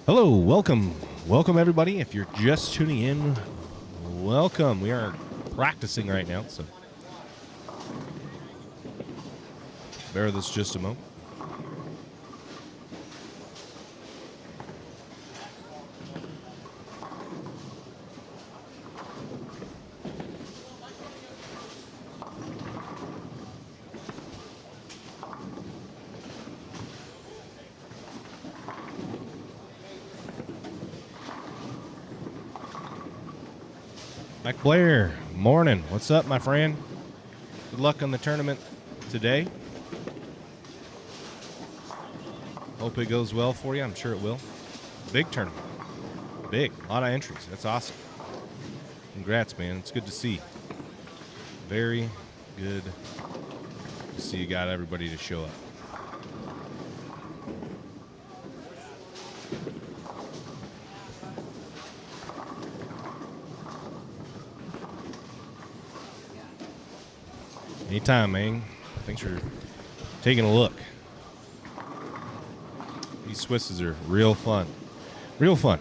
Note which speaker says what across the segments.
Speaker 1: Hello, welcome everybody. If you're just tuning in, welcome. We are practicing right now, so bear with us just a moment. Mike Blair, morning. What's up, my friend? Good luck on the tournament today. Hope it goes well for you. I'm sure it will. Big tournament. Big. A lot of entries. That's awesome. Congrats, man. It's good to see. Very good to see you got everybody to show up. Anytime, man. Thanks for taking a look. These Swisses are real fun. Real fun.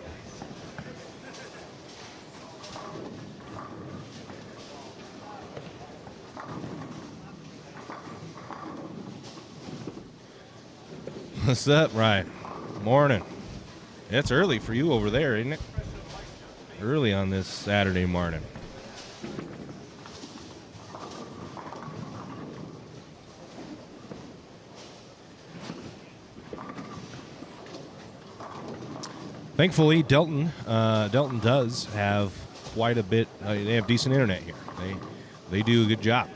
Speaker 1: What's up, Ryan? Morning. It's early for you over there, isn't it? Early on this Saturday morning. Thankfully, Delton does have quite a bit. They have decent internet here. They do a good job.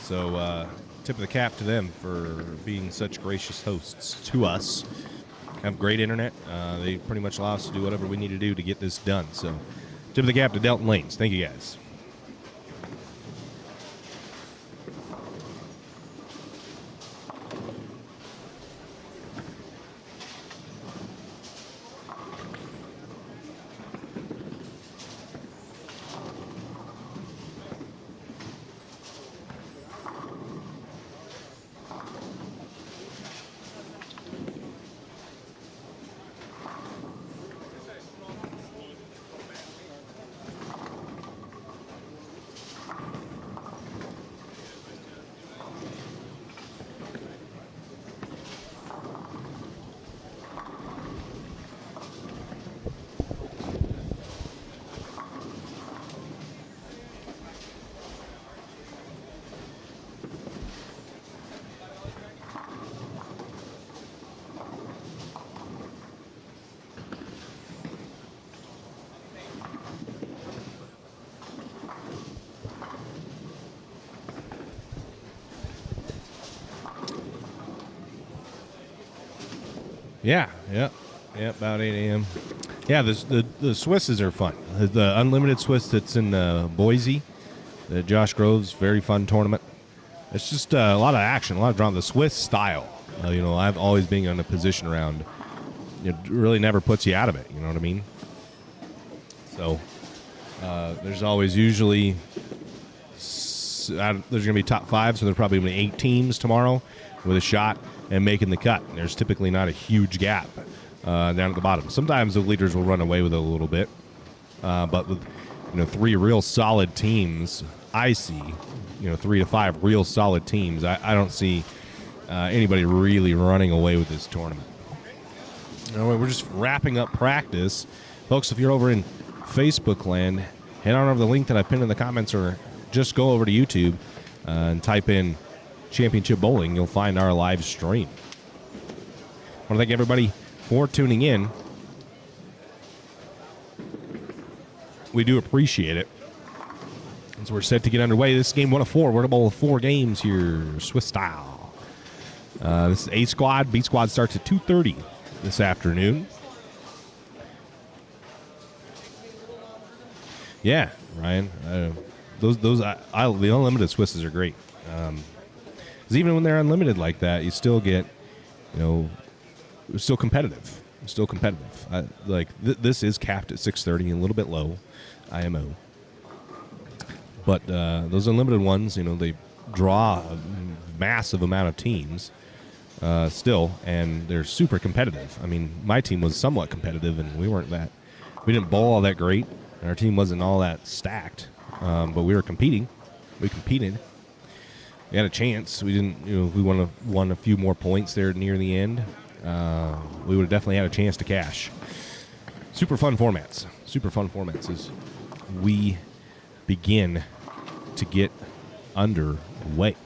Speaker 1: So tip of the cap to them for being such gracious hosts to us. Have great internet. They pretty much allow us to do whatever we need to do to get this done. So tip of the cap to Delton Lanes. Thank you, guys. Yeah, about 8 a.m. Yeah, the Swisses are fun. The Unlimited Swiss that's in Boise, the Josh Groves, very fun tournament. It's just a lot of action, a lot of drama. The Swiss style, I've always been in a position around, it really never puts you out of it, you know what I mean? So there's always usually, there's going to be top five, so there's probably going to be 8 teams tomorrow with a shot and making the cut. And there's typically not a huge gap down at the bottom. Sometimes the leaders will run away with it a little bit, but with 3 real solid teams, I see 3 to 5 real solid teams. I don't see anybody really running away with this tournament. We're just wrapping up practice, folks. If you're over in Facebook land, head on over the link that I pinned in the comments, or just go over to YouTube and type in Championship Bowling. You'll find our live stream. I want to thank everybody for tuning in. We do appreciate it. And so we're set to get underway. This is game 1 of 4. We're going to bowl 4 games here, Swiss style. This is A squad. B squad starts at 2:30 this afternoon. Yeah, Ryan. The unlimited Swisses are great. Because even when they're unlimited like that, you still get, still competitive. Still competitive. This is capped at 630, a little bit low, IMO. But those unlimited ones, they draw a massive amount of teams. still, and they're super competitive. I mean, my team was somewhat competitive, and we didn't bowl all that great, and our team wasn't all that stacked, but we were competing. We competed. We had a chance. We didn't, if we won a few more points there near the end, we would have definitely had a chance to cash. Super fun formats as we begin to get underway.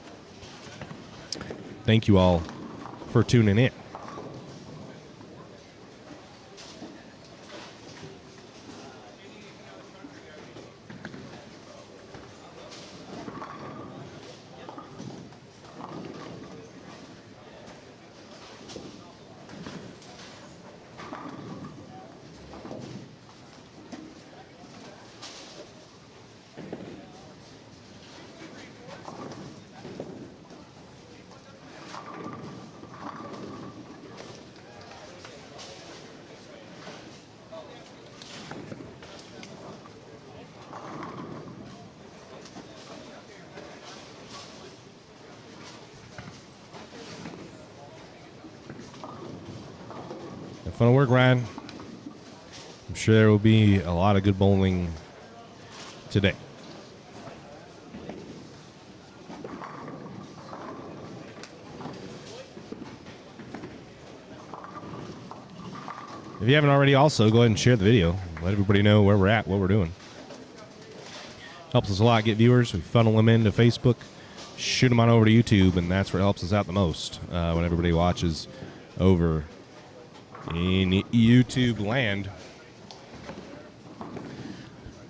Speaker 1: Thank you all for tuning in. Fun work, Ryan. I'm sure there will be a lot of good bowling today. If you haven't already, also go ahead and share the video. Let everybody know where we're at, what we're doing. Helps us a lot get viewers. We funnel them into Facebook, shoot them on over to YouTube, and that's where it helps us out the most when everybody watches over in YouTube land.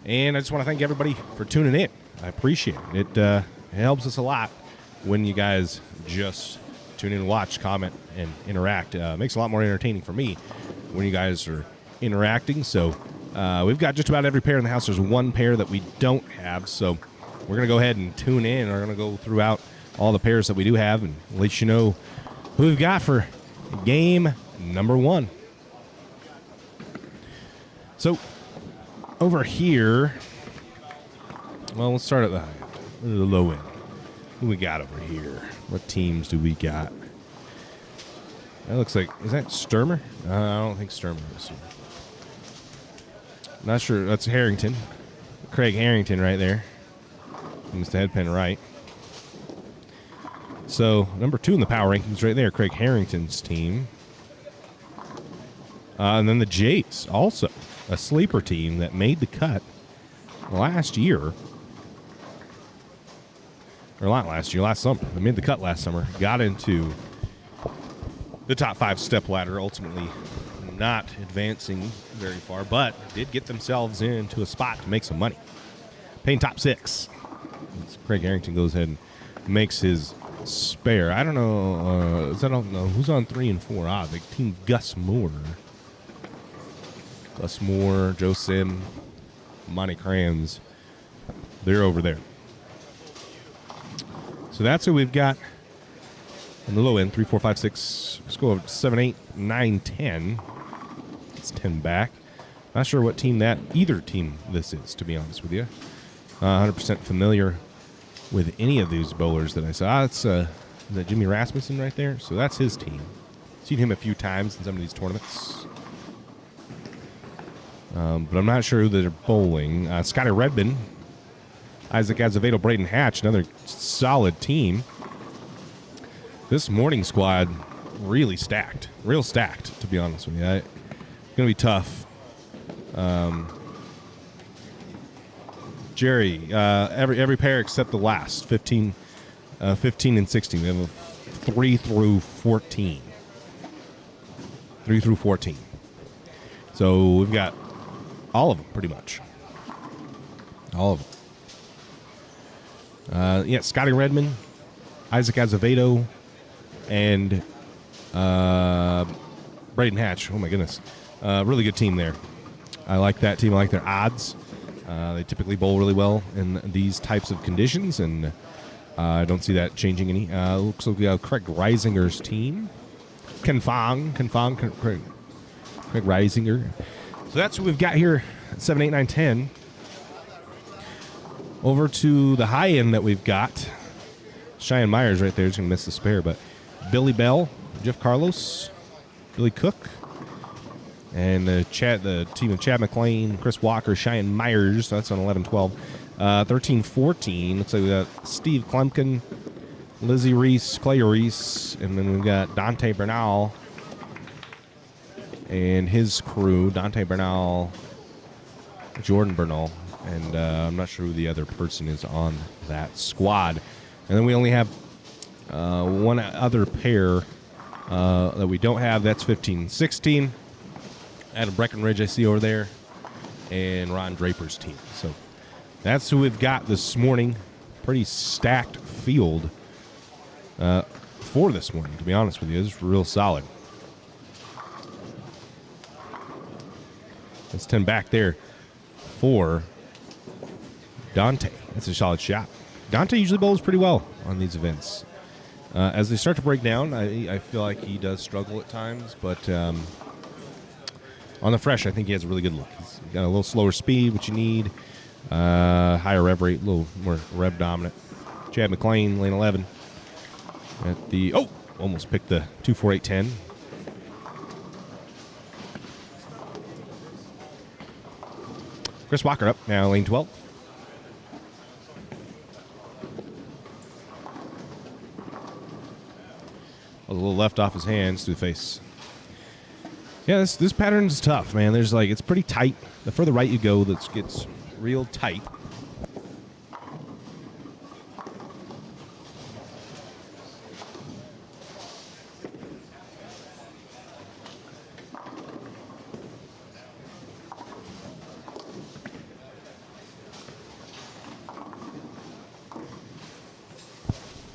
Speaker 1: And I just want to thank everybody for tuning in. I appreciate it. It helps us a lot when you guys just tune in and watch, comment, and interact. Makes it a lot more entertaining for me when you guys are interacting. So we've got just about every pair in the house. There's one pair that we don't have, so we're going to go ahead and tune in. We're going to go throughout all the pairs that we do have and let you know who we've got for game number one. So over here, well, let's start at the low end. Who we got over here? What teams do we got? That looks like, is that Sturmer? I don't think Sturmer is here. Not sure. That's Harrington. Craig Harrington right there. He's the headpin right. So number 2 in the power rankings right there, Craig Harrington's team. And then the Jays, also a sleeper team that made the cut last year. Or not last year, last summer. They made the cut last summer. Got into the top 5 step ladder, ultimately not advancing very far, but did get themselves into a spot to make some money. Paying top 6. Craig Harrington goes ahead and makes his spare. I don't know. I don't know who's on 3 and 4. The team Gus Moore. Gus Moore, Joe Sim, Monty Crams. They're over there. So that's who we've got on the low end. 3, 4, 5, 6. Let's go over to 7, 8, 9, 10. It's 10 back. Not sure what team either team this is, to be honest with you. 100% familiar with any of these bowlers that I saw. That's that Jimmy Rasmussen right there. So that's his team. Seen him a few times in some of these tournaments. But I'm not sure who they're bowling. Scotty Redmond, Isaac Azevedo, Braden Hatch, another solid team. This morning squad really stacked. Real stacked, to be honest with you. It's going to be tough. Jerry, every pair except the last, 15 and 16. We have 3 through 14. 3 through 14. So we've got all of them, pretty much. All of them. Yeah, Scotty Redmond, Isaac Azevedo, and Braden Hatch. Oh, my goodness. Really good team there. I like that team. I like their odds. They typically bowl really well in these types of conditions, and I don't see that changing any. Looks like we have Craig Reisinger's team. Craig Reisinger. So that's what we've got here at 7, 8, 9, 10. Over to the high end that we've got. Cheyenne Myers right there is going to miss the spare, but Billy Bell, Jeff Carlos, Billy Cook, and the team of Chad McLean, Chris Walker, Cheyenne Myers. So that's on 11-12. 13-14. Looks like we got Steve Klemkin, Lizzie Reese, Clay Reese, and then we've got Dante Bernal and his crew. Dante Bernal, Jordan Bernal, and I'm not sure who the other person is on that squad. And then we only have one other pair that we don't have. That's 15-16. Adam Breckenridge I see over there, and Ron Draper's team. So that's who we've got this morning. Pretty stacked field for this morning, to be honest with you. It's real solid. That's 10 back there for Dante. That's a solid shot. Dante usually bowls pretty well on these events. As they start to break down, I feel like he does struggle at times, but on the fresh, I think he has a really good look. He's got a little slower speed, which you need. Higher rev rate, a little more rev dominant. Chad McLean, lane 11. At the almost picked the 2-4-8-10. Chris Walker up now, lane 12. A little left off his hands to the face. Yeah, this pattern is tough, man. There's it's pretty tight. The further right you go, that gets real tight.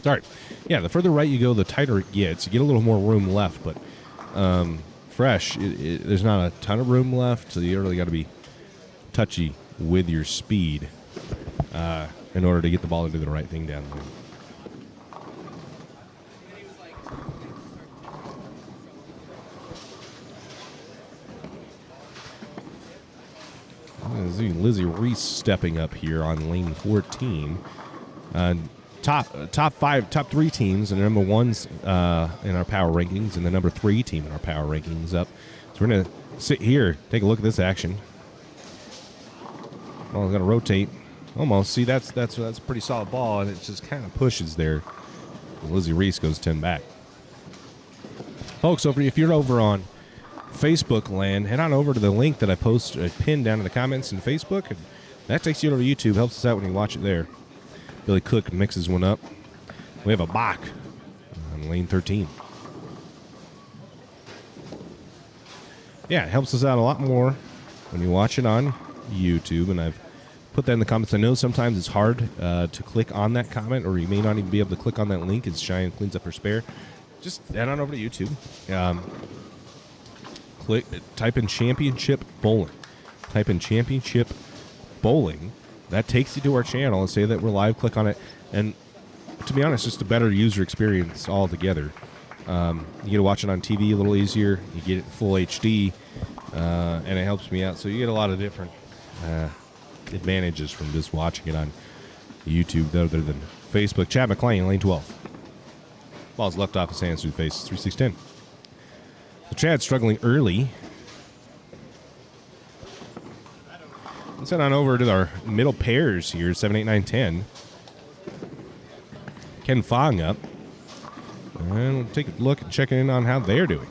Speaker 1: Sorry. Yeah, the further right you go, the tighter it gets. You get a little more room left, but fresh, there's not a ton of room left, so you really got to be touchy with your speed in order to get the ball to do the right thing down there. Lizzie Reese stepping up here on lane 14. Top three teams, and the number one's in our power rankings, and the number 3 team in our power rankings up. So we're going to sit here, take a look at this action. Well, it's going to rotate. Almost. See, that's a pretty solid ball, and it just kind of pushes there. Lizzie Reese goes 10 back. Folks, if you're over on Facebook land, head on over to the link that I pinned down in the comments in Facebook, and that takes you over to YouTube. Helps us out when you watch it there. Billy Cook mixes one up. We have a Bach on lane 13. Yeah, it helps us out a lot more when you watch it on YouTube, and I've put that in the comments. I know sometimes it's hard to click on that comment, or you may not even be able to click on that link. It's Cheyenne Cleans Up Her Spare. Just head on over to YouTube. Type in Championship Bowling. Type in Championship Bowling. That takes you to our channel and say that we're live. Click on it. And to be honest, just a better user experience altogether. You get to watch it on TV a little easier. You get it in full HD, and it helps me out. So you get a lot of different advantages from just watching it on YouTube other than Facebook. Chad McLean, lane 12. Ball's left off his hands through the face. 3-6-10. So Chad's struggling early. Let's head on over to our middle pairs here, 7, 8, 9, 10. Ken Fong up. And we'll take a look and check in on how they're doing.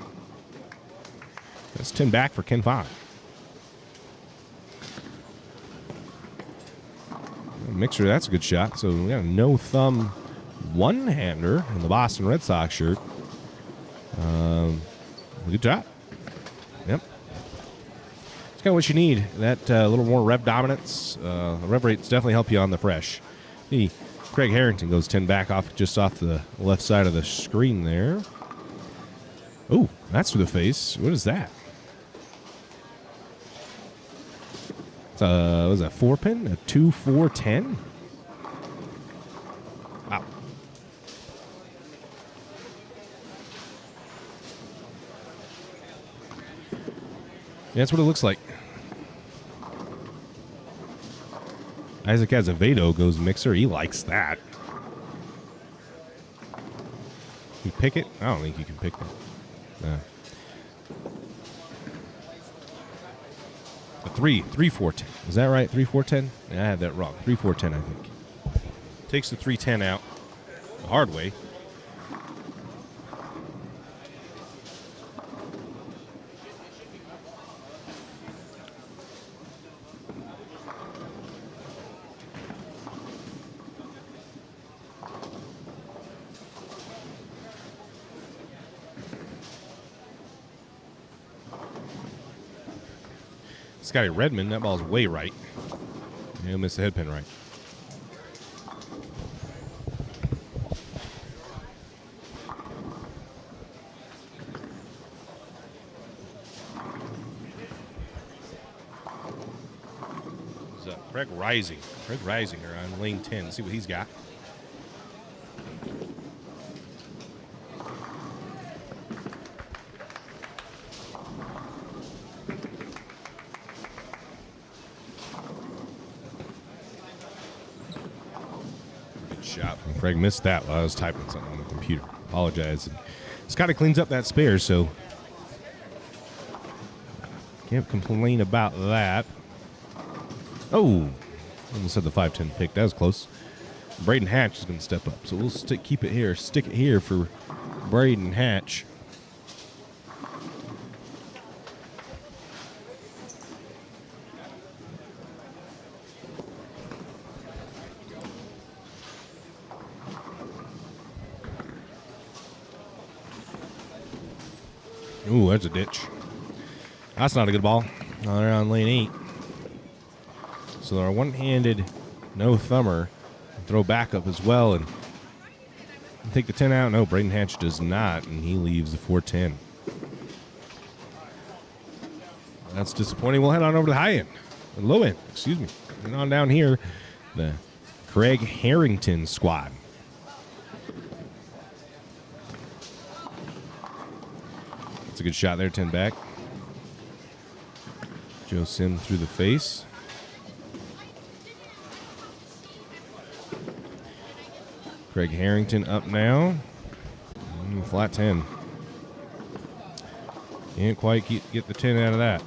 Speaker 1: That's 10 back for Ken Fong. Mixer, that's a good shot. So we got a no-thumb one-hander in the Boston Red Sox shirt. Good job. Yep. It's kind of what you need. That little more rev dominance. The rev rates definitely help you on the fresh. Craig Harrington goes 10 back just off the left side of the screen there. Oh, that's through the face. What is that? It's was that 4-pin? A 2-4-10? Wow. Yeah, that's what it looks like. Isaac Azevedo goes mixer. He likes that. You pick it? I don't think you can pick that. A 3-4-10. Is that right? 3-4-10? Yeah, I had that wrong. 3-4-10, I think. Takes the 3-10 out the hard way. Scotty Redmond, that ball's way right. He'll miss the head pin right. Craig Reisinger on lane 10. Let's see what he's got. Good shot from Craig. Missed that while I was typing something on the computer. Apologize. Scotty cleans up that spare, so can't complain about that. Oh, almost had the 5-10 pick. That was close. Braden Hatch is going to step up. So we'll stick it here for Braden Hatch. Ooh, that's a ditch. That's not a good ball. They're on lane 8. So our one-handed no-thumber throw back up as well and take the 10 out. No, Braden Hatch does not, and he leaves the 4-10. That's disappointing. We'll head on over to the high end, the low end, excuse me. And on down here, the Craig Harrington squad. That's a good shot there, 10 back. Joe Sim through the face. Craig Harrington up now. Flat 10. Can't quite get the 10 out of that.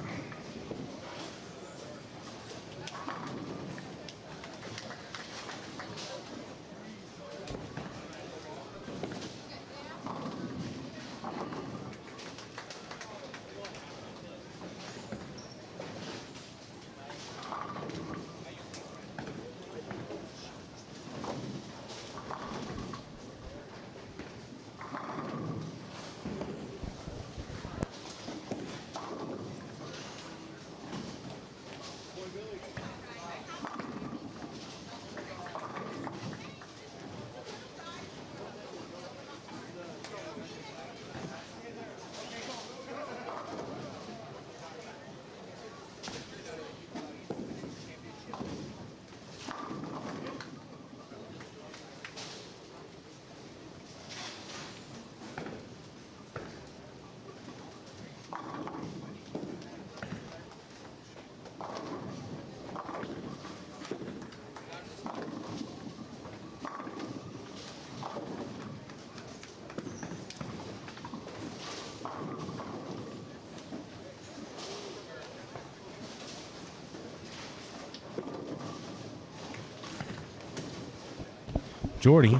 Speaker 1: Jordy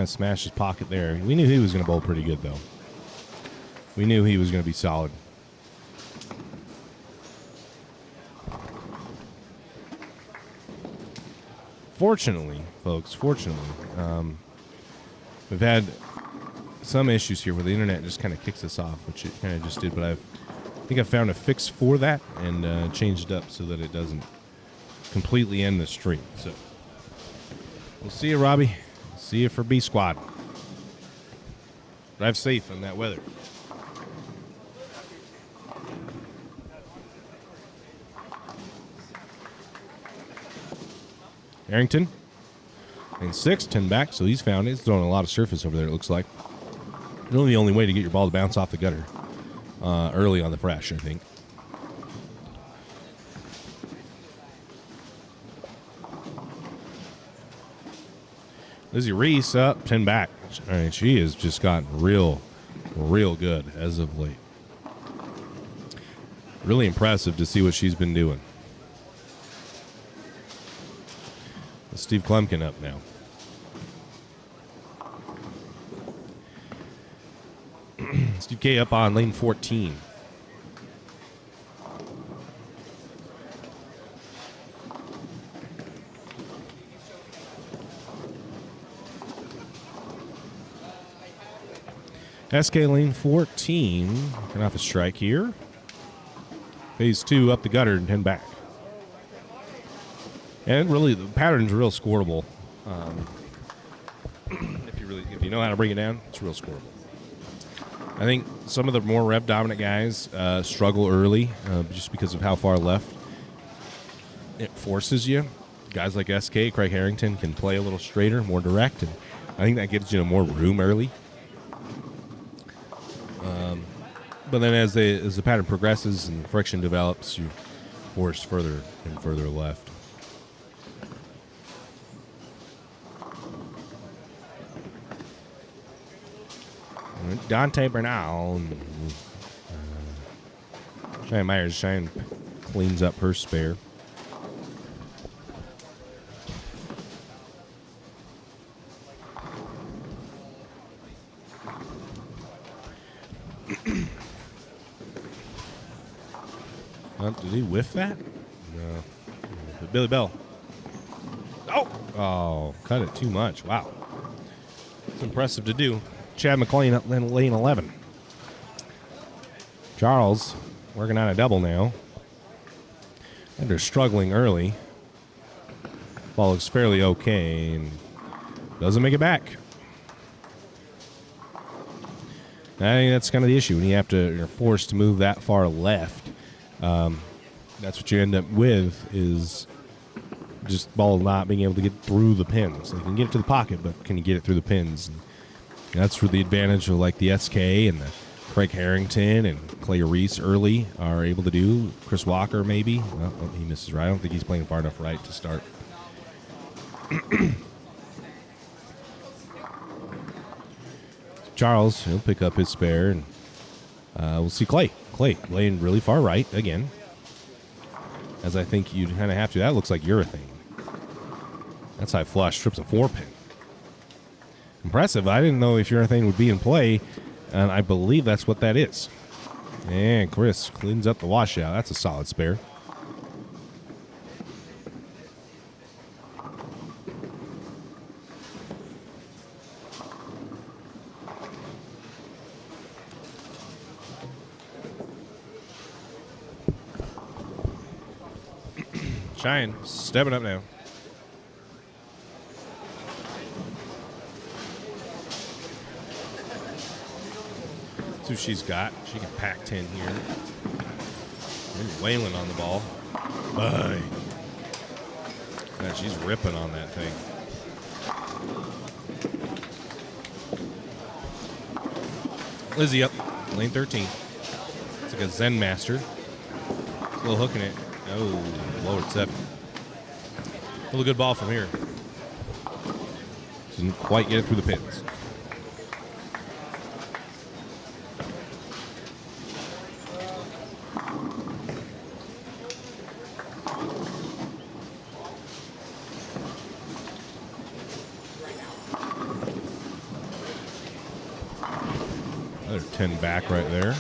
Speaker 1: smashed his pocket there. We knew he was going to bowl pretty good, though. We knew he was going to be solid. Fortunately, folks, we've had some issues here where the internet just kind of kicks us off, which it kind of just did. But I think I found a fix for that and changed it up so that it doesn't completely end the stream. So we'll see you, Robbie. See you for B Squad. Drive safe in that weather. Harrington and 6, 10 back, so he's found it. He's throwing a lot of surface over there, it looks like. Really the only way to get your ball to bounce off the gutter early on the fresh, I think. Lizzie Reese up, 10 back. All right, she has just gotten real real good as of late. Really impressive to see what she's been doing. Steve Klemkin up now. Steve K up on lane 14. SK lane 14. Coming off a strike here. Phase 2 up the gutter and 10 back. And really, the pattern's real scoreable. If you know how to bring it down, it's real scoreable. I think some of the more rev dominant guys struggle early just because of how far left it forces you. Guys like SK, Craig Harrington, can play a little straighter, more direct, and I think that gives you more room early. But then as the pattern progresses and friction develops, you force further and further left. Dante Bernal. Cheyenne Myers. Cheyenne cleans up her spare. Did he whiff that? No. But Billy Bell. Oh, cut it too much. Wow. It's impressive to do. Chad McLean up lane 11. Charles working on a double now. And they're struggling early. Ball looks fairly okay and doesn't make it back. I think that's kind of the issue when you're forced to move that far left. That's what you end up with is just ball not being able to get through the pins. So you can get it to the pocket, but can you get it through the pins? And that's where the advantage of like the SK and the Craig Harrington and Clay Reese early are able to do. Chris Walker maybe. Well, he misses right. I don't think he's playing far enough right to start. Charles, he'll pick up his spare, and we'll see Clay. Clay laying really far right again. As I think you'd kind of have to. That looks like urethane. That's high flush. Trips a 4-pin. Impressive. I didn't know if urethane would be in play, and I believe that's what that is. And Chris cleans up the washout. That's a solid spare. Cheyenne stepping up now. That's who she's got. She can pack 10 here. And Whalen on the ball. Bye. Man, she's ripping on that thing. Lizzie up, lane 13. It's like a Zen Master. It's a little hook in it. Oh, lowered 7. Really good ball from here. Didn't quite get it through the pins. Another 10 back right there.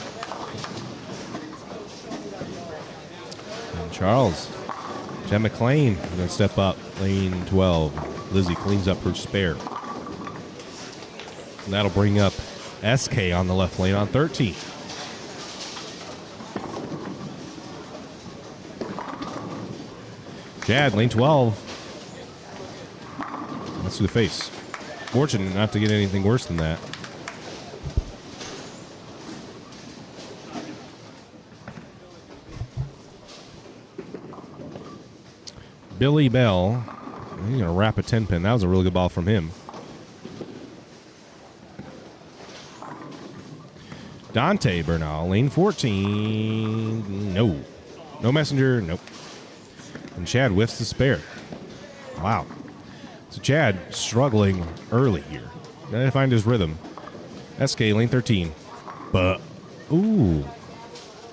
Speaker 1: And Charles. Jen McLean going to step up, lane 12. Lizzie cleans up her spare. And that'll bring up SK on the left lane on 13. Chad, lane 12. That's to the face. Fortunate not to get anything worse than that. Billy Bell, he's going to wrap a 10-pin. That was a really good ball from him. Dante Bernal, lane 14. No. No messenger. Nope. And Chad whiffs the spare. Wow. So Chad struggling early here. Gotta find his rhythm. SK, lane 13. But, ooh,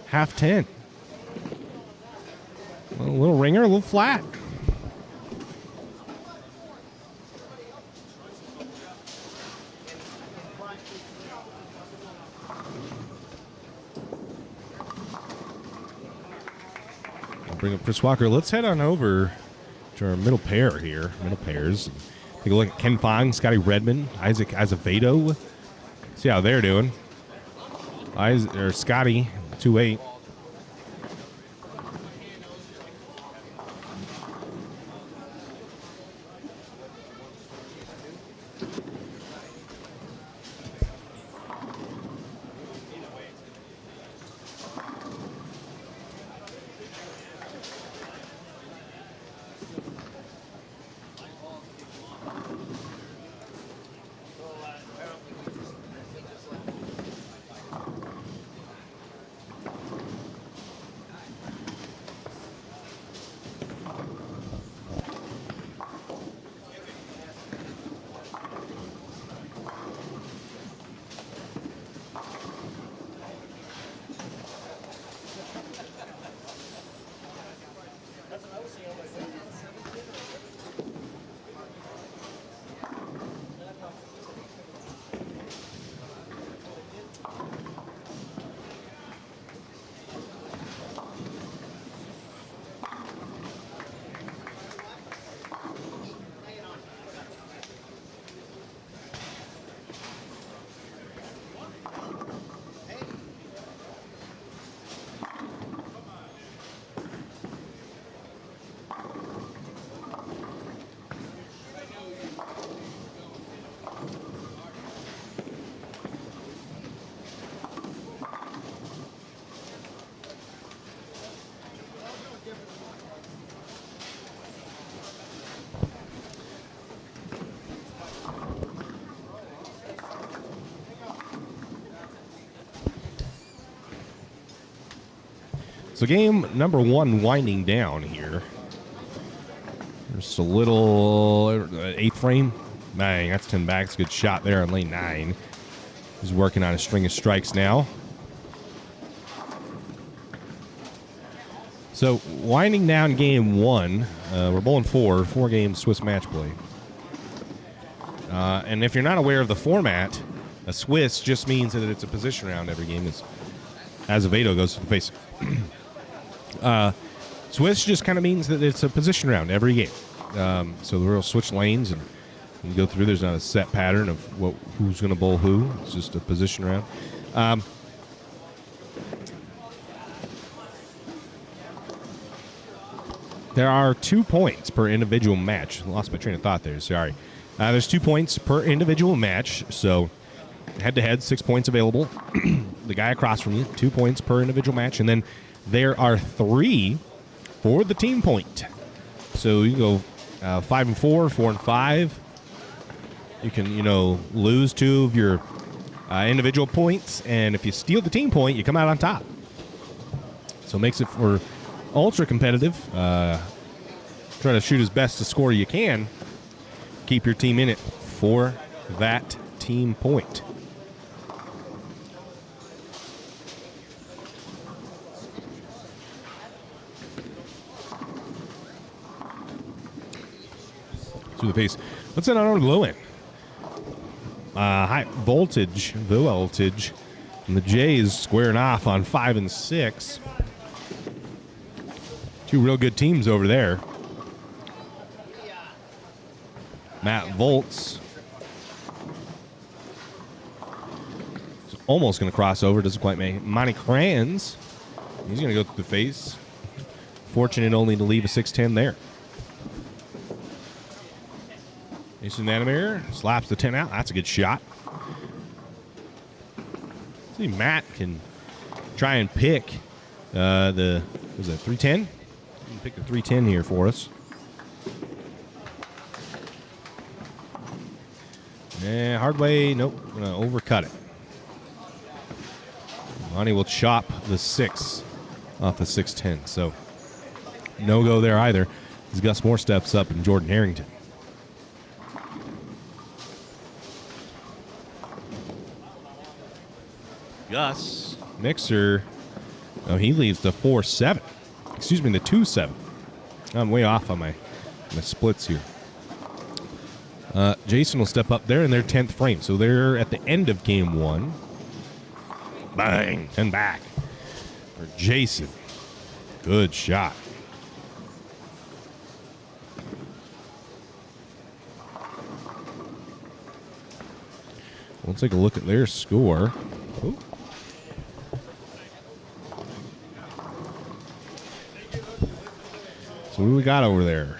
Speaker 1: half 10. A little ringer, a little flat. Bring up Chris Walker. Let's head on over to our middle pair here. Middle pairs. Take a look at Ken Fong, Scotty Redmond, Isaac Azevedo. See how they're doing. Scotty, 2-8. So game number 1 winding down here. Just a little 8th frame. Bang, that's 10 backs. Good shot there on lane 9. He's working on a string of strikes now. So winding down game 1. We're bowling 4-game Swiss match play. And if you're not aware of the format, a Swiss just means that it's a position round every game. It's Azevedo goes to the face. Swiss just kind of means that it's a position round every game. So we'll switch lanes and go through. There's not a set pattern of who's going to bowl who. It's just a position round. There are 2 points per individual match. Lost my train of thought there. Sorry. There's 2 points per individual match. So head-to-head, 6 points available. The guy across from you, 2 points per individual match. And then there are 3 for the team point. So you can go 5-4, 4-5. You can, lose 2 of your individual points. And if you steal the team point, you come out on top. So it makes it for ultra competitive. Try to shoot as best a score you can. Keep your team in it for that team point. Through the pace. Let's head on over to the low end. High voltage, low voltage. And the Jays squaring off on 5 and 6. 2 real good teams over there. Matt Volts is almost going to cross over. Doesn't quite make it. Monty Kranz, he's going to go through the face. Fortunate only to leave a 6-10 there. Mason Vandermeer slaps the 10 out. That's a good shot. See, Matt can try and pick the 310? Pick the 310 here for us. Hard way. Nope. Going to overcut it. Monty will chop the 6 off the 610. So no go there either. As Gus Moore steps up and Jordan Harrington. Gus Mixer. Oh, he leads the 4-7. Excuse me, the 2-7. I'm way off on my splits here. Jason will step up there in their 10th frame. So they're at the end of game 1. Bang, and back for Jason. Good shot. We'll take a look at their score. Ooh. So what do we got over there?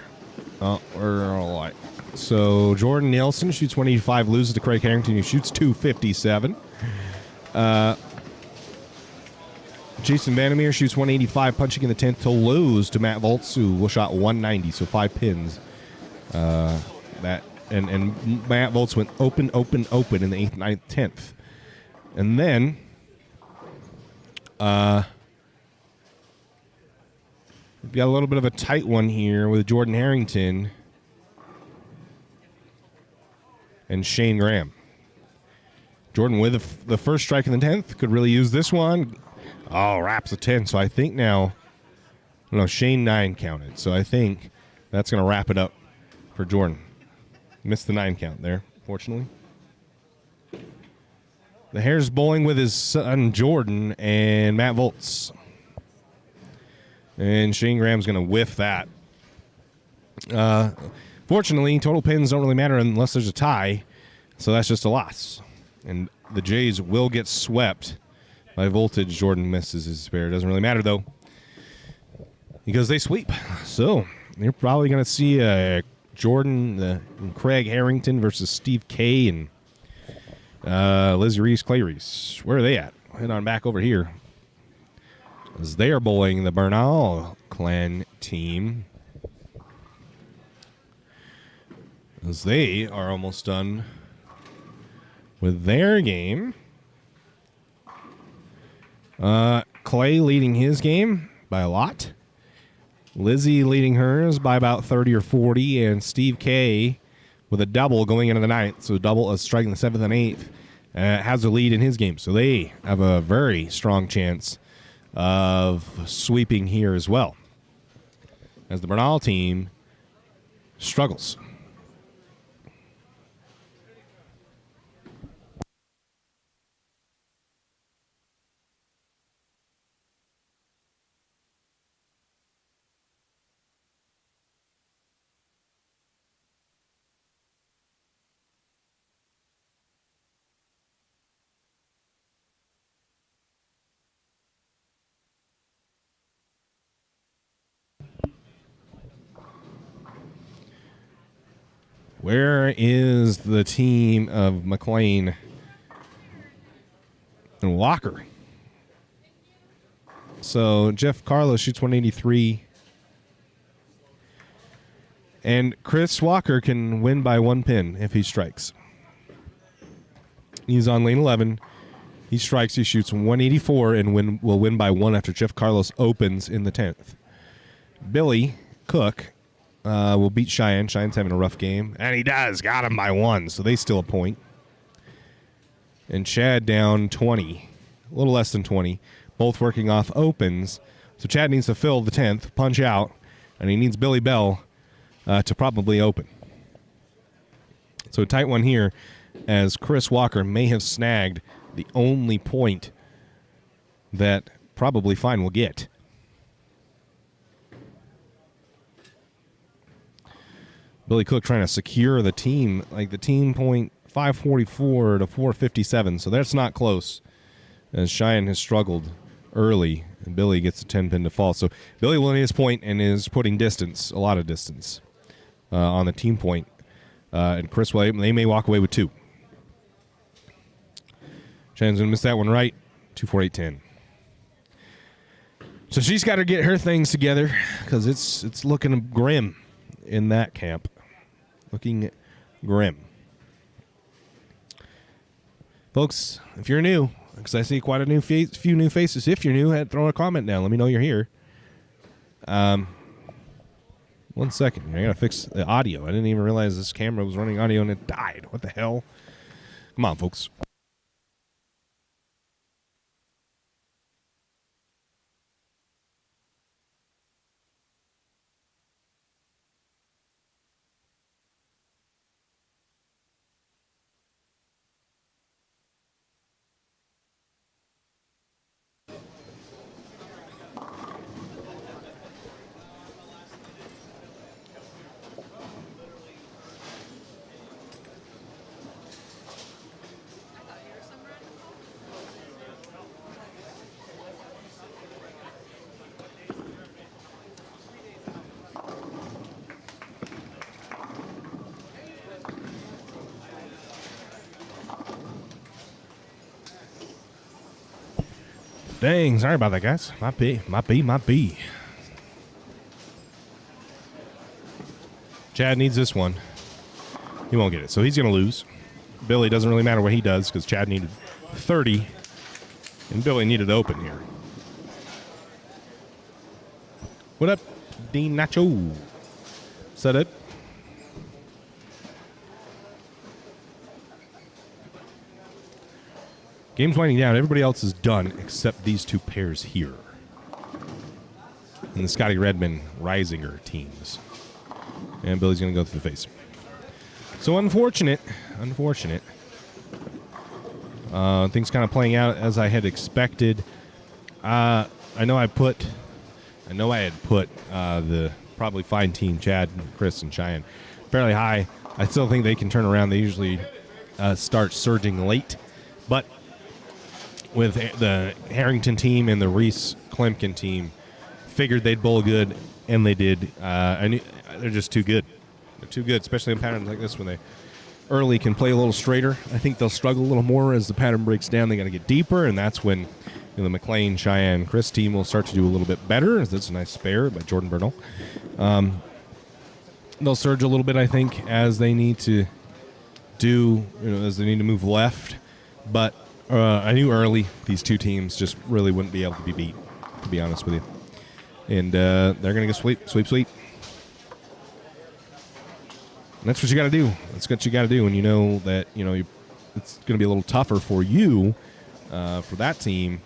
Speaker 1: Oh, we're all right. So Jordan Nielsen shoots 185, loses to Craig Harrington, who shoots 257. Jason Vandermeer shoots 185, punching in the 10th to lose to Matt Volz, who shot 190, so 5 pins. And Matt Volz went open in the 8th, 9th, 10th. And then we've got a little bit of a tight one here with Jordan Harrington and Shane Graham. Jordan with the first strike in the 10th could really use this one. Oh, wraps a 10. So I think now, Shane 9 counted. So I think that's going to wrap it up for Jordan. Missed the 9 count there, fortunately. The Hare's bowling with his son Jordan and Matt Volz. And Shane Graham's going to whiff that. Fortunately, total pins don't really matter unless there's a tie, so that's just a loss. And the Jays will get swept by Voltage. Jordan misses his spare. Doesn't really matter, though, because they sweep. So you're probably going to see Jordan and Craig Harrington versus Steve K and Lizzie Reese, Clay Reese. Where are they at? Head on back over here, as they are bowling the Bernal clan team, as they are almost done with their game. Clay leading his game by a lot. Lizzie leading hers by about 30 or 40, and Steve K with a double going into the 9th. So double is striking the 7th and 8th. Has the lead in his game. So they have a very strong chance of sweeping here as well, as the Bernal team struggles. Where is the team of McLean and Walker? So Jeff Carlos shoots 183. And Chris Walker can win by 1 pin if he strikes. He's on lane 11. He strikes, he shoots 184 and will win by 1 after Jeff Carlos opens in the 10th. Billy Cook will beat Cheyenne. Cheyenne's having a rough game. And he does. Got him by 1, so they steal a point. And Chad down 20. A little less than 20. Both working off opens. So Chad needs to fill the 10th, punch out, and he needs Billy Bell to probably open. So a tight one here, as Chris Walker may have snagged the only point that probably Fine will get. Billy Cook trying to secure the team, like the team point 544 to 457, so that's not close, as Cheyenne has struggled early, and Billy gets a 10-pin default. So Billy will need his point and is putting distance, a lot of distance, on the team point. And Chris Williams, they may walk away with 2. Cheyenne's going to miss that one right, 2-4-8-10. So she's got to get her things together, because it's looking grim in that camp. Looking grim. Folks, if you're new, because I see quite a few new faces. If you're new, throw a comment down. Let me know you're here. 1 second. I got to fix the audio. I didn't even realize this camera was running audio and it died. What the hell? Come on, folks. Dang, sorry about that, guys. Might be. Chad needs this one. He won't get it, so he's going to lose. Billy, doesn't really matter what he does because Chad needed 30, and Billy needed to open here. What up, Dean Nacho? Set it. Game's winding down. Everybody else is done except these two pairs here. And the Scotty Redmond Risinger teams. And Billy's going to go through the face. So unfortunate. Things kind of playing out as I had expected. I know I had put the probably fine team, Chad, Chris, and Cheyenne, fairly high. I still think they can turn around. They usually start surging late. But with the Harrington team and the Reese Klemkin team, figured they'd bowl good, and they did. They're just too good. They're too good, especially in patterns like this when they early can play a little straighter. I think they'll struggle a little more as the pattern breaks down. They got to get deeper, and that's when the McLean, Cheyenne, Chris team will start to do a little bit better. That's a nice spare by Jordan Bernal. They'll surge a little bit, I think, as they need to as they need to move left. But I knew early these two teams just really wouldn't be able to be beat, to be honest with you. And they're going to go sweep. And that's what you got to do. That's what you got to do. And you know that, it's going to be a little tougher for you, for that team.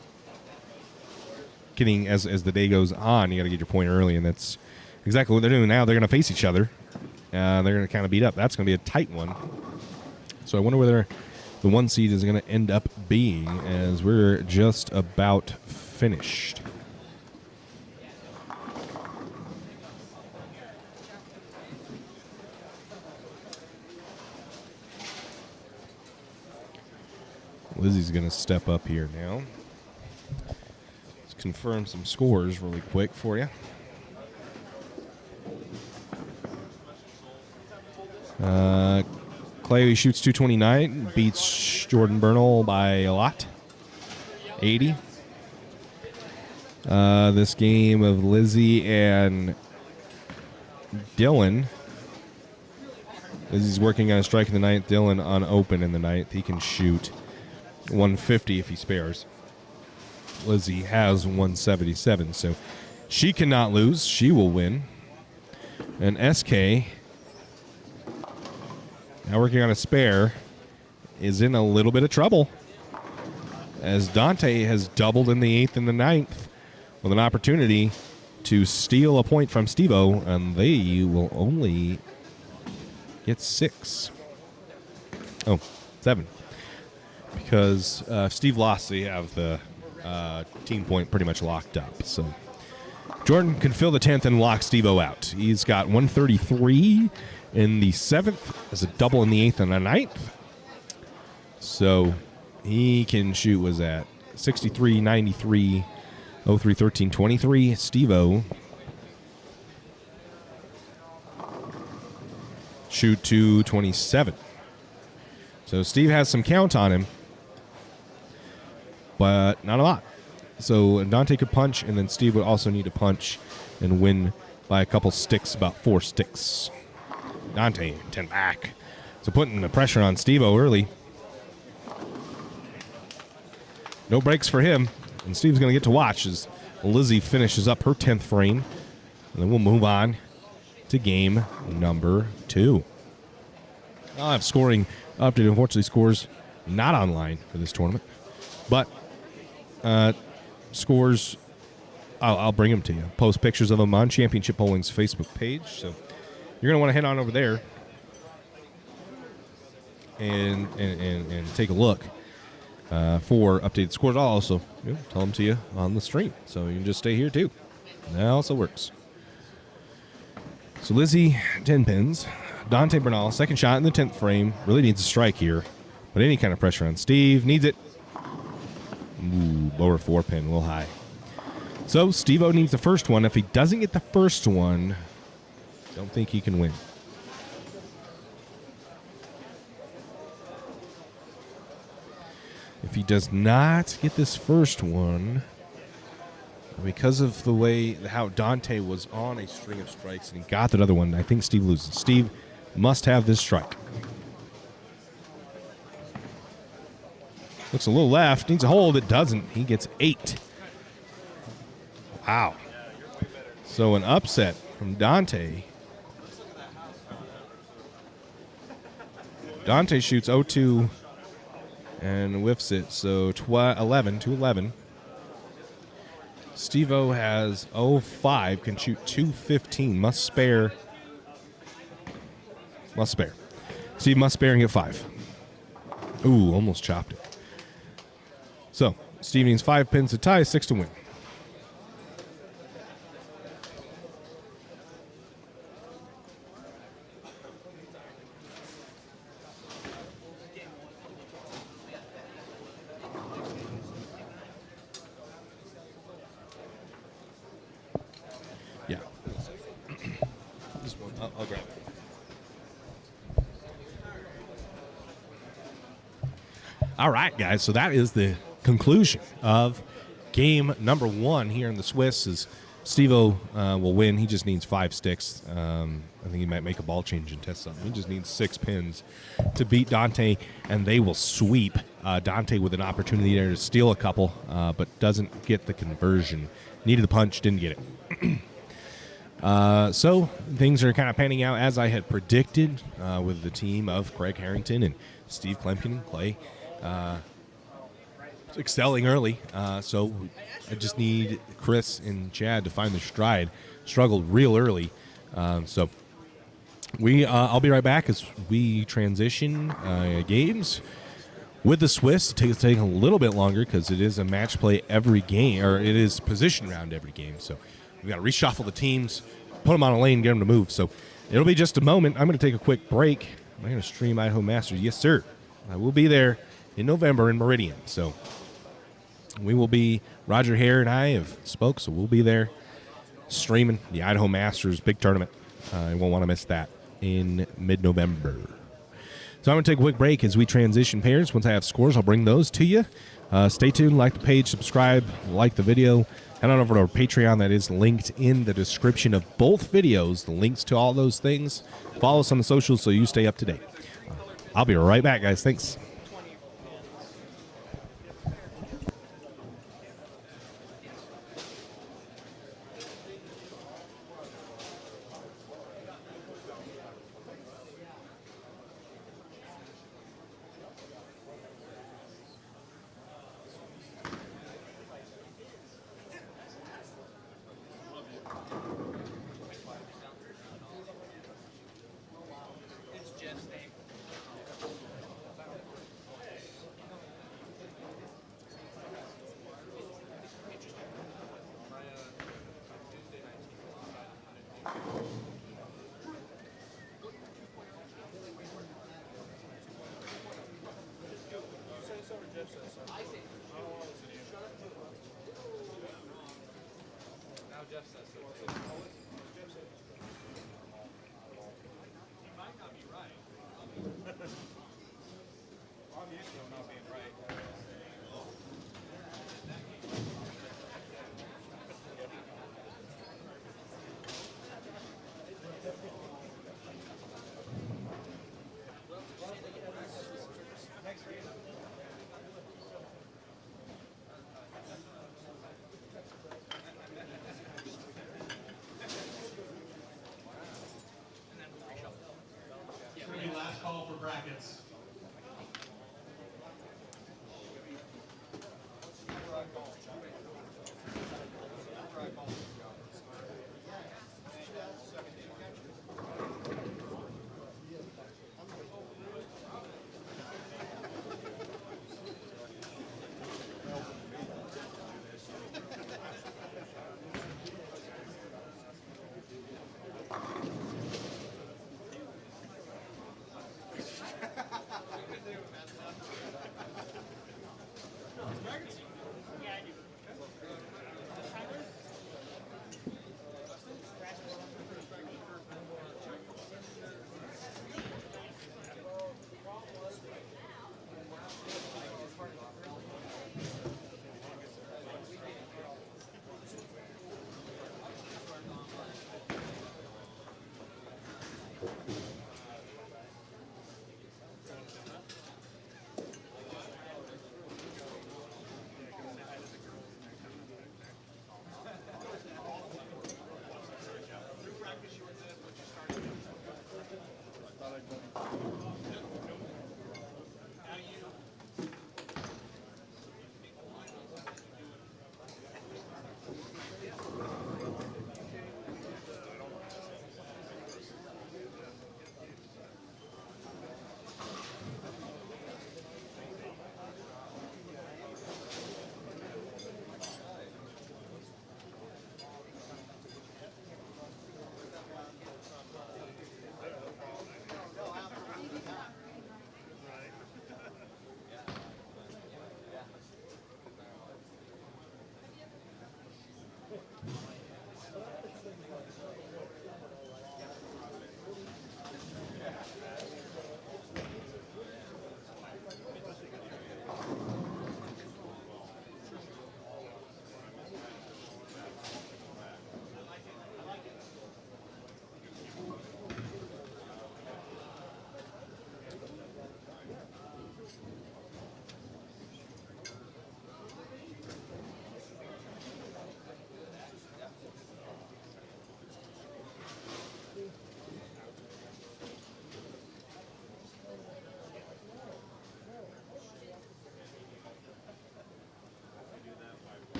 Speaker 1: Getting as the day goes on, you got to get your point early, and that's exactly what they're doing now. They're going to face each other. They're going to kind of beat up. That's going to be a tight one. So I wonder whether the one seed is going to end up being, as we're just about finished. Lizzie's going to step up here now. Let's confirm some scores really quick for you. Clay shoots 229, beats Jordan Bernal by a lot, 80. This game of Lizzie and Dylan. Lizzie's working on a strike in the ninth, Dylan on open in the ninth. He can shoot 150 if he spares. Lizzie has 177, so she cannot lose. She will win. And SK, now working on a spare, is in a little bit of trouble, as Dante has doubled in the eighth and the ninth with an opportunity to steal a point from Steve-O, and they will only get 6. Oh, 7. Because Steve lost, they have the team point pretty much locked up. So Jordan can fill the 10th and lock Steve-O out. He's got 133 in the 7th, as a double in the 8th and the 9th. So he can shoot, was at 63, 93, 03, 13, 23. Steve-O shoot 227. So Steve has some count on him, but not a lot. So Dante could punch, and then Steve would also need to punch and win by a couple sticks, about 4 sticks. Dante, 10 back. So putting the pressure on Steve-O early. No breaks for him, and Steve's going to get to watch as Lizzie finishes up her 10th frame, and then we'll move on to game number 2. I'll have scoring update. Unfortunately, scores not online for this tournament, but scores, I'll bring them to you. Post pictures of them on Championship Bowling's Facebook page, so you're going to want to head on over there and take a look for updated scores. I'll also tell them to you on the stream, so you can just stay here too. That also works. So Lizzie, 10 pins. Dante Bernal, second shot in the 10th frame. Really needs a strike here, but any kind of pressure on Steve. Needs it. Ooh, lower 4-pin, a little high. So Steve-O needs the first one. If he doesn't get the first one, don't think he can win. If he does not get this first one, because of the way how Dante was on a string of strikes and he got that other one, I think Steve loses. Steve must have this strike. Looks a little left. Needs a hold. It doesn't. He gets 8. Wow. So an upset from Dante. Dante shoots 0-2 and whiffs it. So 11 to 11. Steve-O has 0-5, can shoot 215. Must spare. Steve must spare and get 5. Ooh, almost chopped it. So, Steve needs 5 pins to tie, 6 to win. Yeah. This one, I'll grab it. All right, guys. So that is the conclusion of game number 1 here in the Swiss. Is Steve-O will win. He just needs 5 sticks. I think he might make a ball change and test something. He just needs 6 pins to beat Dante, and they will sweep. Dante with an opportunity there to steal a couple, but doesn't get the conversion. Needed the punch, didn't get it. So things are kind of panning out as I had predicted with the team of Craig Harrington and Steve Klemkin and Clay. Excelling early, so I just need Chris and Chad to find their stride. Struggled real early, so I'll be right back as we transition games with the Swiss. It's taking a little bit longer because it is a match play every game, or it is position round every game. So we got to reshuffle the teams, put them on a lane, get them to move. So it'll be just a moment. I'm going to take a quick break. I'm going to stream Idaho Masters. Yes, sir. I will be there in November in Meridian. So we will be, Roger Hare and I have spoke, so we'll be there streaming the Idaho Masters big tournament. You won't want to miss that in mid-November. So I'm going to take a quick break as we transition pairs. Once I have scores, I'll bring those to you. Stay tuned, like the page, subscribe, like the video. Head on over to our Patreon. That is linked in the description of both videos, the links to all those things. Follow us on the socials so you stay up to date. I'll be right back, guys. Thanks.
Speaker 2: Last call for brackets.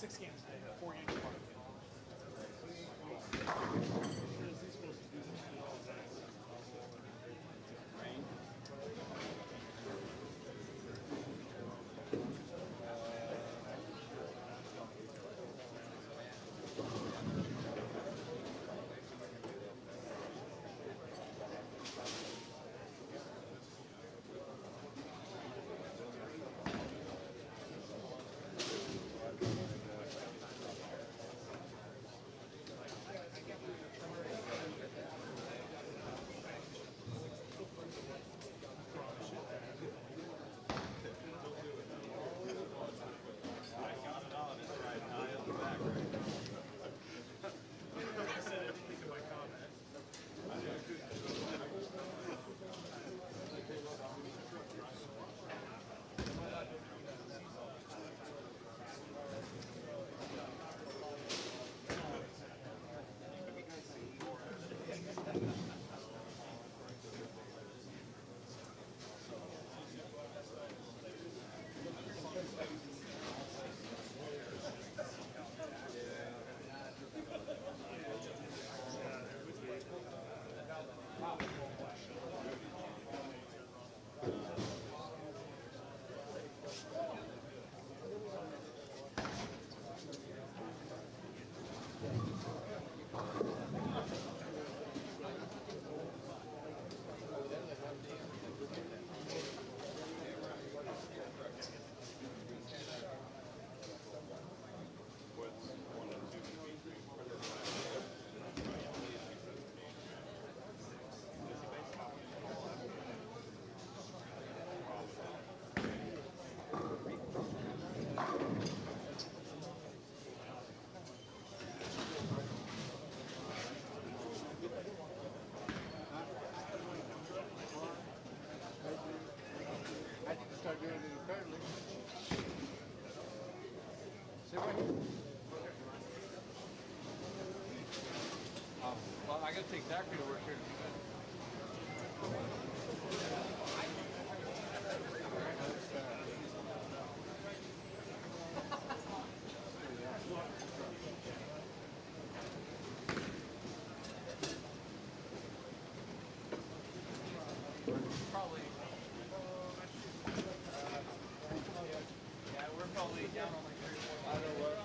Speaker 2: 6 games today, 4 games tomorrow.
Speaker 3: I need to start doing it internally. See right here? Well, I gotta take Zachary to work here to do that. Probably. Yeah, we're probably down on like 3 or 4. I know what.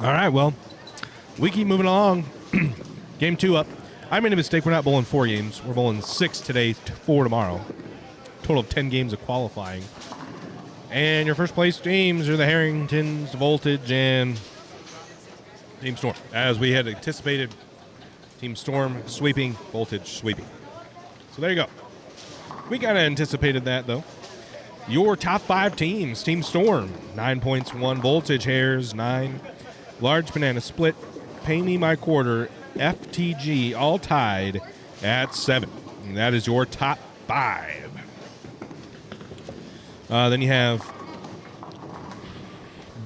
Speaker 1: All right, well, we keep moving along. Game 2 up. I made a mistake. We're not bowling 4 games. We're bowling 6 today, 4 tomorrow. Total of 10 games of qualifying. And your first place teams are the Harringtons, Voltage, and Team Storm. As we had anticipated, Team Storm sweeping, Voltage sweeping. So there you go. We kind of anticipated that, though. Your top 5 teams, Team Storm, 9 points, 1. Voltage, Hares, 9. Large Banana Split, Pay Me My Quarter, FTG, all tied at 7. And that is your top 5. Then you have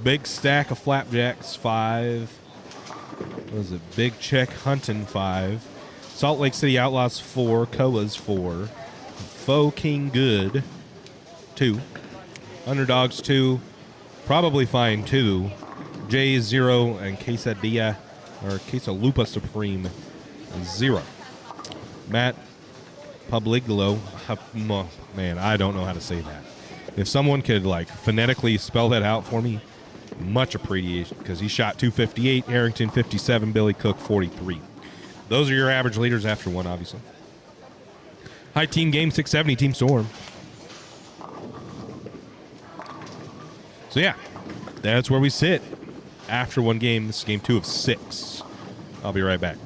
Speaker 1: Big Stack of Flapjacks, 5. What was it? Big Check Huntin', 5. Salt Lake City Outlaws, 4. Coas, 4. Faux King Good, 2. Underdogs, 2. Probably Fine, 2. J, 0. And Quesadilla, or Quesalupa Supreme, 0. Matt Publiglo, man, I don't know how to say that. If someone could, like, phonetically spell that out for me, much appreciation, because he shot 258, Harrington 57, Billy Cook 43. Those are your average leaders after 1, obviously. High team game, 670, Team Storm. So, yeah, that's where we sit after 1 game. This is game 2 of 6. I'll be right back.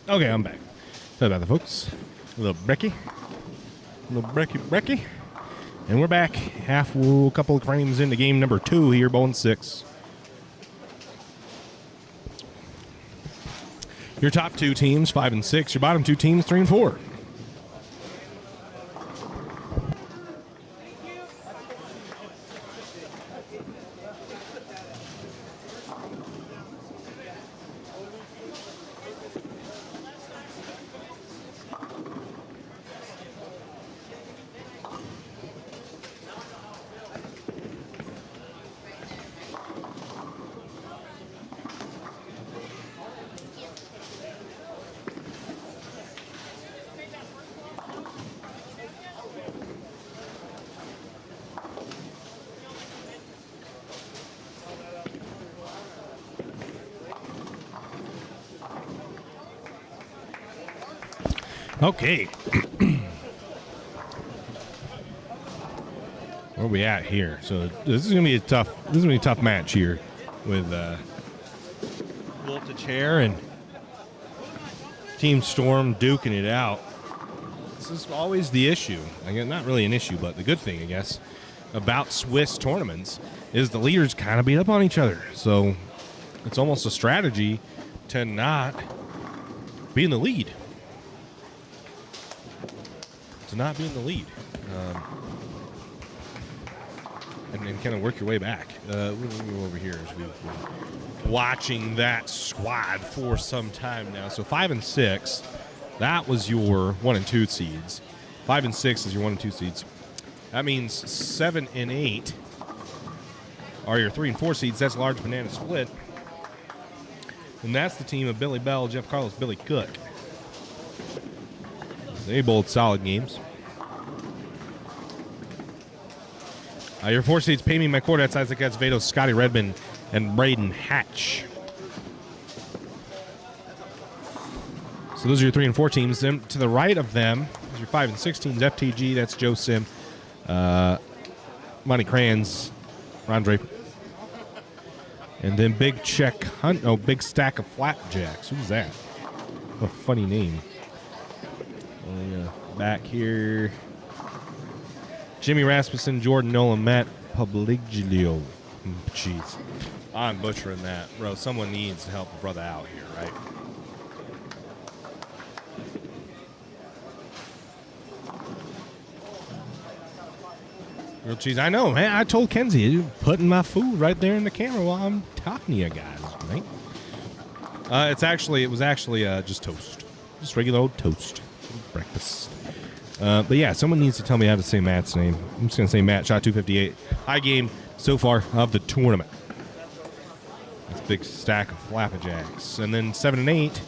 Speaker 1: Okay, I'm back. Sorry about that, folks. A little brekkie. Brekkie. And we're back. A couple of frames into game number 2 here, Bowling 6. Your top 2 teams, 5 and 6. Your bottom 2 teams, 3 and 4. Okay. Where are we at here? So this is gonna be a tough match here with Voltage Hair and Team Storm duking it out. This is always the issue. Again, not really an issue, but the good thing, I guess, about Swiss tournaments is the leaders kind of beat up on each other. So it's almost a strategy to not be in the lead. To not be in the lead. And then kind of work your way back. We'll go over here as we've been watching that squad for some time now. So 5 and 6, that was your 1 and 2 seeds. 5 and 6 is your 1 and 2 seeds. That means 7 and 8 are your 3 and 4 seeds. That's a large banana split. And that's the team of Billy Bell, Jeff Carlos, Billy Cook. They both solid games. Your 4 seeds, Pay Me My Quarter, that's Isaac Azevedo, Scotty Redmond, and Braden Hatch. So those are your 3 and 4 teams. Then to the right of them is your 5 and 6 teams, FTG, that's Joe Sim, Monty Crayons, Ron Draper. And then Big Check Hunt, Big Stack of Flapjacks. Who's that? What a funny name. Back here, Jimmy Rasmussen, Jordan Nolan, Matt Publiglio. Jeez, I'm butchering that, bro. Someone needs to help a brother out here, right? Grilled cheese. I know, man. I told Kenzie, you're putting my food right there in the camera while I'm talking to you guys, right? It was actually just toast, just regular old toast, breakfast. But yeah, someone needs to tell me how to say Matt's name. I'm just going to say Matt, shot 258. High game so far of the tournament. That's a big stack of Flapjacks. And then 7 and 8,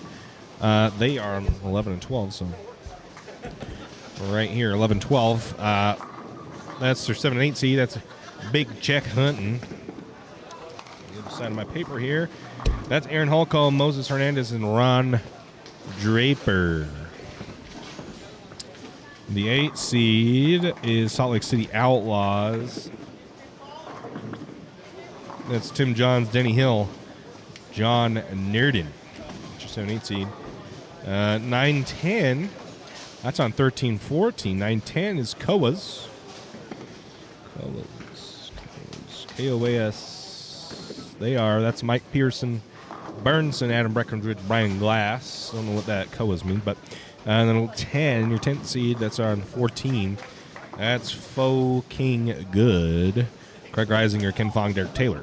Speaker 1: they are 11 and 12. So right here, 11 12. That's their 7 and 8 seed. That's Big Check Hunting. The other side of my paper here. That's Aaron Holcomb, Moses Hernandez, and Ron Draper. The 8 seed is Salt Lake City Outlaws. That's Tim Johns, Denny Hill, John Nerden. That's your 7-8 seed. 9-10, that's on 13-14. 9-10 is Koas. KOAS. That's Mike Pearson, Burnson, Adam Breckenridge, Brian Glass. I don't know what that Koas mean, but... And then 10, your 10th seed, that's on 14. That's Faux King Good. Craig Reisinger, Ken Fong, Derek Taylor.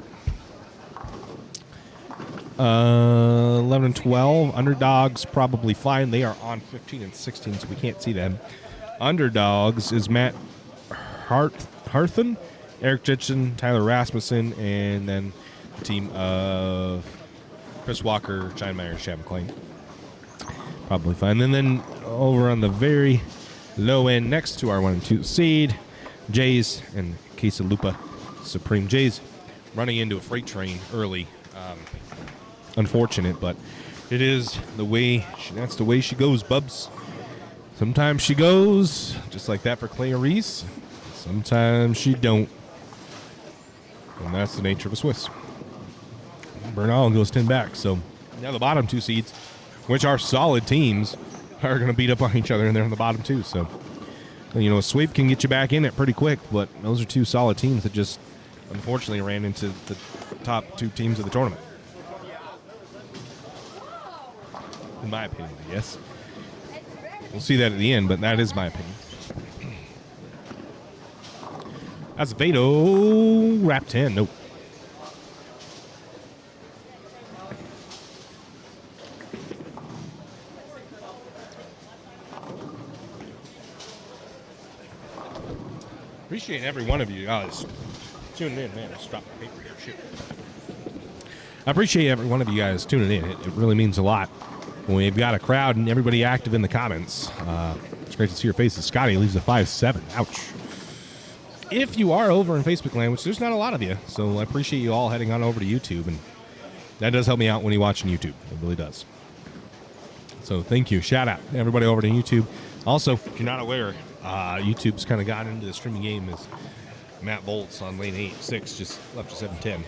Speaker 1: 11 and 12. Underdogs probably fine. They are on 15 and 16, so we can't see them. Underdogs is Matt Harthen, Eric Jitson, Tyler Rasmussen, and then the team of Chris Walker, Shine Meyer, Shab McClain. Probably fine. And then over on the very low end, next to our 1 and 2 seed, Jays and Quesalupa Supreme. Jays running into a freight train early. Unfortunate, but it is the way. That's the way she goes, Bubs. Sometimes she goes just like that for Clay Reese. Sometimes she don't, and that's the nature of a Swiss. Bernal goes 10 back. So now the bottom 2 seeds which are solid teams, are going to beat up on each other, and they're on the bottom too. So, you know, a sweep can get you back in it pretty quick, but those are two solid teams that just unfortunately ran into the top two teams of the tournament. In my opinion, I guess. We'll see that at the end, but that is my opinion. Azevedo, wrap 10. Nope. Appreciate every one of you guys tuning in, man. I just dropped the paper here. Shit. I appreciate every one of you guys tuning in. It really means a lot when we've got a crowd and everybody active in the comments. It's great to see your faces. Scotty leaves a 5-7. Ouch. If you are over in Facebook land, which there's not a lot of you, so I appreciate you all heading on over to YouTube, and that does help me out when you're watching YouTube. It really does. So thank you. Shout out to everybody over to YouTube. Also, if you're not aware, YouTube's kind of gotten into the streaming game as Matt Bolts on lane 8-6 just left to 7-10.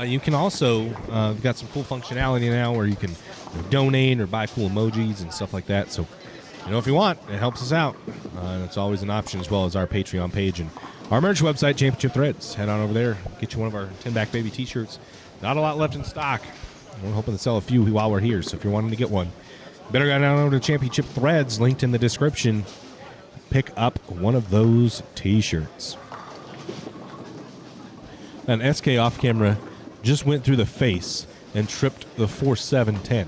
Speaker 1: You can also got some cool functionality now where you can donate or buy cool emojis and stuff like that. So, you know, if you want, it helps us out. And it's always an option, as well as our Patreon page and our merch website, Championship Threads. Head on over there, get you one of our 10-back baby t-shirts. Not a lot left in stock. We're hoping to sell a few while we're here. So if you're wanting to get one, better go down over to Championship Threads, linked in the description. Pick up one of those t-shirts. An SK off camera just went through the face and tripped the 4-7-10.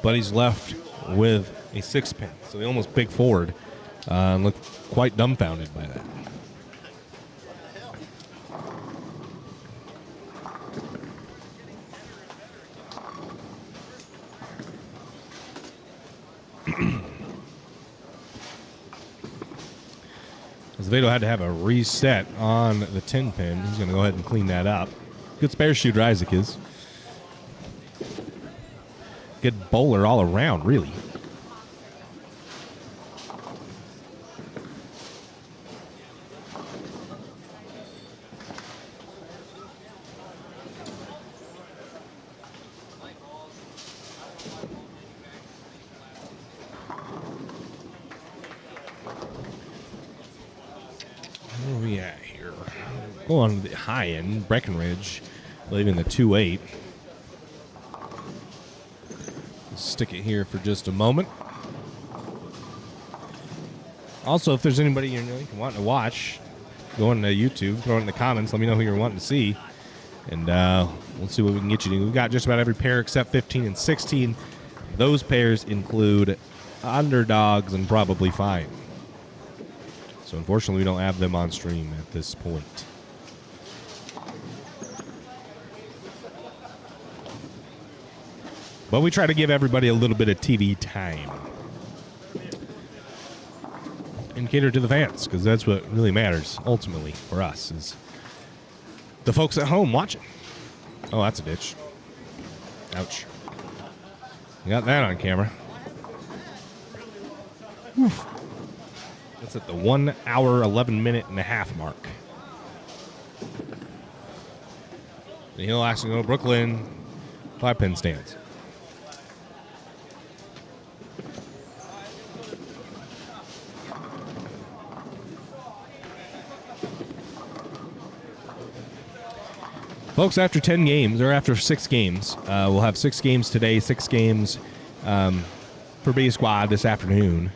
Speaker 1: But he's left with a 6-pin, so he almost big forward and looked quite dumbfounded by that. Azevedo had to have a reset on the 10-pin. He's going to go ahead and clean that up. Good spare shooter, Isaac is. Good bowler all around, really. Where are we at here? Go on the high end, Breckenridge, leaving the 2-8. Stick it here for just a moment. Also, if there's anybody you want to watch, go on to YouTube, throw it in the comments, let me know who you're wanting to see, and we'll see what we can get you to. We've got just about every pair except 15 and 16. Those pairs include underdogs and probably fine. So unfortunately, we don't have them on stream at this point. But we try to give everybody a little bit of TV time. And cater to the fans, because that's what really matters, ultimately, for us, is the folks at home watching. Oh, that's a ditch. Ouch. Got that on camera. Whew. That's at the 1 hour, 11 minute and a half mark. The Hill actually go Brooklyn 5-pin stands. Folks, after 10 games, or after 6 games, we'll have 6 games today, 6 games for B Squad this afternoon.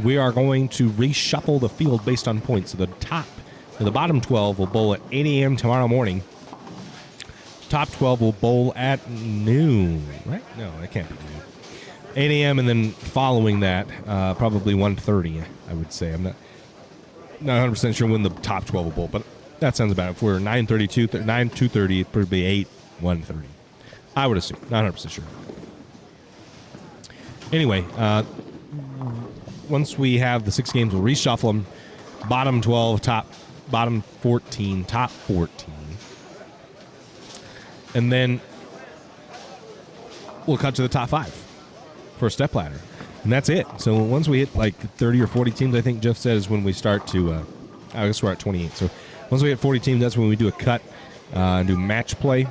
Speaker 1: We are going to reshuffle the field based on points. So the bottom 12 will bowl at 8 a.m. tomorrow morning. Top 12 will bowl at noon, right? No, that can't be noon. 8 a.m. and then following that, probably 1:30, I would say. I'm not 100% sure when the top 12 will bowl, but that sounds about it. If we're 9:32, 2:30, it'd probably be 8, 1:30. I would assume. Not 100% sure. Anyway, once we have the 6 games, we'll reshuffle them. Bottom 12, bottom 14, top 14. And then we'll cut to the top 5 for a step ladder. And that's it. So once we hit like 30 or 40 teams, I think Jeff said is when we start to, I guess we're at 28. So once we hit 40 teams, that's when we do a cut and do match play.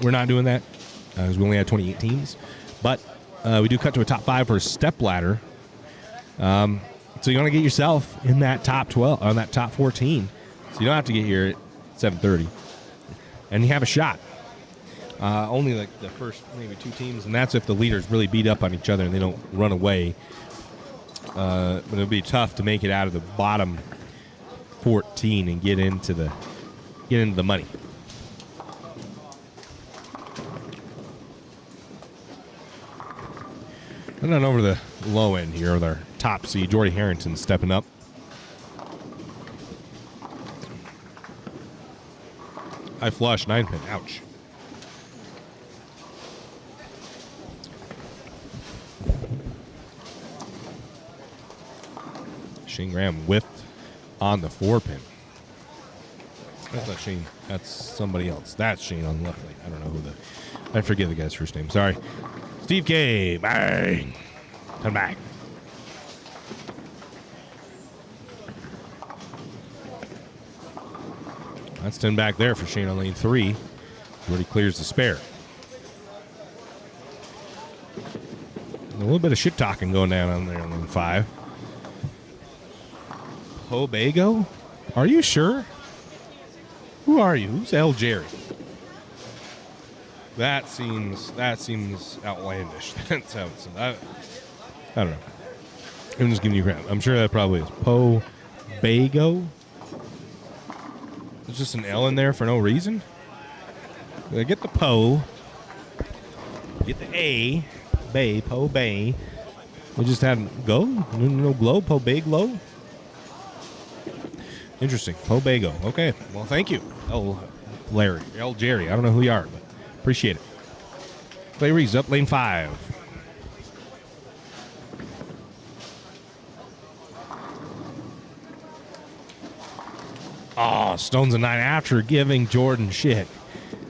Speaker 1: we're not doing that because we only had 28 teams. But we do cut to a top 5 for a step ladder. So you want to get yourself in that top 12, on that top 14. So you don't have to get here at 7:30, and you have a shot. Only like the first maybe 2 teams, and that's if the leaders really beat up on each other and they don't run away. But it'll be tough to make it out of the bottom 14 and get into the money. And then over the low end here with our top seed, Jordy Harrington stepping up. I flush 9-pin. Ouch. Shane Graham with on the 4-pin. That's not Shane. That's somebody else. That's Shane on the left lane. I don't know who I forget the guy's first name. Sorry. Steve K. Bang. Come back. That's 10 back there for Shane on lane 3. Where he clears the spare. A little bit of shit talking going down on there on lane 5. Pobago? Are you sure? Who are you? Who's El Jerry? That seems outlandish. That sounds. I don't know. I'm just giving you crap. I'm sure that probably is Pobago. There's just an L in there for no reason. Get the Po. Get the A. Bay. Po Bay. We just had go. No glow. Pobago. Interesting. Pobago. Okay. Well, thank you. Larry. El Jerry. I don't know who you are, but appreciate it. Clay Reeves up lane 5. Oh, Stone's a 9 after giving Jordan shit.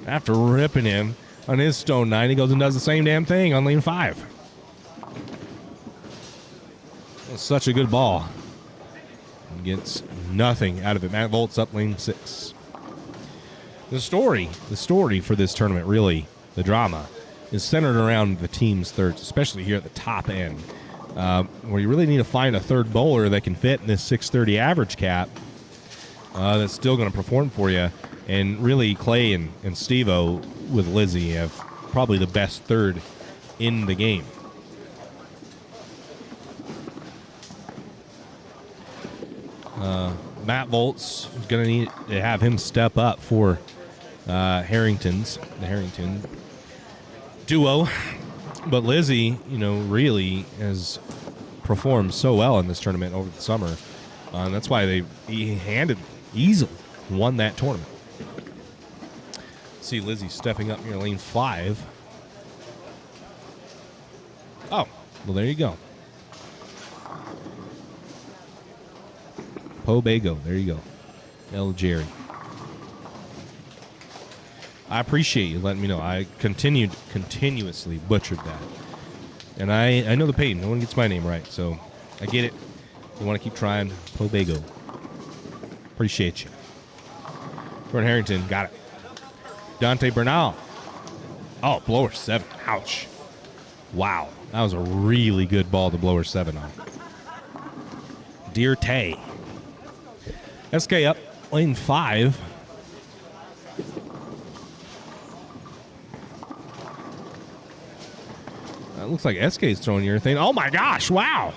Speaker 1: After ripping him on his Stone 9, he goes and does the same damn thing on lane 5. That's such a good ball. And gets nothing out of it. Matt Volt's up lane 6. The story for this tournament, really, the drama, is centered around the team's thirds, especially here at the top end, where you really need to find a third bowler that can fit in this 630 average cap that's still going to perform for you. And really, Clay and Steve-O with Lizzie have probably the best third in the game. Matt Volt's going to need to have him step up for the Harrington duo. But Lizzie, really has performed so well in this tournament over the summer. And that's why he easily won that tournament. See Lizzie stepping up near lane 5. Oh, well, there you go. Pobago, there you go. El Jerry. I appreciate you letting me know. I continuously butchered that. And I know the pain. No one gets my name right, so I get it. You want to keep trying. Pobago. Appreciate you. Jordan Harrington, got it. Dante Bernal. Oh, blower 7. Ouch. Wow. That was a really good ball to blower 7 on. Dear Tay. SK up lane 5. Looks like SK's throwing urethane. Oh my gosh, wow.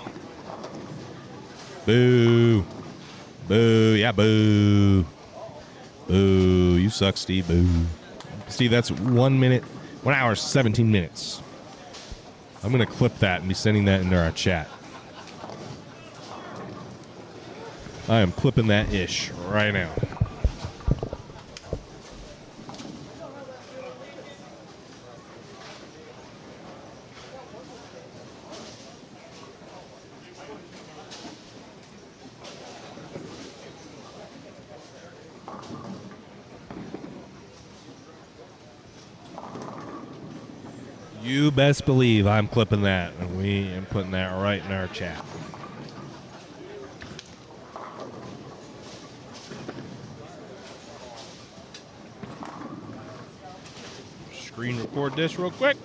Speaker 1: Boo. Boo, yeah, boo. Boo, you suck, Steve, boo. Steve, that's 1 hour, 17 minutes. I'm going to clip that and be sending that into our chat. I am clipping that ish right now. You best believe I'm clipping that, and we am putting that right in our chat. screen record this real quick.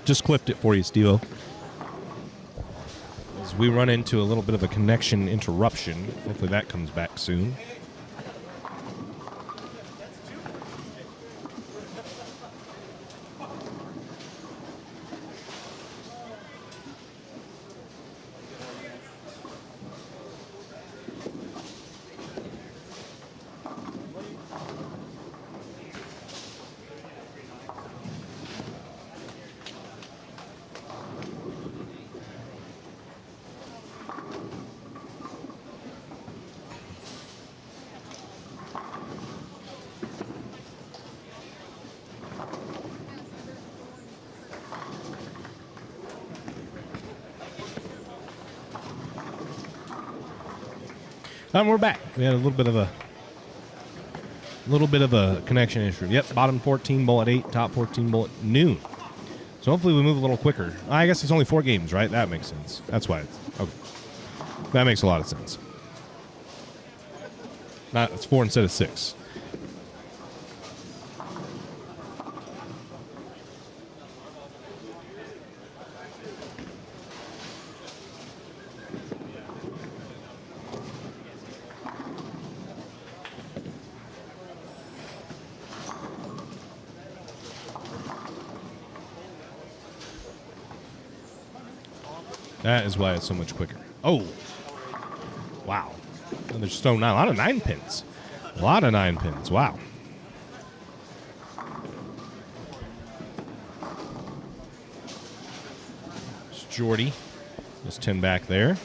Speaker 1: Just clipped it for you, Steve-O. As we run into a little bit of a connection interruption. Hopefully that comes back soon. And we're back. We had a little bit of a connection issue. Yep, bottom 14 bowl at 8, top 14 bowl at noon. So hopefully we move a little quicker. I guess it's only 4 games, right? That makes sense. That's why it's okay. That makes a lot of sense. It's 4 instead of 6. That is why it's so much quicker. Oh. Wow. Another stone 9. A lot of 9 pins. A lot of 9 pins. Wow. It's Jordy. Just 10 back there.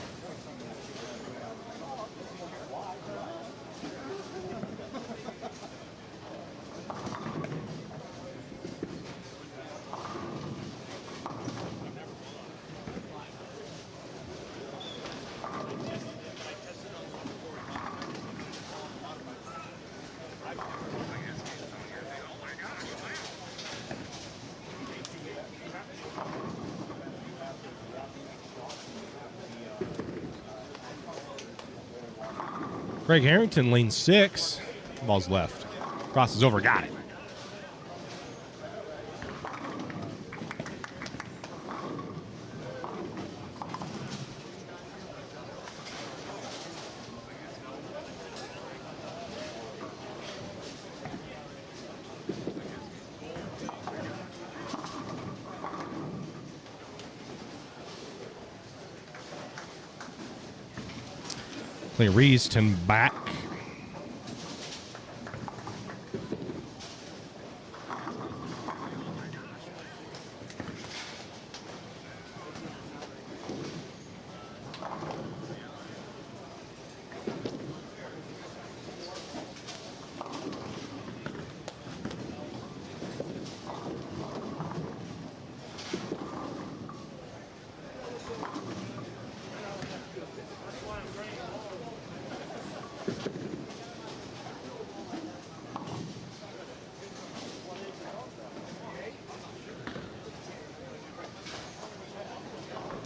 Speaker 1: Greg Harrington, lane 6. Ball's left. Crosses over. Got it. Play Reese, 10 back.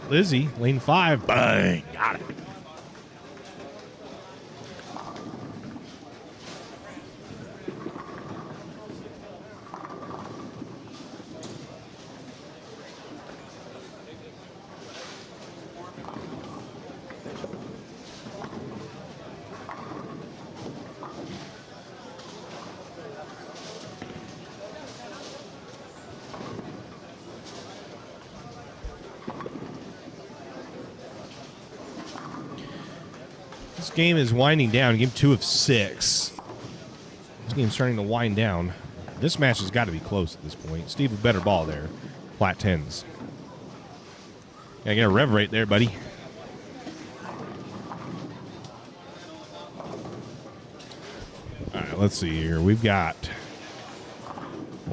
Speaker 1: Lizzie, lane 5. Bang. Got it. This game is winding down. Game 2 of 6. This game's starting to wind down. This match has got to be close at this point. Steve, a better ball there. Flat 10s. Gotta get a rev rate there, buddy. let's see here. We've got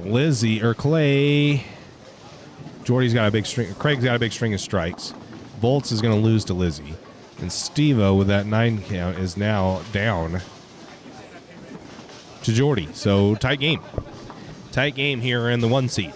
Speaker 1: Lizzie or Clay. Jordy's got a big string. Craig's got a big string of strikes. Bolts is going to lose to Lizzie. And Steve-O with that 9 count is now down to Jordy. So tight game. Tight game here in the 1 seed.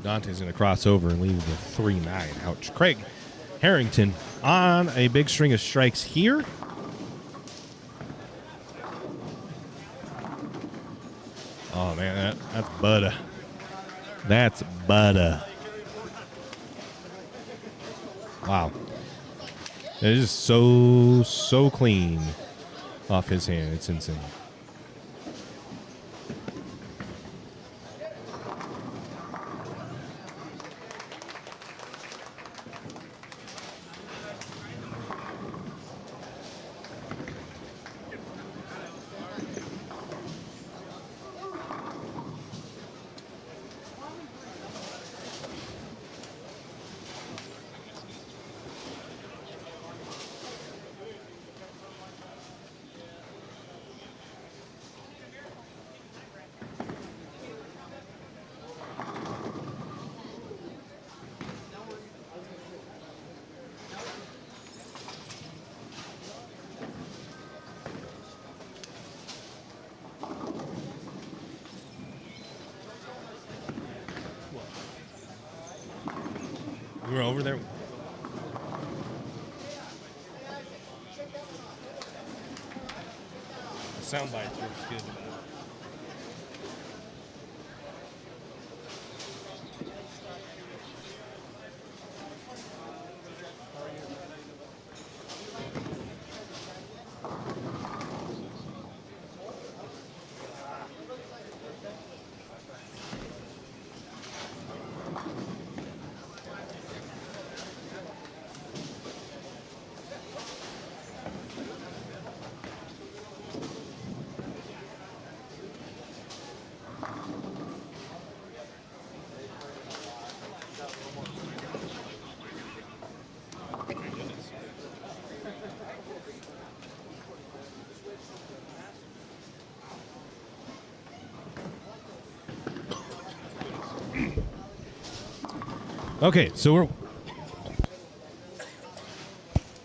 Speaker 1: Dante's going to cross over and leave the 3-9. Ouch. Craig Harrington on a big string of strikes here. Oh, man, that's butter. That's butter. Wow. It is just so clean off his hand. It's insane. We were over there. The sound bites were good. Okay, so we're...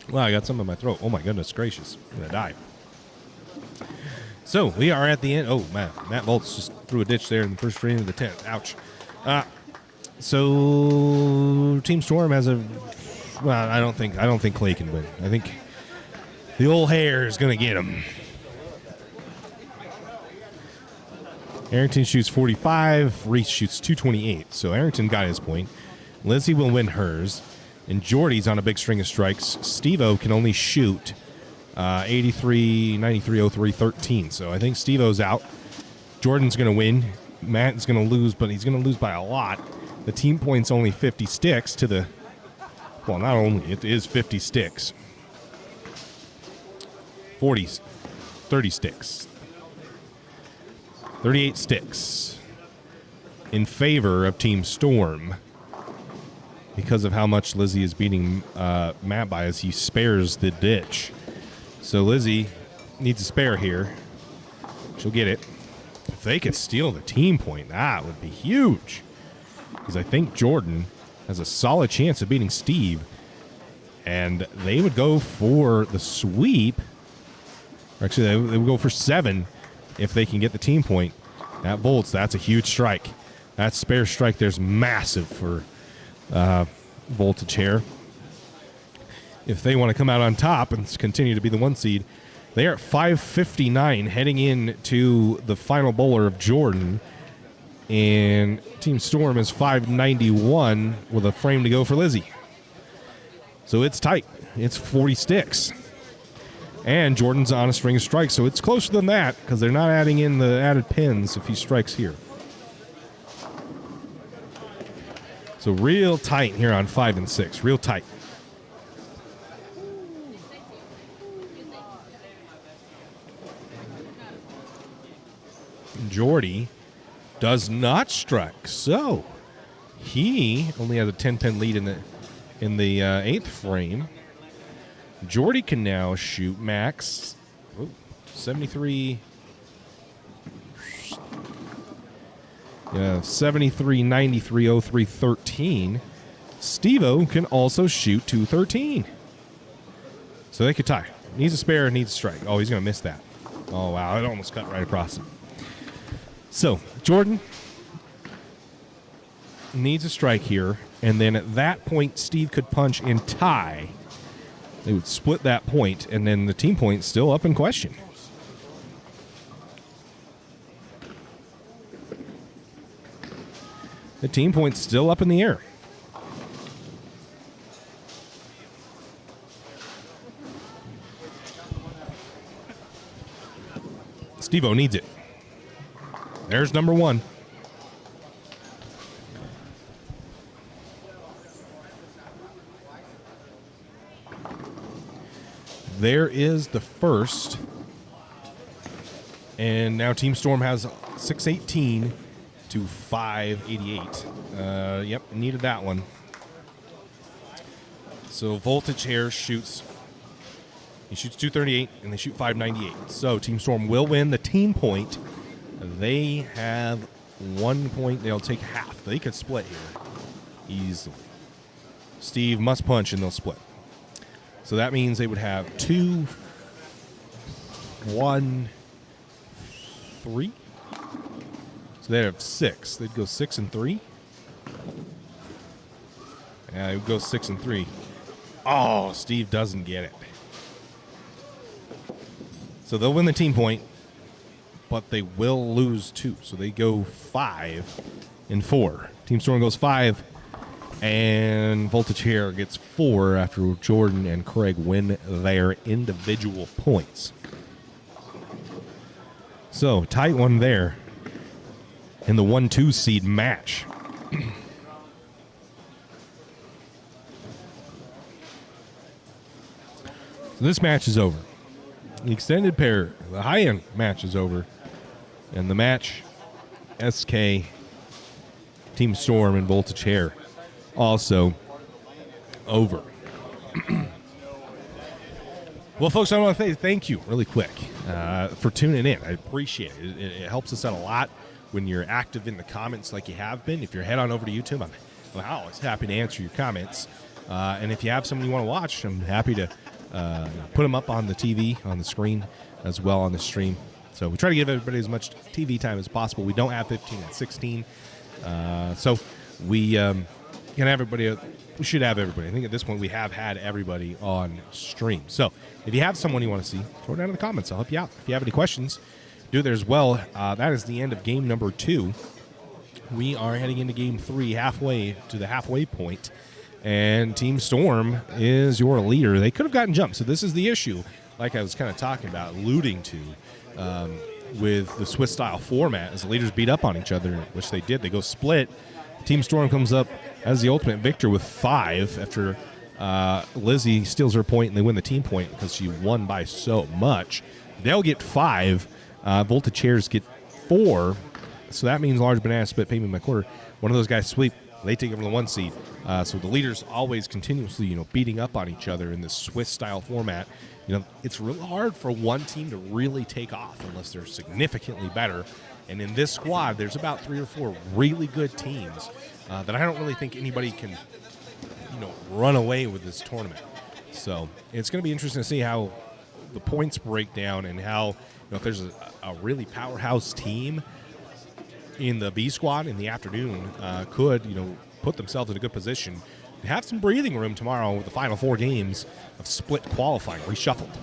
Speaker 1: Wow, I got some in my throat. Oh, my goodness gracious. I'm going to die. So, we are at the end. Oh, man. Matt Volts just threw a ditch there in the first frame of the 10th. Ouch. So, Team Storm has a... Well, I don't think Clay can win. I think the old hair is going to get him. Arrington shoots 45. Reese shoots 228. So, Arrington got his point. Lizzie will win hers, and Jordy's on a big string of strikes. Steve-O can only shoot 83, 93, 03, 13. So I think Steve-O's out. Jordan's going to win. Matt's going to lose, but he's going to lose by a lot. The team point's only 50 sticks to the... Well, not only, it is 50 sticks. 40, 30 sticks. 38 sticks in favor of Team Storm. Because of how much Lizzie is beating Matt by as he spares the ditch. So Lizzie needs a spare here. She'll get it. If they could steal the team point, that would be huge. Because I think Jordan has a solid chance of beating Steve. And they would go for the sweep. Or actually, they would go for 7 if they can get the team point. That Volts, that's a huge strike. That spare strike there's massive for... voltage here. If they want to come out on top and continue to be the 1 seed, They are at 5:59 heading in to the final bowler of Jordan. And Team Storm is 591 with a frame to go for Lizzie. So it's tight. It's 40 sticks. And Jordan's on a string of strikes, so it's closer than that because they're not adding in the added pins if he strikes here. So real tight here on 5 and 6. Real tight. Jordy does not strike, so he only has a 10-pin lead in the 8th frame. Jordy can now shoot max 73. 73, 93, 03, 13. Steve-O can also shoot 213. So they could tie. Needs a spare, needs a strike. Oh, he's going to miss that. Oh, wow. It almost cut right across him. So Jordan needs a strike here. And then at that point, Steve could punch and tie. They would split that point, and then the team point's still up in question. The team point's still up in the air. Steve-O needs it. There's number 1. There is the first. And now Team Storm has 618 to 588. Yep, needed that one. So Voltage here shoots. He shoots 238 and they shoot 598. So Team Storm will win the team point. They have 1 point. They'll take half. They could split here easily. Steve must punch and they'll split. So that means they would have 2, 1, 3. So they'd have 6. They'd go 6 and 3. Yeah, they would go 6 and 3. Oh, Steve doesn't get it. So they'll win the team point, but they will lose 2. So they go 5 and 4. Team Storm goes 5. And Voltage here gets 4 after Jordan and Craig win their individual points. So, tight one there in the 1-2 seed match. So this match is over. The extended pair, the high-end match is over. And the match, SK, Team Storm, and Voltage Hair, also over. Well, folks, I want to say thank you really quick for tuning in. I appreciate it. It helps us out a lot when you're active in the comments like you have been. If you're head on over to YouTube, I'm always happy to answer your comments. And if you have someone you want to watch, I'm happy to put them up on the TV, on the screen, as well on the stream. So we try to give everybody as much TV time as possible. We don't have 15 and 16. So we can have everybody. We should have everybody. I think at this point we have had everybody on stream. So if you have someone you want to see, throw it down in the comments. I'll help you out. If you have any questions, do there as well. That is the end of game number 2. We are heading into game 3, halfway to the halfway point. And Team Storm is your leader. They could have gotten jumped. So this is the issue, like I was kind of talking about, alluding to, with the Swiss-style format, as the leaders beat up on each other, which they did. They go split. Team Storm comes up as the ultimate victor with 5 after Lizzie steals her point and they win the team point because she won by so much. They'll get 5. Voltage Chairs get 4. So that means Large Banana Split, Pay Me My Quarter. One of those guys sweep. They take over the 1 seed. So the leaders always continuously, beating up on each other in this Swiss-style format. It's really hard for one team to really take off unless they're significantly better. And in this squad, there's about 3 or 4 really good teams that I don't really think anybody can, run away with this tournament. So it's going to be interesting to see how the points break down and how, if there's a really powerhouse team in the B squad in the afternoon could, put themselves in a good position to have some breathing room tomorrow with the final 4 games of split qualifying reshuffled.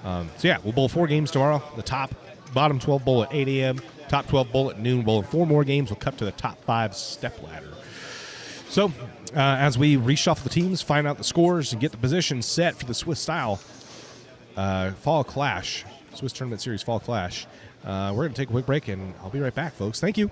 Speaker 1: So yeah, we'll bowl 4 games tomorrow. The bottom 12 bowl at 8 a.m., top 12 bowl at noon. Bowl 4 more games. We'll cut to the top 5 step ladder. So as we reshuffle the teams, find out the scores, and get the positions set for the Swiss style Fall Clash, Swiss Tournament Series Fall Clash, we're going to take a quick break, and I'll be right back, folks. Thank you.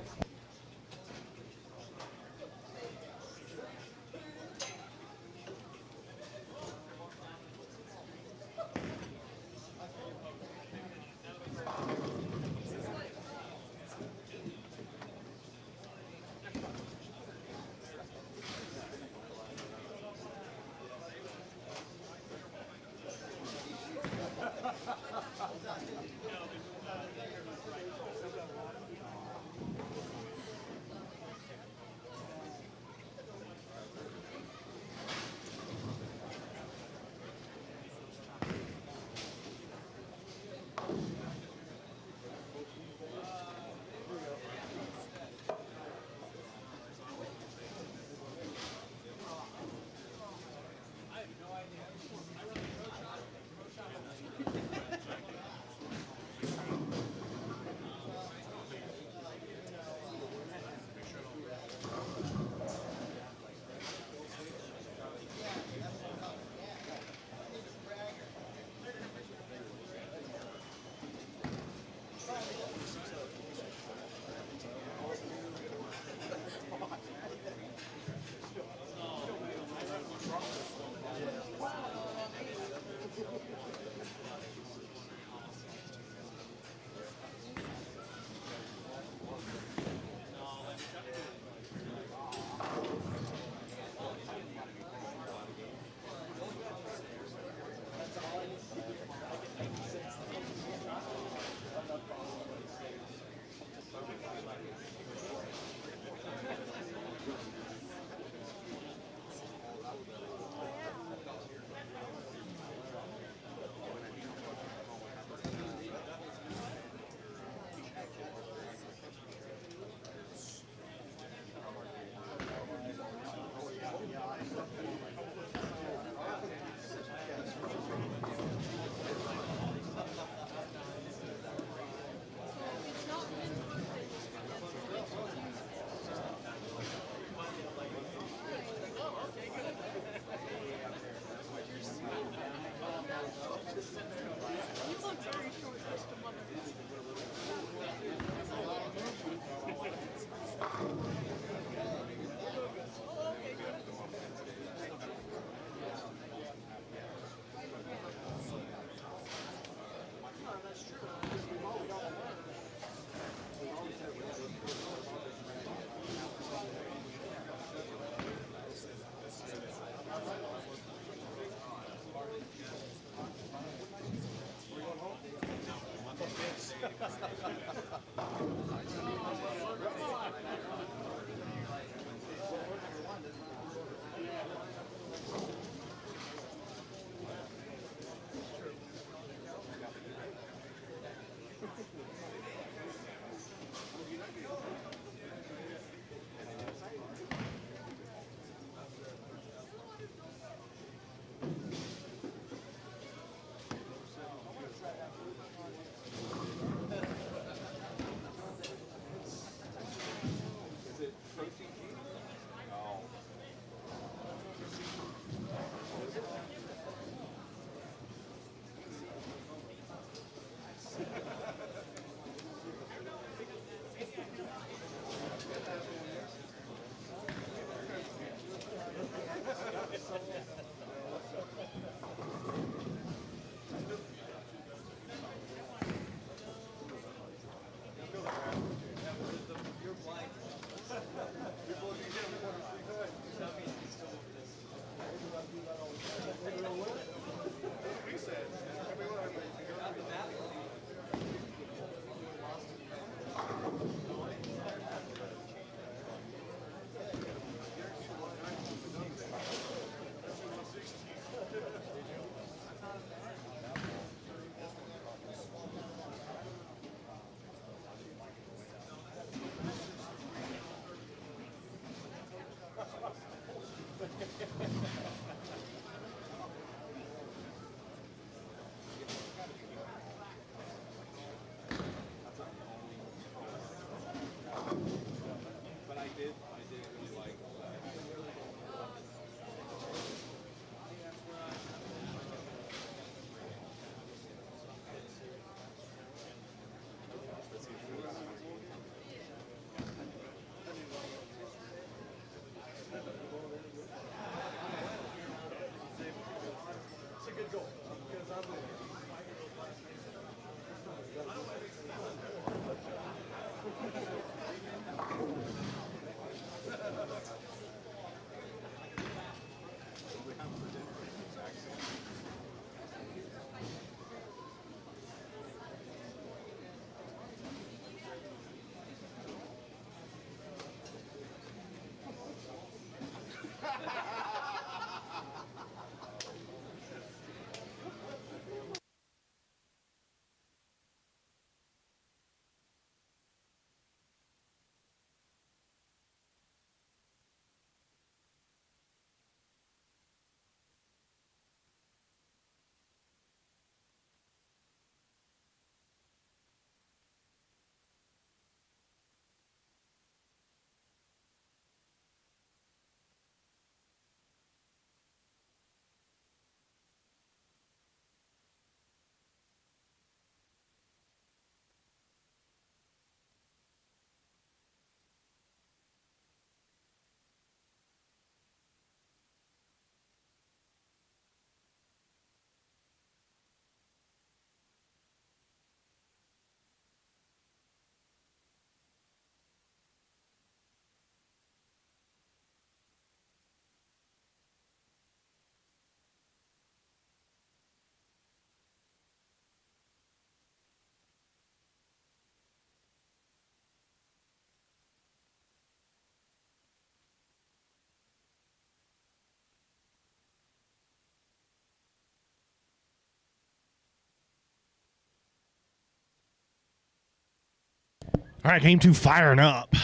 Speaker 1: All right, game 2 firing up.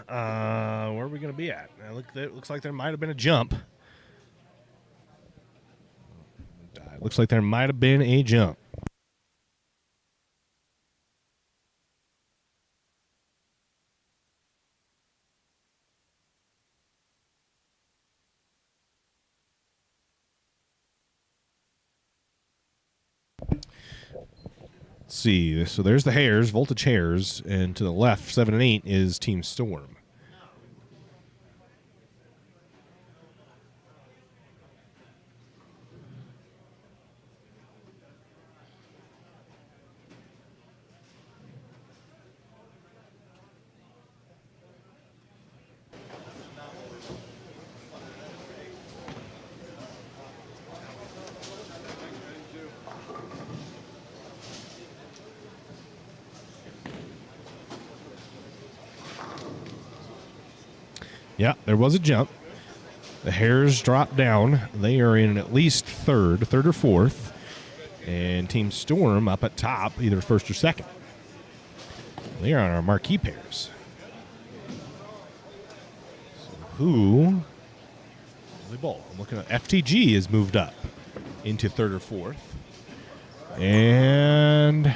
Speaker 1: Where are we going to be at? It looks like there might have been a jump. Looks like there might have been a jump. Let's see. So there's the Hares, Voltage Hares, and to the left, 7 and 8 is Team Storm. Yeah, there was a jump. The Hares dropped down. They are in at least third or fourth. And Team Storm up at top, either first or second. They are on our marquee pairs. So who? They bowl. I'm looking at FTG has moved up into third or fourth. And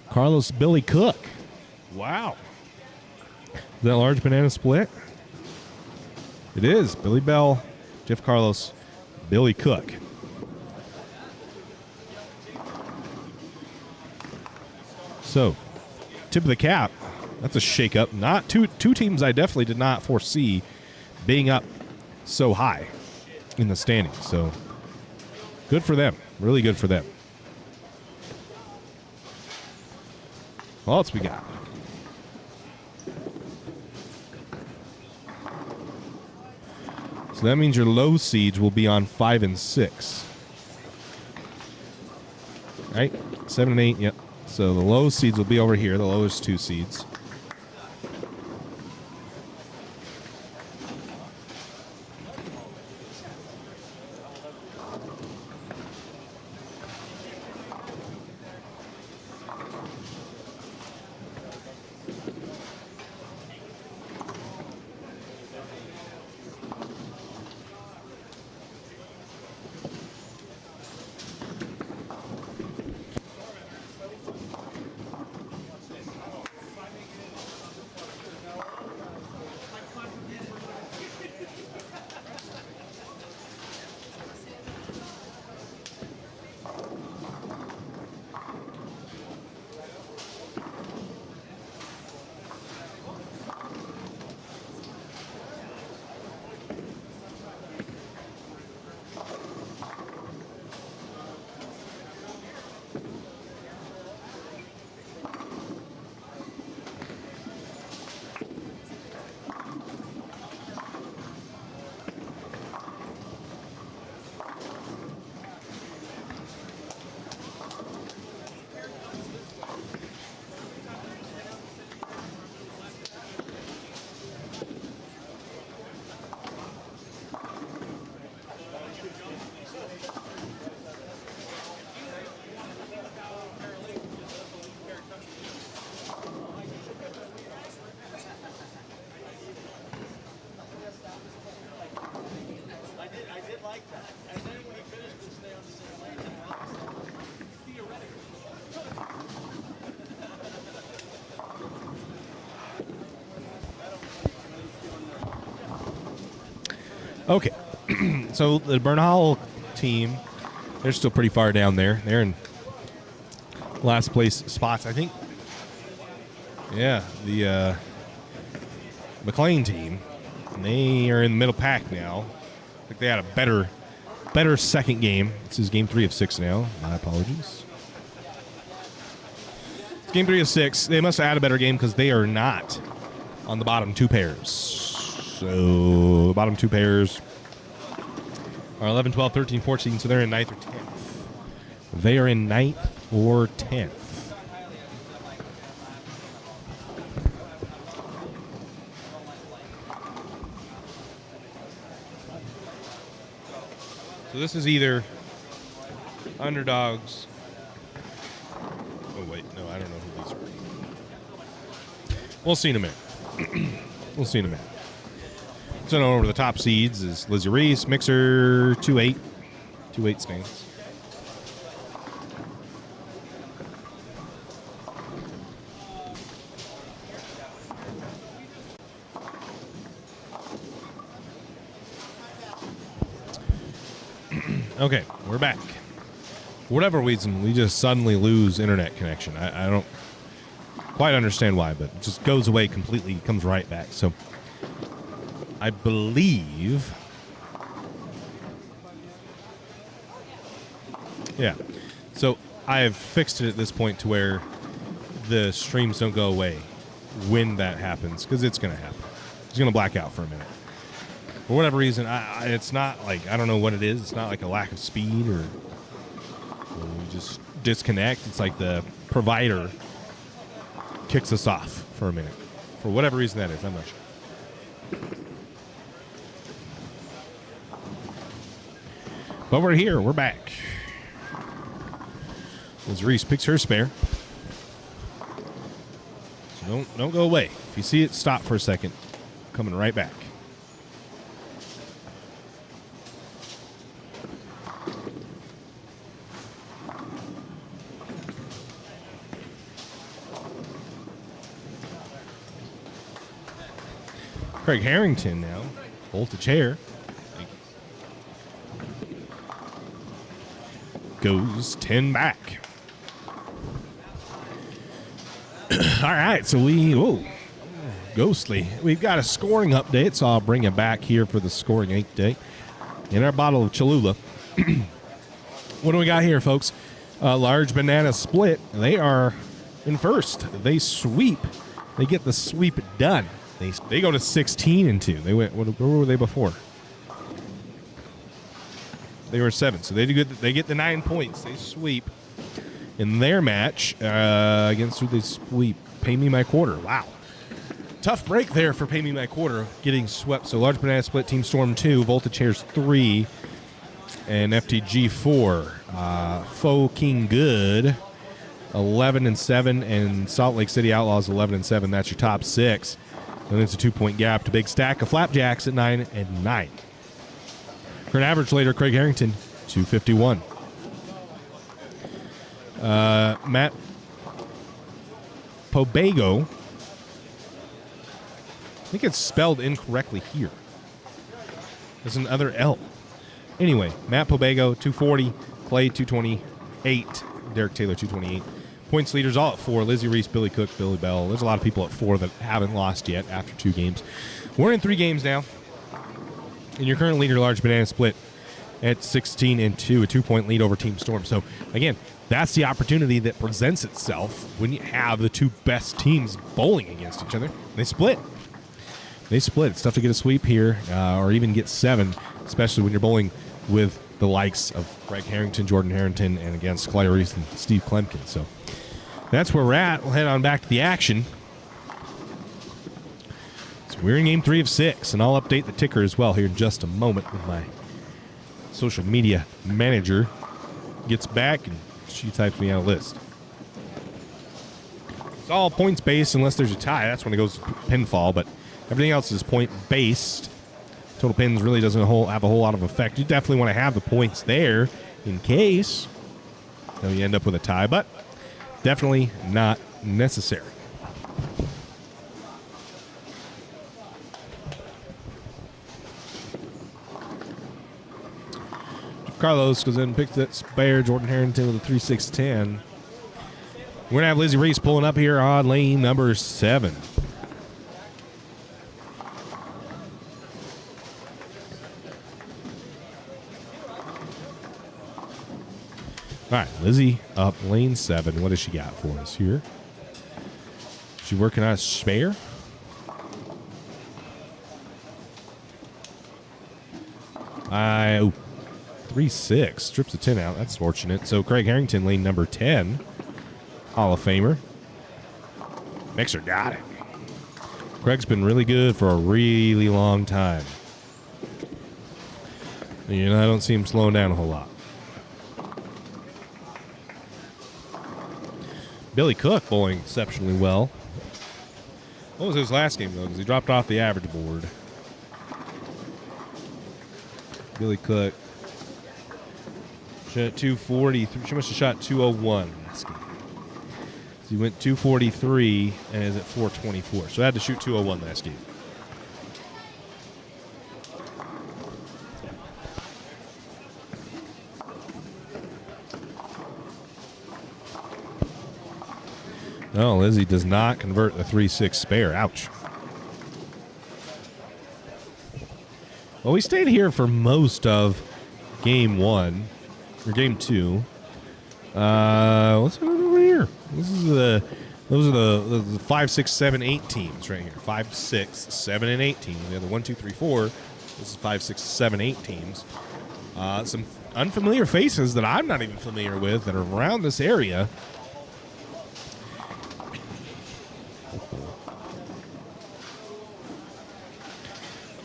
Speaker 1: Carlos Billy Cook. Wow. Is that a large banana split? It is. Billy Bell, Jeff Carlos, Billy Cook. So, tip of the cap. That's a shakeup. Not two teams I definitely did not foresee being up so high in the standings. So, good for them. Really good for them. What else we got? So that means your low seeds will be on 5 and 6. Right? 7 and 8, yep. So the low seeds will be over here, the lowest 2 seeds. Okay. So the Bernal team, they're still pretty far down there. They're in last place spots, I think. Yeah, the McLean team, they are in the middle pack now. I think they had a better second game. This is game 3 of 6 now. My apologies. It's game 3 of 6. They must have had a better game because they are not on the bottom 2 pairs. So bottom 2 pairs are 11, 12, 13, 14. So they're in 9th or 10th. They are in 9th or 10th. So this is either underdogs. Oh, wait. No, I don't know who these are. We'll see in a minute. We'll see in a minute. So over the top seeds is Lizzie Reese, Mixer 2-8. 2-8 stands. Okay, we're back. For whatever reason, we just suddenly lose internet connection. I don't quite understand why, but it just goes away completely, comes right back. So I believe, yeah. So I've fixed it at this point to where the streams don't go away when that happens, because it's going to happen. It's going to black out for a minute. For whatever reason, it's not like, I don't know what it is. It's not like a lack of speed or we just disconnect. It's like the provider kicks us off for a minute. For whatever reason that is, I'm not sure. But we're here. We're back. As Reese picks her spare. So don't go away. If you see it, stop for a second. Coming right back. Craig Harrington now. Voltage chair. Goes 10 back. All right, so ghostly. We've got a scoring update, so I'll bring it back here for the scoring update. In our bottle of Cholula. What do we got here, folks? Large Banana Split. They are in first. They sweep. They get the sweep done. They go to 16-2. They went. Where were they before? They were 7. So they do good. They get the 9 points. They sweep in their match against who they sweep. Pay Me My Quarter. Wow. Tough break there for Pay Me My Quarter, getting swept. So Large Banana Split, Team Storm 2, Voltage Chairs 3, and FTG 4. Faux King Good 11-7, and Salt Lake City Outlaws 11-7. That's your top 6. And it's a 2-point gap to Big Stack of Flapjacks at 9-9. For an average later, Craig Harrington 251. Matt Pobago. I think it's spelled incorrectly here. There's another L. Anyway, Matt Pobago 240, Clay 228, Derek Taylor 228. Points leaders all at 4. Lizzie Reese, Billy Cook, Billy Bell. There's a lot of people at 4 that haven't lost yet after 2 games. We're in 3 games now. And your current leader, Large Banana Split, at 16-2, a 2-point lead over Team Storm. So, again, that's the opportunity that presents itself when you have the 2 best teams bowling against each other. They split. It's tough to get a sweep here or even get 7, especially when you're bowling with the likes of Craig Harrington, Jordan Harrington, and against Clay Reese and Steve Klemkin. So that's where we're at. We'll head on back to the action. So we're in game 3 of 6, and I'll update the ticker as well here in just a moment when my social media manager gets back and she types me out a list. It's all points based unless there's a tie. That's when it goes pinfall, but everything else is point based. Total pins really doesn't have a whole lot of effect. You definitely want to have the points there in case you end up with a tie, but definitely not necessary. Carlos goes in and picks that spare. Jordan Harrington with a 3-6-10. We're going to have Lizzie Reese pulling up here on lane number 7. All right, Lizzie up lane 7. What does she got for us here? She working on a spare? Oh, 3-6. Strips a 10 out. That's fortunate. So Craig Harrington, lane number 10. Hall of Famer. Mixer got it. Craig's been really good for a really long time. You know, I don't see him slowing down a whole lot. Billy Cook bowling exceptionally well. What was his last game, though? Because he dropped off the average board. Billy Cook. Shot 243. She must have shot 201 last game. So he went 243 and is at 424. So I had to shoot 201 last game. No, Lizzie does not convert the 3-6 spare. Ouch. Well, we stayed here for most of game 1 or game 2. What's going on over here? Those are the 5, 6, 7, 8 teams right here. 5, 6, 7, and 8 teams. The other 1, 2, 3, 4. This is 5, 6, 7, 8 teams. Some unfamiliar faces that I'm not even familiar with that are around this area.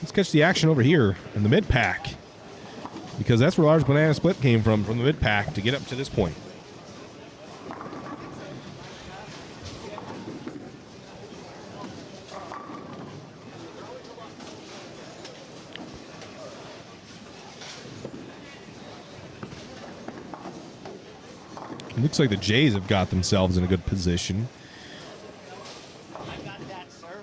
Speaker 1: Let's catch the action over here in the mid-pack, because that's where Large Banana Split came from the mid-pack to get up to this point. It looks like the Jays have got themselves in a good position.
Speaker 3: I got that, sir.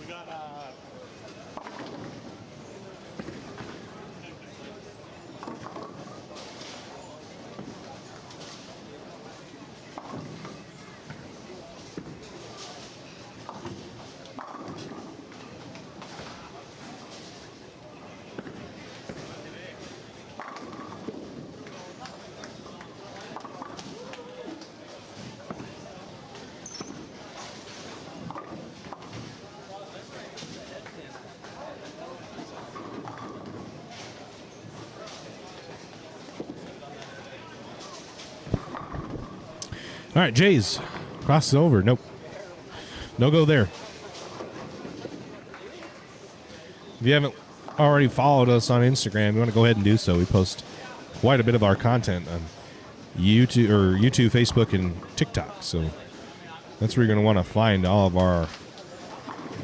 Speaker 3: We got
Speaker 1: All right, Jays crosses over. Nope. No go there. If you haven't already followed us on Instagram, you want to go ahead and do so. We post quite a bit of our content on YouTube, Facebook, and TikTok. So that's where you're going to want to find all of our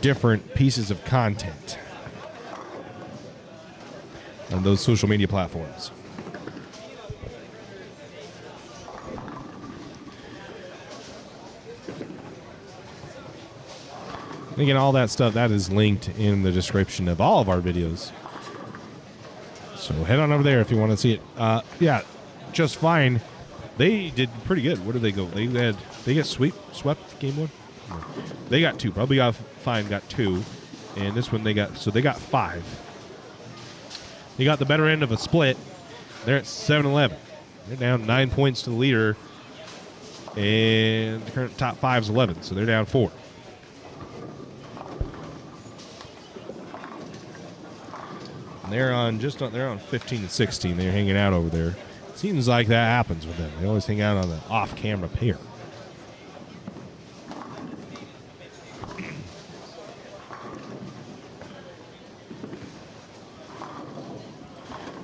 Speaker 1: different pieces of content on those social media platforms. And again, all that stuff, that is linked in the description of all of our videos. So head on over there if you want to see it. Yeah, just fine. They did pretty good. Where did they go? They get swept game one? No. They got 2. Probably got fine, got 2. And this one they got 5. They got the better end of a split. They're at 7-11. They're down 9 points to the leader. And the current top 5 is 11, so they're down 4. And they're on 15 and 16. They're hanging out over there. Seems like that happens with them. They always hang out on the off-camera pair.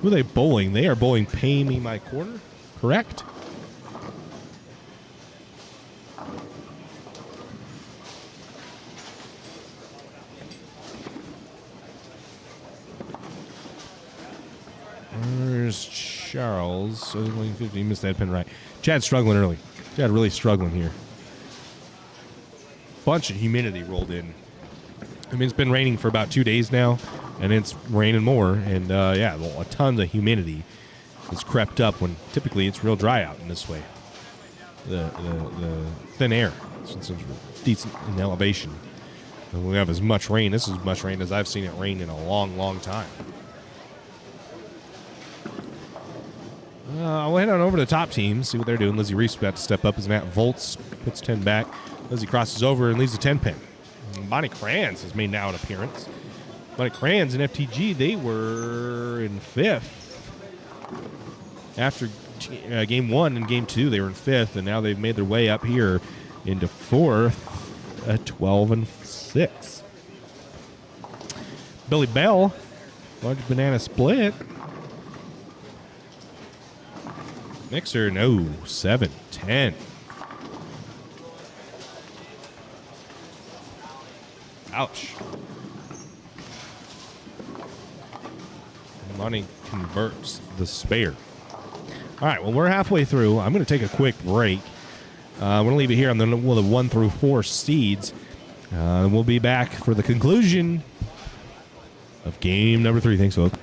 Speaker 1: Who are they bowling? They are bowling Pay Me My Quarter, correct? There's Charles. 50, missed that pin right. Chad's struggling early. Chad really struggling here. Bunch of humidity rolled in. I mean, it's been raining for about 2 days now, and it's raining more. And, yeah, a ton of humidity has crept up when typically it's real dry out in this way. The thin air, since it's decent in elevation. And we have as much rain. This is as much rain as I've seen it rain in a long, long time. I'll head on over to the top team, see what they're doing. Lizzie Reese about to step up as Matt Volts puts 10 back. Lizzie crosses over and leaves a 10 pin. Bonnie Kranz has made now an appearance. Bonnie Kranz and FTG, they were in 5th. After game 1 and game 2, they were in 5th, and now they've made their way up here into 4th at 12 and 6. Billy Bell, large banana split. Mixer, no, 7, 10. Ouch. Money converts the spare. All right, well, we're halfway through. I'm going to take a quick break. I'm going to leave it here on the 1 through 4 seeds. We'll be back for the conclusion of game number 3. Thanks, folks.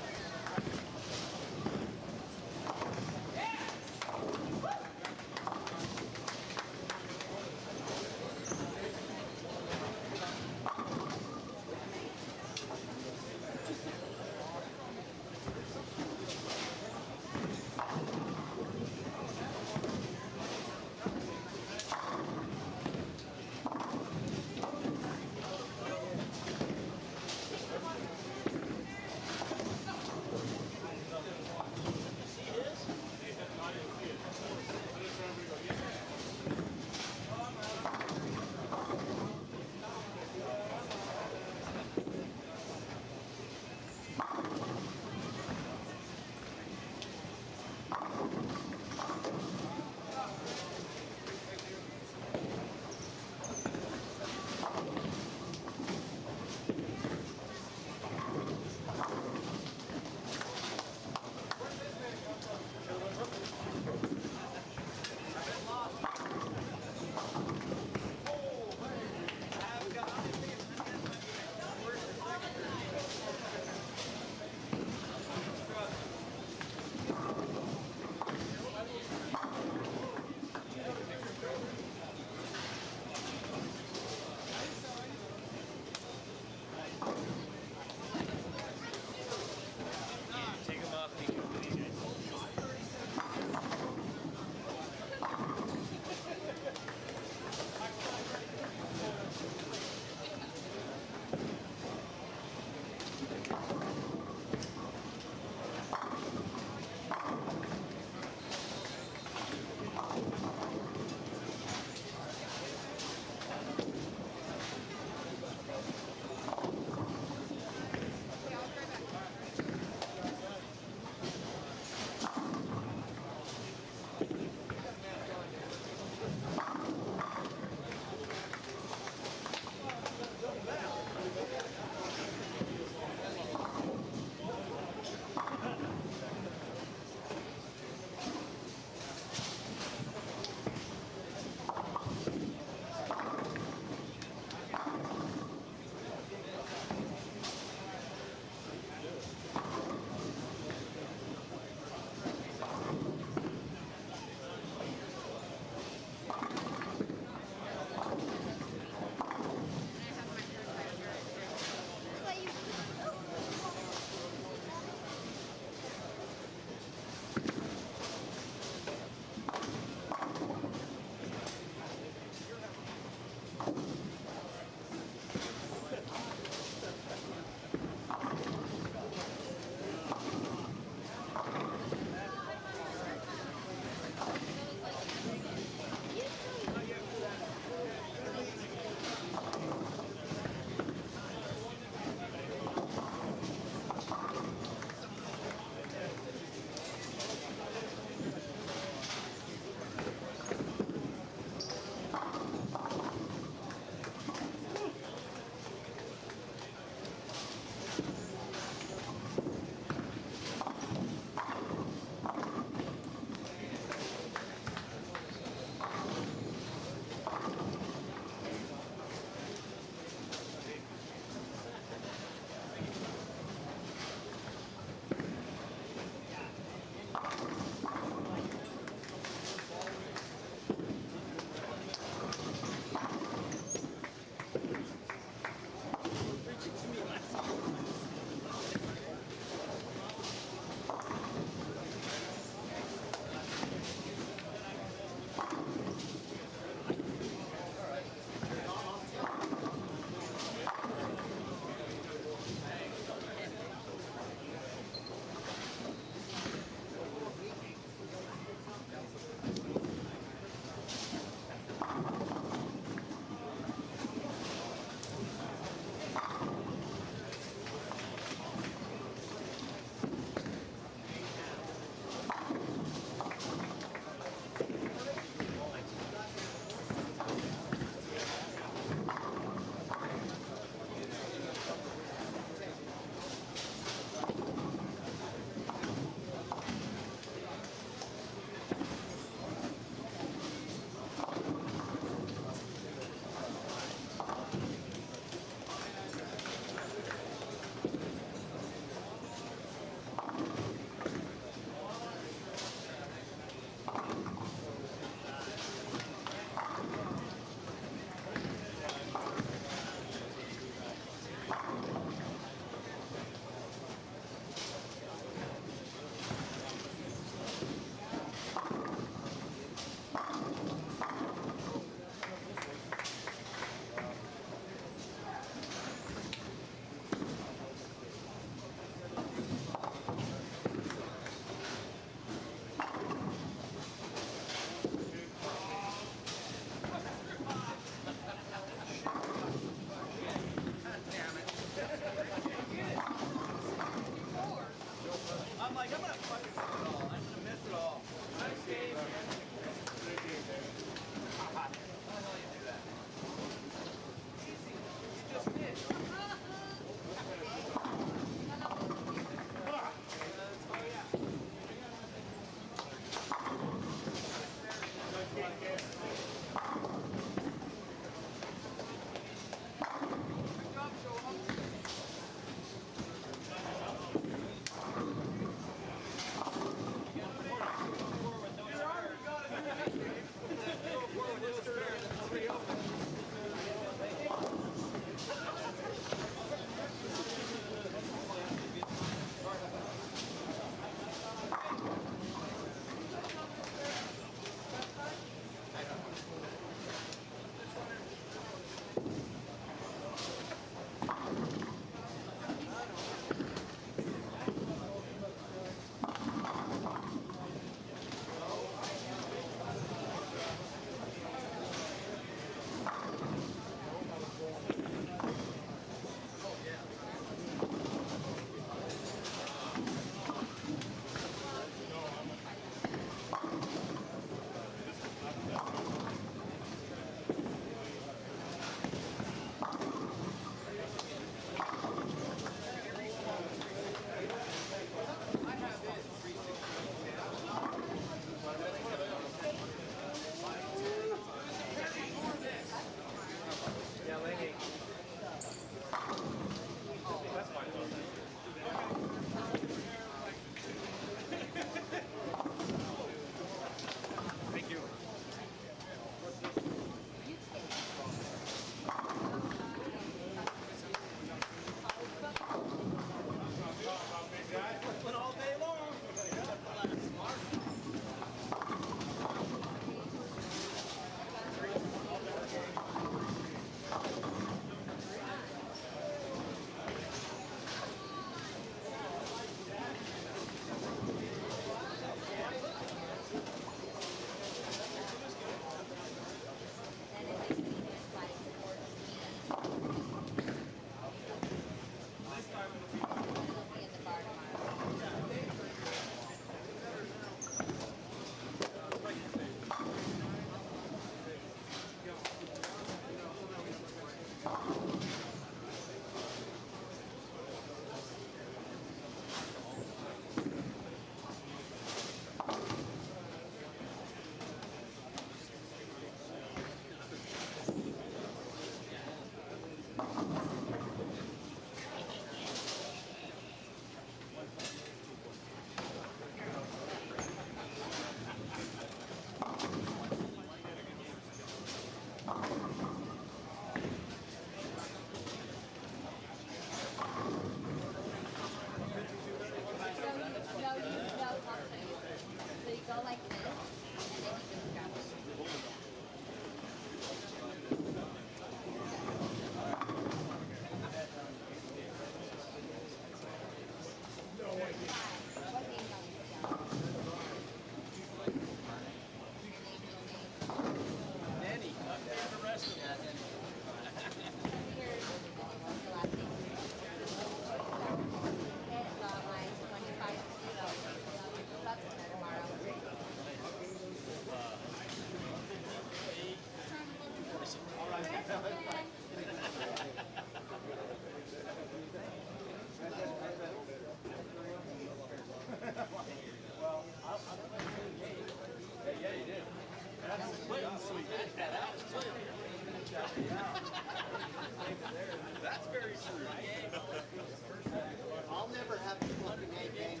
Speaker 4: I'll never have to fucking A game.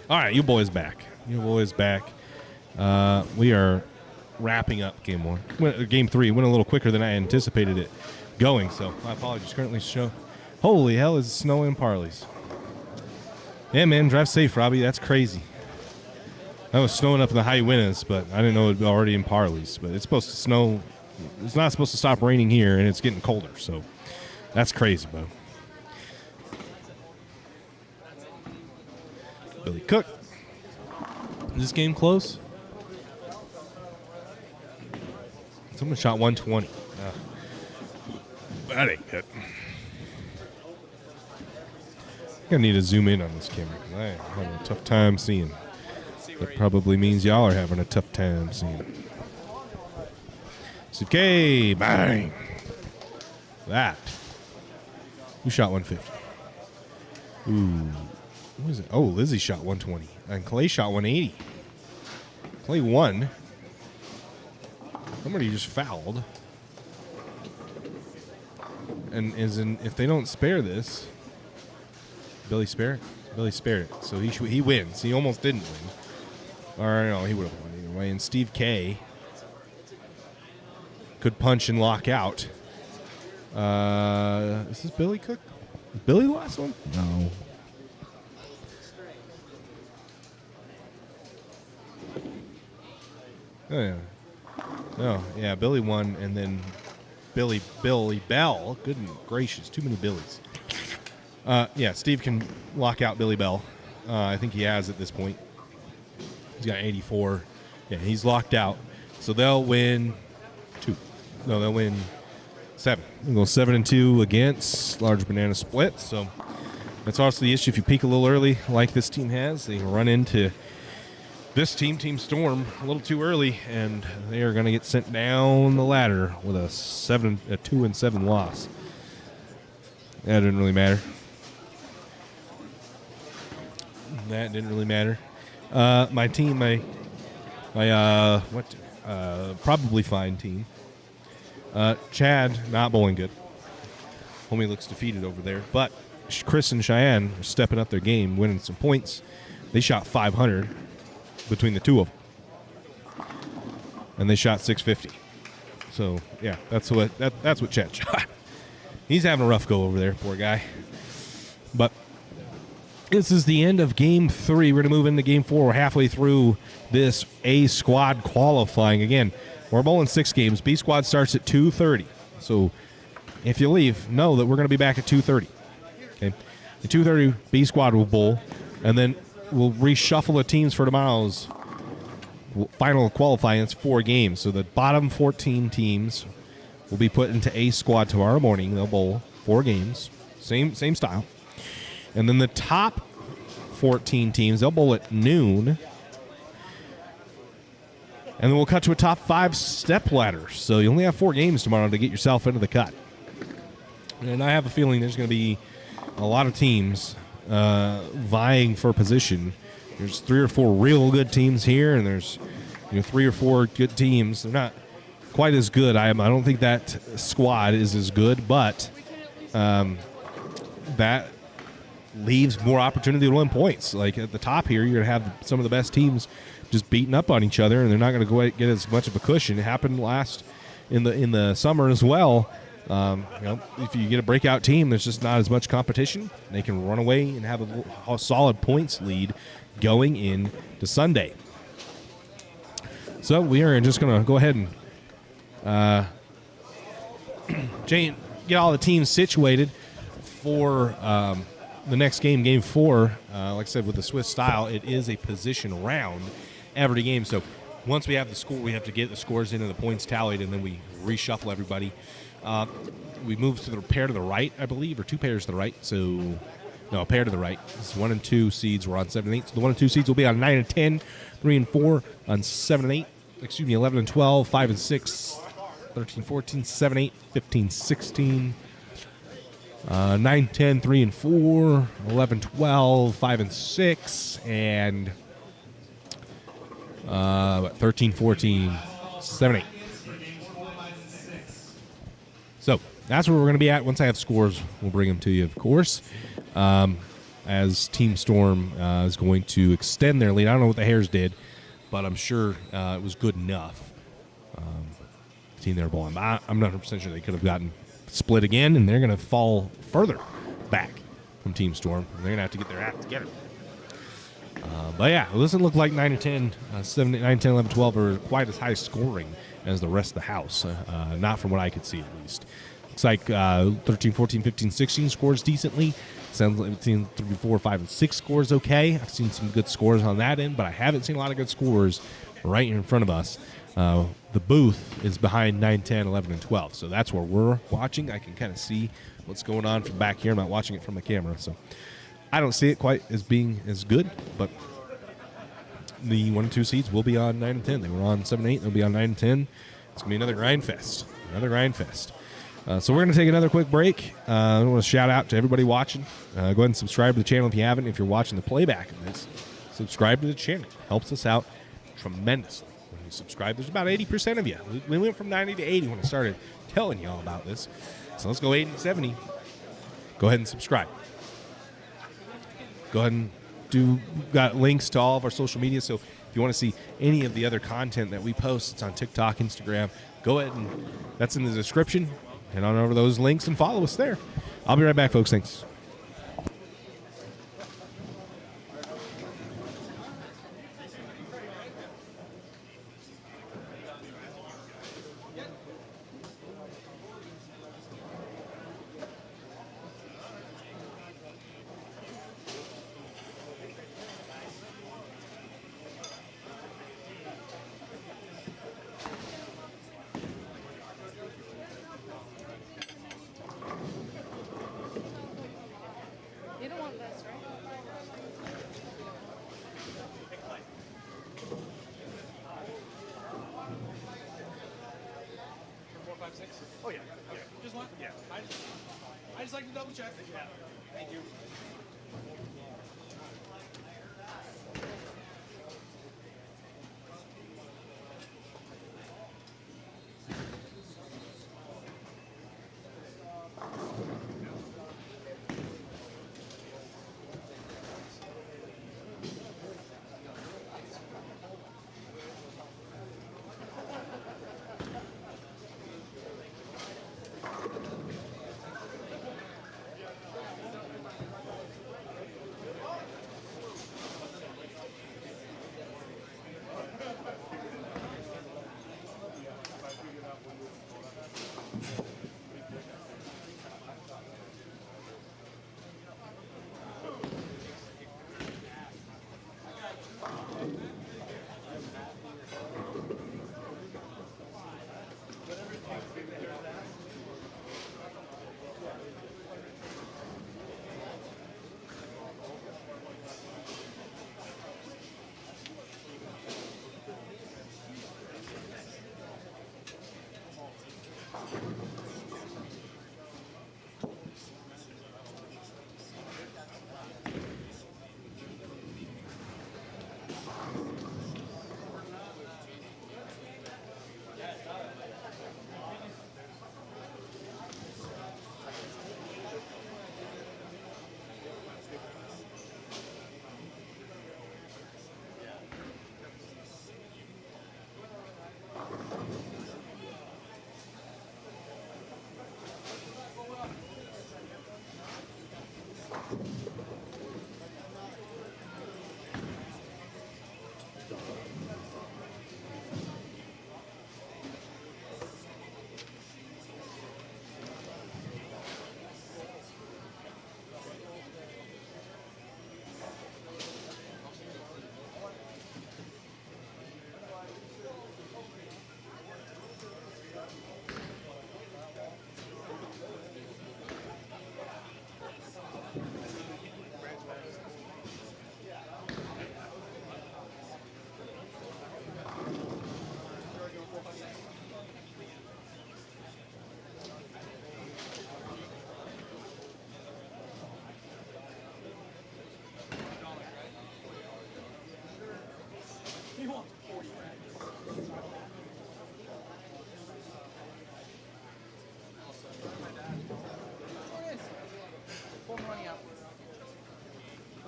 Speaker 1: All right, you boys back. You boys back. We are wrapping up game one. Game three went a little quicker than I anticipated it going, so my apologies. Currently show. Holy hell, is it snowing in Parley's? Yeah, man, drive safe, Robbie. That's crazy. I was snowing up in the high winds, but I didn't know it was already in Parley's. But it's supposed to snow. It's not supposed to stop raining here, and it's getting colder, so that's crazy, bro. Billy Cook. Is this game close? Someone shot 120. That ain't good. I'm gonna need to zoom in on this camera because I am having a tough time seeing. That probably means y'all are having a tough time seeing. Okay, bang. That. Who shot 150? Ooh. What is it? Oh, Lizzie shot 120. And Clay shot 180. Clay won. Somebody just fouled. And if they don't spare this, Billy spared it. Billy spared it. So he wins. He almost didn't win. Or no, he would have won either way. And Steve K could punch and lock out. Is this Billy Cook? Is Billy the last one? No. Oh, yeah. Oh, yeah, Billy won, and then Billy Bell. Good gracious, too many Billies. Yeah, Steve can lock out Billy Bell. I think he has at this point. He's got 84. Yeah, he's locked out. So they'll win 2. No, they'll win 7. They'll go 7-2 against large banana split. So that's also the issue. If you peak a little early, like this team has, they run into this team, Team Storm, a little too early, and they are going to get sent down the ladder with a 2-7 loss. That didn't really matter. That didn't really matter. My team, my probably fine team. Chad not bowling good. Homie looks defeated over there, but Chris and Cheyenne are stepping up their game, winning some points. They shot 500. Between the two of them, and they shot 650. So yeah, that's what Chad shot. He's having a rough go over there, poor guy. But this is the end of Game 3. We're gonna move into Game 4. We're halfway through this A squad qualifying. Again, we're bowling 6 games. B squad starts at 2:30. So if you leave, know that we're gonna be back at 2:30. Okay, at 2:30, B squad will bowl, and then we'll reshuffle the teams for tomorrow's final qualifying. It's 4 games. So the bottom 14 teams will be put into A squad tomorrow morning. They'll bowl 4 games, same style. And then the top 14 teams, they'll bowl at noon. And then we'll cut to a top 5 step ladder. So you only have 4 games tomorrow to get yourself into the cut. And I have a feeling there's going to be a lot of teams vying for position. There's 3 or 4 real good teams here, and there's 3 or 4 good teams. They're not quite as good. I don't think that squad is as good, but that leaves more opportunity to win points. Like at the top here, you're going to have some of the best teams just beating up on each other, and they're not going to get as much of a cushion. It happened last in the summer as well. If you get a breakout team, there's just not as much competition. They can run away and have a solid points lead going into Sunday. So we are just going to go ahead and get all the teams situated for the next game, Game 4. Like I said, with the Swiss style, it is a position round every game. So once we have the score, we have to get the scores in and the points tallied, and then we reshuffle everybody. We move to the pair to the right, I believe, or two pairs to the right. So, no, a pair to the right. This is 1 and 2 seeds. We're on 7 and 8. So the 1 and 2 seeds will be on 9 and 10, 3 and 4 on 7 and 8. Excuse me, 11 and 12, 5 and 6, 13, 14, 7, 8, 15, 16. 9, 10, 3 and 4, 11, 12, 5 and 6, and 13, 14, 7, 8. So that's where we're going to be at. Once I have scores, we'll bring them to you, of course. As Team Storm is going to extend their lead. I don't know what the Hares did, but I'm sure it was good enough. Team they were bowling. I'm not 100% sure they could have gotten split again, and they're going to fall further back from Team Storm. They're going to have to get their act together. But yeah, it doesn't look like 9 and 10, 7, 9, 10, 11, 12 are quite as high scoring as the rest of the house. Not from what I could see, at least. Looks like 13, 14, 15, 16 scores decently. Sounds like I've seen 3, 4, 5, and 6 scores okay. I've seen some good scores on that end, but I haven't seen a lot of good scores right in front of us. The booth is behind 9, 10, 11, and 12. So that's where we're watching. I can kind of see what's going on from back here. I'm not watching it from the camera, so I don't see it quite as being as good, but the 1 and 2 seeds will be on 9 and 10. They were on 7 and 8. They'll be on 9 and 10. It's going to be another grind fest. Another grind fest. So we're going to take another quick break. I want to shout out to everybody watching. Go ahead and subscribe to the channel if you haven't. If you're watching the playback of this, subscribe to the channel. It helps us out tremendously. When you subscribe, there's about 80% of you. We went from 90 to 80 when I started telling you all about this. So let's go 80 to 70. Go ahead and subscribe. Go ahead and we've got links to all of our social media. So if you want to see any of the other content that we post, it's on TikTok, Instagram. Go ahead and that's in the description. Head on over those links and follow us there. I'll be right back, folks. Thanks.
Speaker 5: You don't want this, right?
Speaker 2: 4, 5, 6. Oh yeah. Okay. Just one. Yeah. I just like to double check. Yeah. Thank you.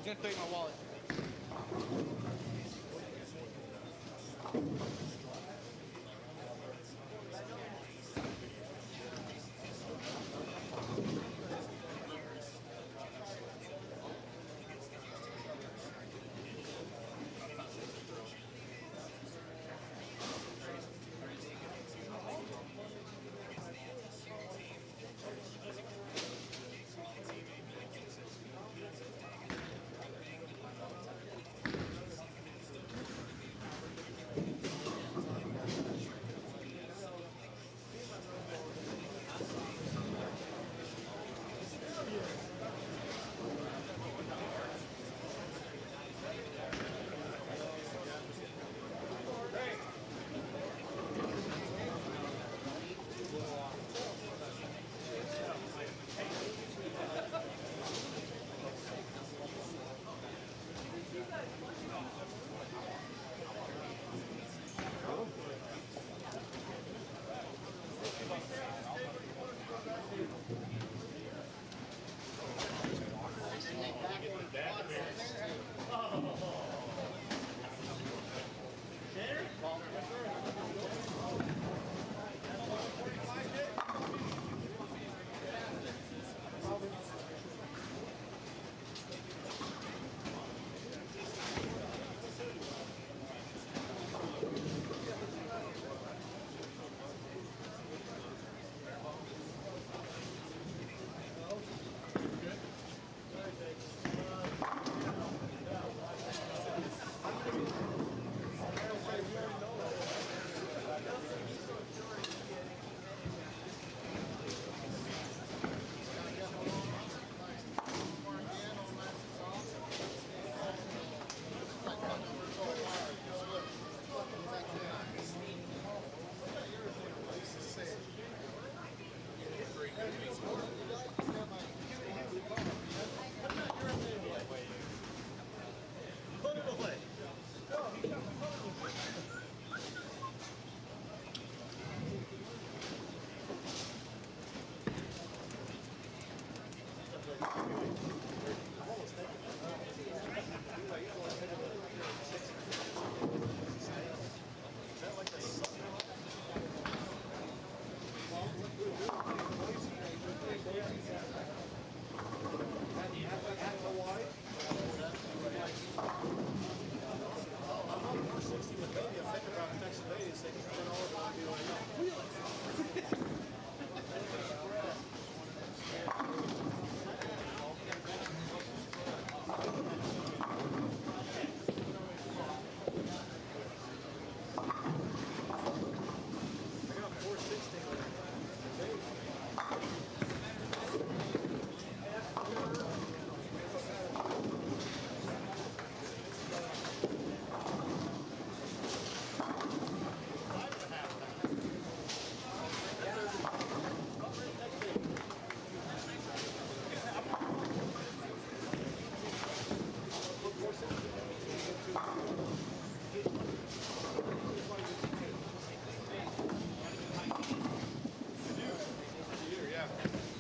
Speaker 2: gonna take my wallet.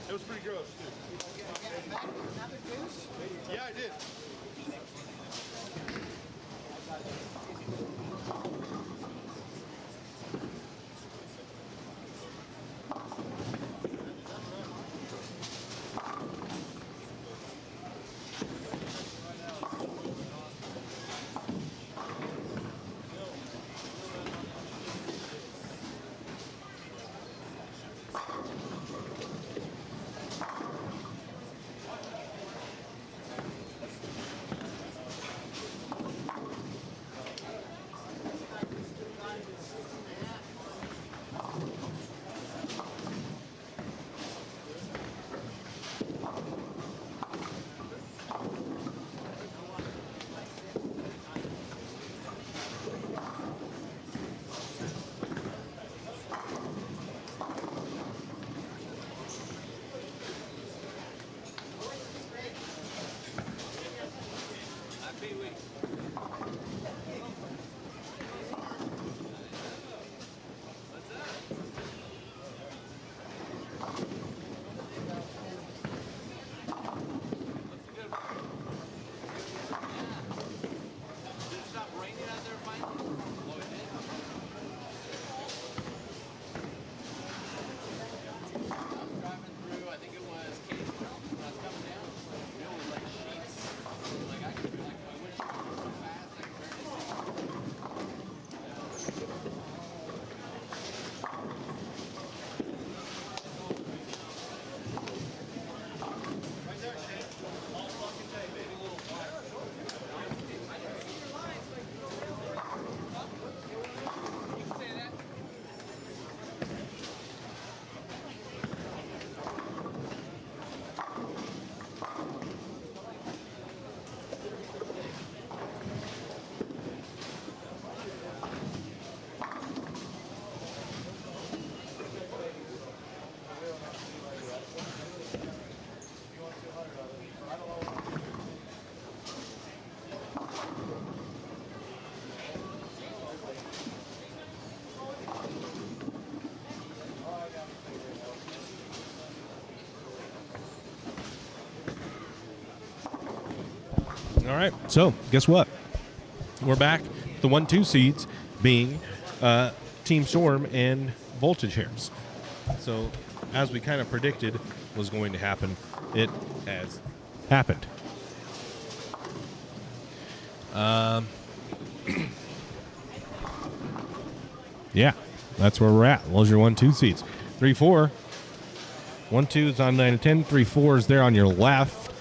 Speaker 2: It was pretty gross, too. Yeah, I did.
Speaker 3: driving through, I think it was Katy. When I was coming down, it was like sheets. Like I could, like my windshield was so fast, I could barely see.
Speaker 1: All right. So, guess what? We're back. The 1-2 seeds being Team Storm and Voltage Hairs. So, as we kind of predicted was going to happen, it has happened. Yeah, that's where we're at. Those are your 1-2 seeds. 3-4. 1-2 is on 9 and 10. 3-4 is there on your left.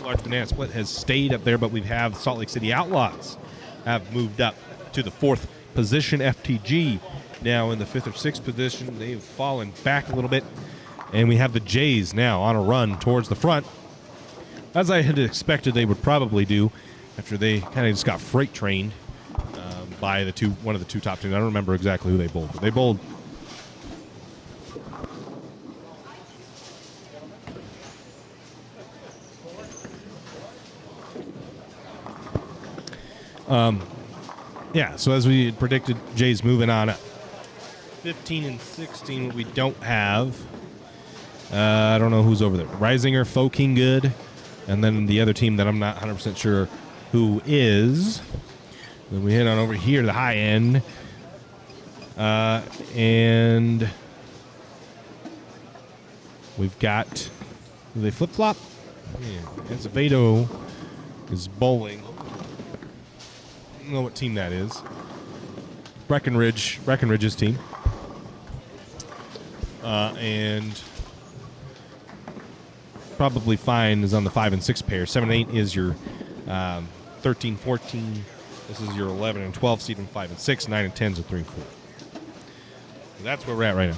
Speaker 1: Large Banana Split has stayed up there, but we have Salt Lake City Outlaws have moved up to the 4th position. FTG now in the 5th or 6th position. They've fallen back a little bit. And we have the Jays now on a run towards the front, as I had expected they would probably do after they kind of just got freight trained by one of the two top teams. I don't remember exactly who they bowled, but they bowled. Yeah, so as we had predicted, Jay's moving on up. 15 and 16, what we don't have. I don't know who's over there. Risinger, Foking Good, and then the other team that I'm not 100% sure who is. Then we head on over here to the high end. And we've got, do they flip-flop? Yeah, Azevedo is bowling. I don't know what team that is. Breckenridge's team. And Probably Fine is on the 5 and 6 pair. 7 and 8 is your 13, 14. This is your 11 and 12 seed, and 5 and 6. 9 and 10 is a 3 and 4. So that's where we're at right now.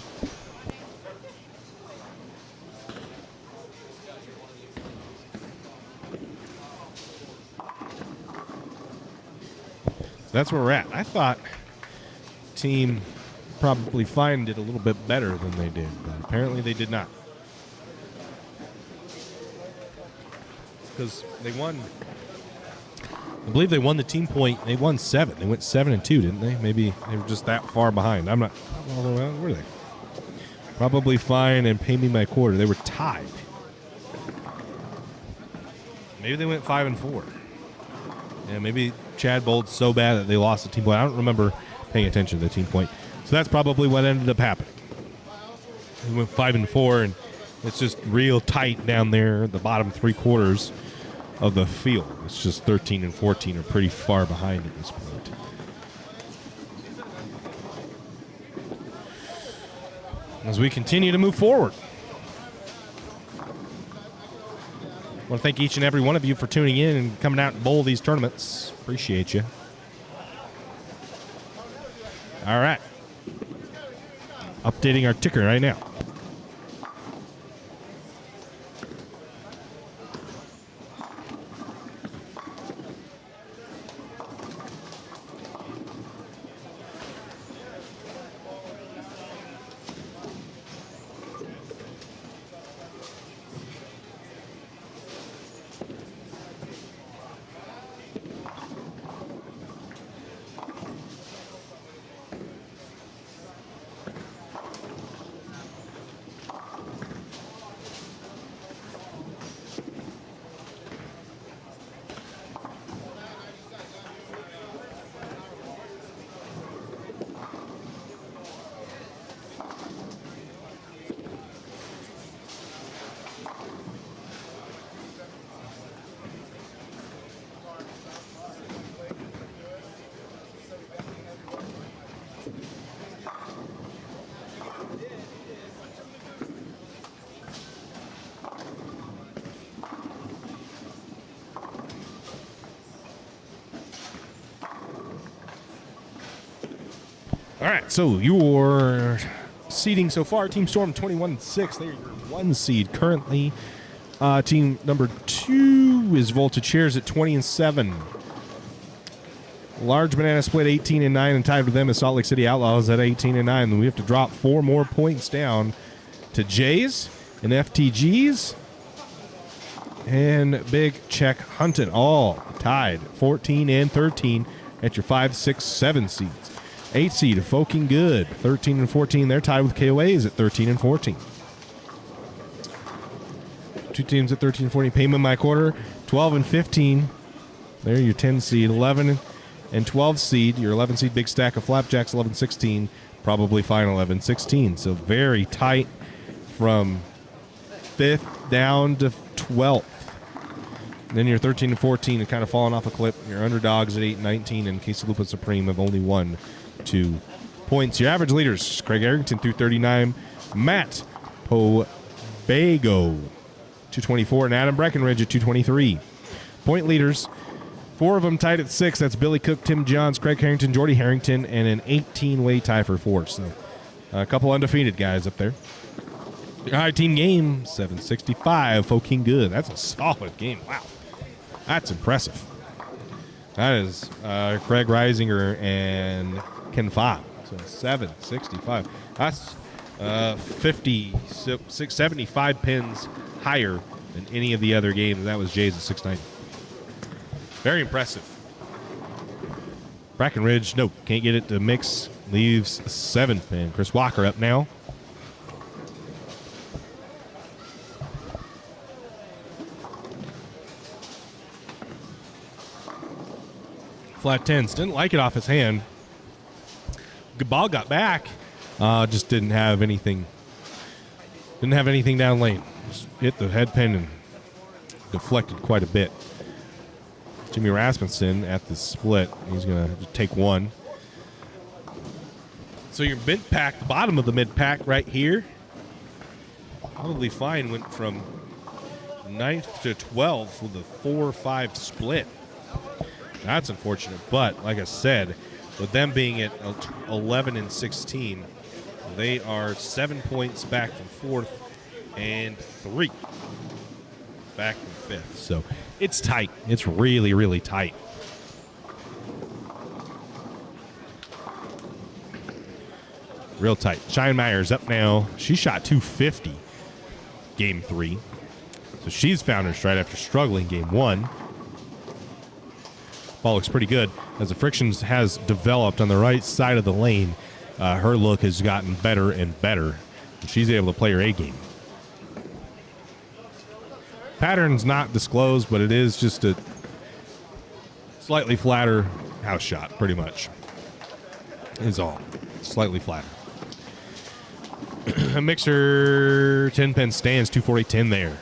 Speaker 1: That's where we're at. I thought Team Probably Fine did a little bit better than they did, but apparently they did not. Because they won, I believe they won the team point. They won 7. They went 7 and 2, didn't they? Maybe they were just that far behind. I don't know, where were they? Probably Fine and Pay Me My Quarter. They were tied. Maybe they went 5 and 4. Yeah, maybe Chad bowled so bad that they lost the team point. I don't remember paying attention to the team point. So that's probably what ended up happening. We went 5 and 4, and it's just real tight down there, the bottom 3 quarters of the field. It's just 13 and 14 are pretty far behind at this point. As we continue to move forward. I want to thank each and every one of you for tuning in and coming out and bowl these tournaments. Appreciate you. All right. Updating our ticker right now. All right, so your seeding so far, Team Storm 21-6. They're your 1 seed currently. Team number 2 is Voltage Chairs at 20-7. Large Banana Split 18-9, and tied with them is Salt Lake City Outlaws at 18-9. And we have to drop 4 more points down to Jays and FTGs and Big Check Hunting, all tied 14-13 at your 5, 6, 7 seeds. 8 seed Foking Good 13-14. They're tied with KOAs at 13-14. 2 teams at 13-14. Payment My Quarter 12-15. They're your 10 seed. 11 and 12 seed. Your 11 seed Big Stack of Flapjacks 11-16. Probably final 11-16. So very tight from 5th down to 12th. Then you're 13-14 and kind of falling off a clip. Your underdogs at 8-19, and Quesalupa Supreme have only won 2 points. Your average leaders, Craig Arrington through 39, Matt Pobago 224, and Adam Breckenridge at 223. Point leaders, 4 of them tied at 6. That's Billy Cook, Tim Johns, Craig Harrington, Jordy Harrington, and an 18-way tie for 4th. So a couple undefeated guys up there. Your high team game, 765, Foking Good. That's a solid game. Wow. That's impressive. That is Craig Reisinger and Ken Fobb. So 765. That's 75 pins higher than any of the other games. That was Jays at 690. Very impressive. Breckenridge, nope, can't get it to mix. Leaves 7th pin. Chris Walker up now. Flat 10s. Didn't like it off his hand. Good ball got back. Just didn't have anything. Didn't have anything down lane. Just hit the head pin and deflected quite a bit. Jimmy Rasmussen at the split. He's going to take 1. So your mid pack, the bottom of the mid pack right here, probably fine, went from 9th to 12th with a 4-5 split. That's unfortunate, but like I said, with them being at 11-16, they are 7 points back from 4th and 3 back from 5th. So it's tight. It's really, really tight. Real tight. Cheyenne Myers up now. She shot 250 game 3. So she's found her stride after struggling game 1. Ball looks pretty good. As the frictions has developed on the right side of the lane, her look has gotten better and better. And she's able to play her A game. Pattern's not disclosed, but it is just a slightly flatter house shot, pretty much. Is all. Slightly flatter. A Mixer 10-pin stands, 240-10 there.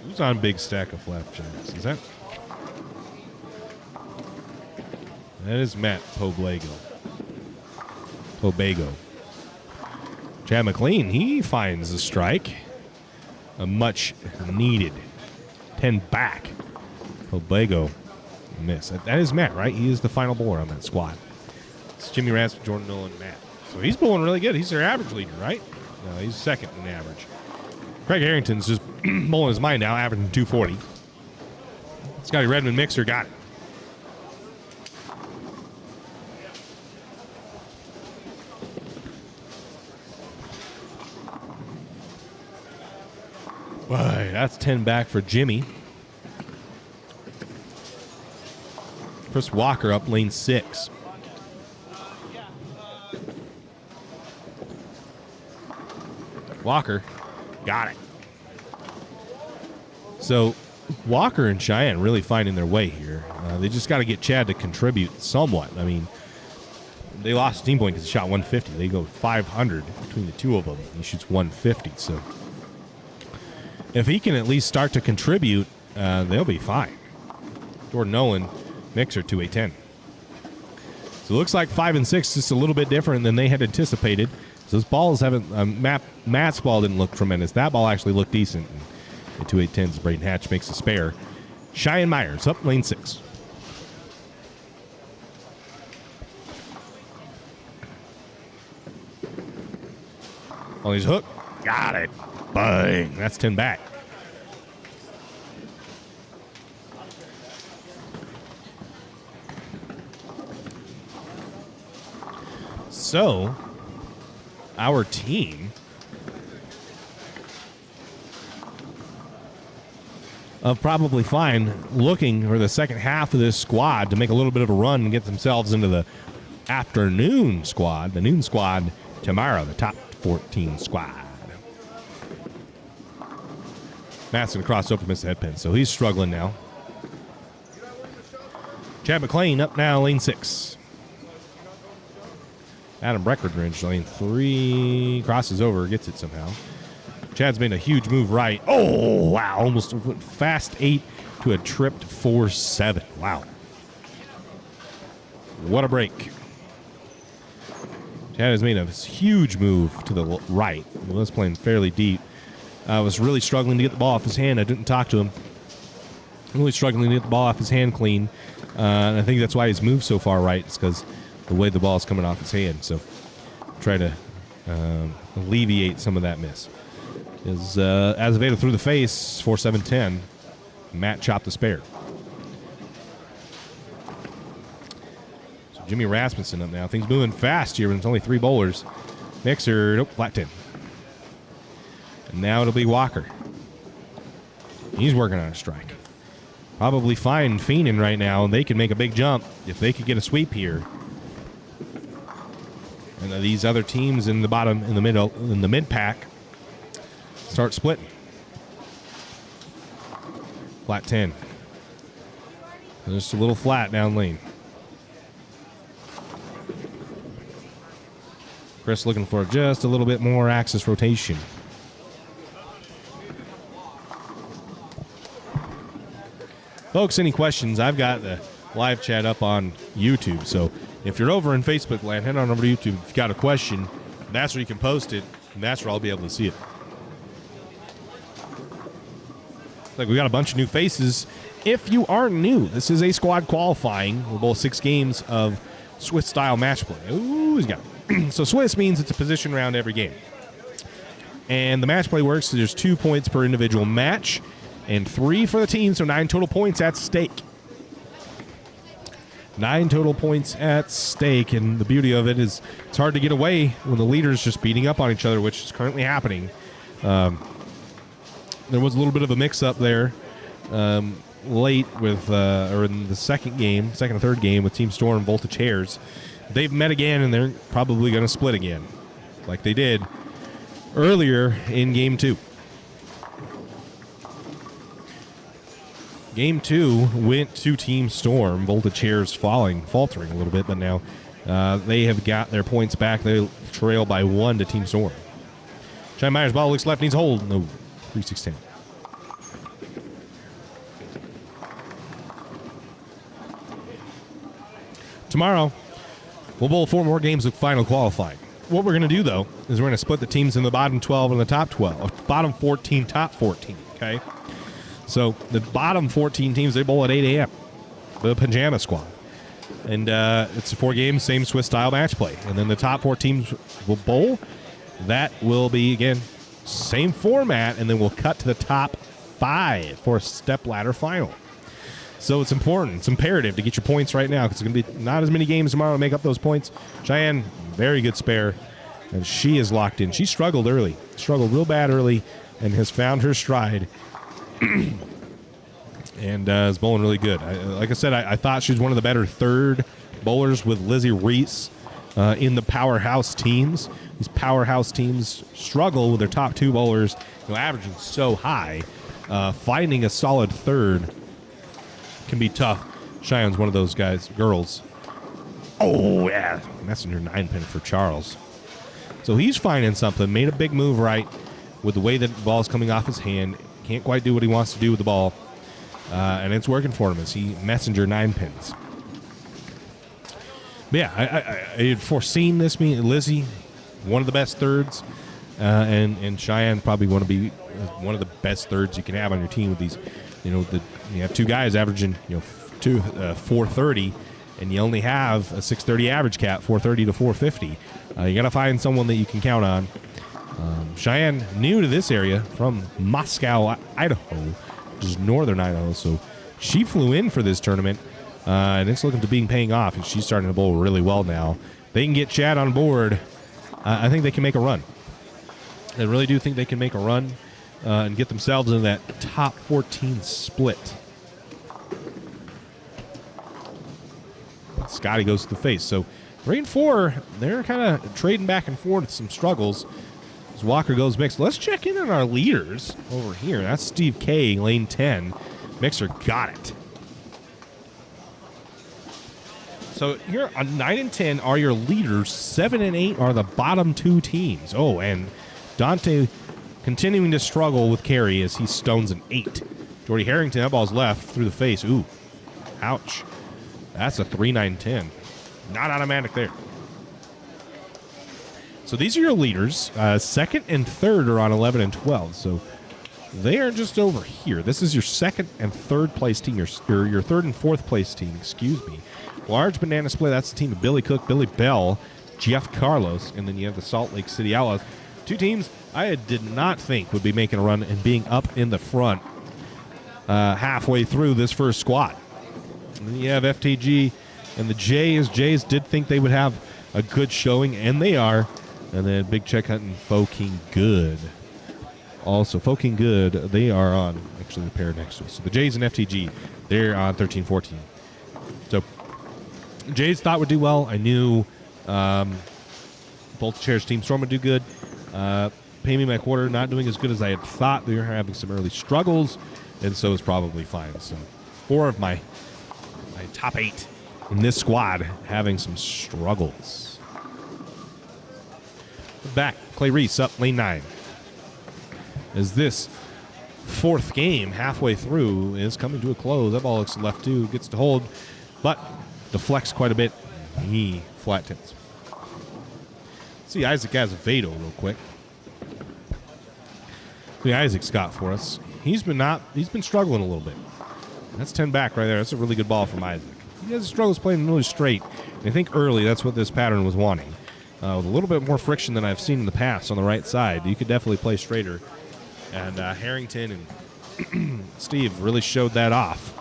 Speaker 1: Who's on Big Stack of Flapjacks? Is that? That is Matt Pobago. Chad McLean, he finds the strike. A much needed 10 back. Pobago miss. That is Matt, right? He is the final bowler on that squad. It's Jimmy Rasmussen, Jordan Nolan, Matt. So he's bowling really good. He's their average leader, right? No, he's second in average. Craig Harrington's just bowling his mind now, averaging 240. Scotty Redmond Mixer got it. Boy, that's 10 back for Jimmy. Chris Walker up lane 6. Walker got it. So Walker and Cheyenne really finding their way here. They just got to get Chad to contribute somewhat. I mean, they lost a team point because he shot 150. They go 500 between the two of them. He shoots 150. So if he can at least start to contribute, they'll be fine. Jordan Nolan, Mixer 2-10. So it looks like 5 and 6 just a little bit different than they had anticipated. So those balls haven't. Matt's ball didn't look tremendous. That ball actually looked decent. And 2-8-10s, Braden Hatch makes a spare. Cheyenne Myers up lane 6. On his hook. Got it. Bang. That's 10 back. So, our team of Probably Fine looking for the second half of this squad to make a little bit of a run and get themselves into the afternoon squad, the noon squad tomorrow, the top 14 squad. Matt's going to cross over Mr. Headpin, so he's struggling now. Chad McLean up now, lane 6. Adam Breckenridge, lane 3, crosses over, gets it somehow. Chad's made a huge move right. Oh, wow, almost went fast 8 to a tripped 4-7. Wow. What a break. Chad has made a huge move to the right. He was playing fairly deep. Was really struggling to get the ball off his hand. I didn't talk to him. Really struggling to get the ball off his hand clean. And I think that's why he's moved so far right. It's because the way the ball is coming off his hand. So try to alleviate some of that miss. Is Azevedo through the face, 4-7-10. Matt chopped the spare. So Jimmy Rasmussen up now. Things moving fast here, but it's only 3 bowlers. Mixer, nope, flat 10. And now it'll be Walker. He's working on a strike. Probably Fine fiending right now, and they can make a big jump if they could get a sweep here. And these other teams in the bottom, in the middle, in the mid pack, start splitting. Flat 10. Just a little flat down lane. Chris looking for just a little bit more axis rotation. Folks, any questions? I've got the live chat up on YouTube. So if you're over in Facebook land, head on over to YouTube. If you've got a question, that's where you can post it, and that's where I'll be able to see it. Like, we got a bunch of new faces. If you are new, this is a squad qualifying. We're both 6 games of Swiss-style match play. Ooh, he's got it. So Swiss means it's a position round every game. And the match play works, so there's 2 points per individual match and 3 for the team, so 9 total points at stake. 9 total points at stake, and the beauty of it is it's hard to get away when the leader's just beating up on each other, which is currently happening. There was a little bit of a mix-up there late with, or in the second and third game with Team Storm Voltage Hares. They've met again, and they're probably going to split again, like they did earlier in Game 2. Game 2 went to Team Storm. Voltage Hares faltering a little bit, but now they have got their points back. They trail by 1 to Team Storm. Cheyenne Myers ball looks left, needs hold. No, 3-6-10. Tomorrow, we'll bowl 4 more games of final qualifying. What we're going to do, though, is we're going to split the teams in the bottom 12 and the top 12. Bottom 14, top 14, okay? So the bottom 14 teams, they bowl at 8 a.m. The Pajama Squad. And it's 4 games, same Swiss-style match play. And then the top 4 teams will bowl. That will be, again, same format, and then we'll cut to the top 5 for a step-ladder final. So it's important. It's imperative to get your points right now because it's going to be not as many games tomorrow to make up those points. Cheyenne, very good spare, and she is locked in. She struggled early, struggled real bad early, and has found her stride and is bowling really good. Like I said, I thought she was one of the better third bowlers with Lizzie Reese in the powerhouse teams. These powerhouse teams struggle with their top 2 bowlers, averaging so high. Finding a solid third can be tough. Cheyenne's one of those girls. Oh, yeah. Messenger 9-pin for Charles. So he's finding something. Made a big move right with the way that the ball's coming off his hand. Can't quite do what he wants to do with the ball. And it's working for him as he Messenger 9-pins. But yeah, I had foreseen this being Lizzie, one of the best thirds. And Cheyenne probably want to be one of the best thirds you can have on your team with these you have two guys averaging 430, and you only have a 630 average cat, 430 to 450. You got to find someone that you can count on. Cheyenne, new to this area from Moscow, Idaho, which is northern Idaho, so she flew in for this tournament, and it's looking to be paying off, and she's starting to bowl really well now. They can get Chad on board. I think they can make a run. I really do think they can make a run and get themselves in that top 14 split. Scotty goes to the face. So 3 and 4, they're kind of trading back and forth with some struggles. As Walker goes mixed. Let's check in on our leaders over here. That's Steve K, lane 10. Mixer got it. So here on 9 and 10 are your leaders. 7 and 8 are the bottom two teams. Oh, and Dante continuing to struggle with carry as he stones an 8. Jordy Harrington, that ball's left through the face. Ooh, ouch. That's a 3-9-10. Not automatic there. So these are your leaders. Second and third are on 11 and 12. So they are just over here. This is your second and third place team, or your third and fourth place team, excuse me. Large banana split, that's the team of Billy Cook, Billy Bell, Jeff Carlos, and then you have the Salt Lake City Outlaws. Two teams I did not think would be making a run and being up in the front halfway through this first squad. And then you have FTG and the Jays. Jays did think they would have a good showing, and they are. And then Big Check Hunt and Foking Good. Also, Foking Good, they are on, actually, the pair next to us. So the Jays and FTG, they're on 13-14. So Jays thought would do well. I knew both chairs Team Storm would do good. Pay Me My Quarter not doing as good as I had thought. They were having some early struggles, and so it's probably fine. So 4 of my top 8 in this squad having some struggles. Back, Clay Reese up lane 9. As this fourth game halfway through is coming to a close. That ball looks left too, gets to hold, but deflects quite a bit. He flat tips. See Isaac Azevedo real quick. See Isaac's got for us. He's been struggling a little bit. That's 10 back right there. That's a really good ball from Isaac. He has struggles playing really straight. And I think early that's what this pattern was wanting. With a little bit more friction than I've seen in the past on the right side, you could definitely play straighter. And Harrington and Steve really showed that off.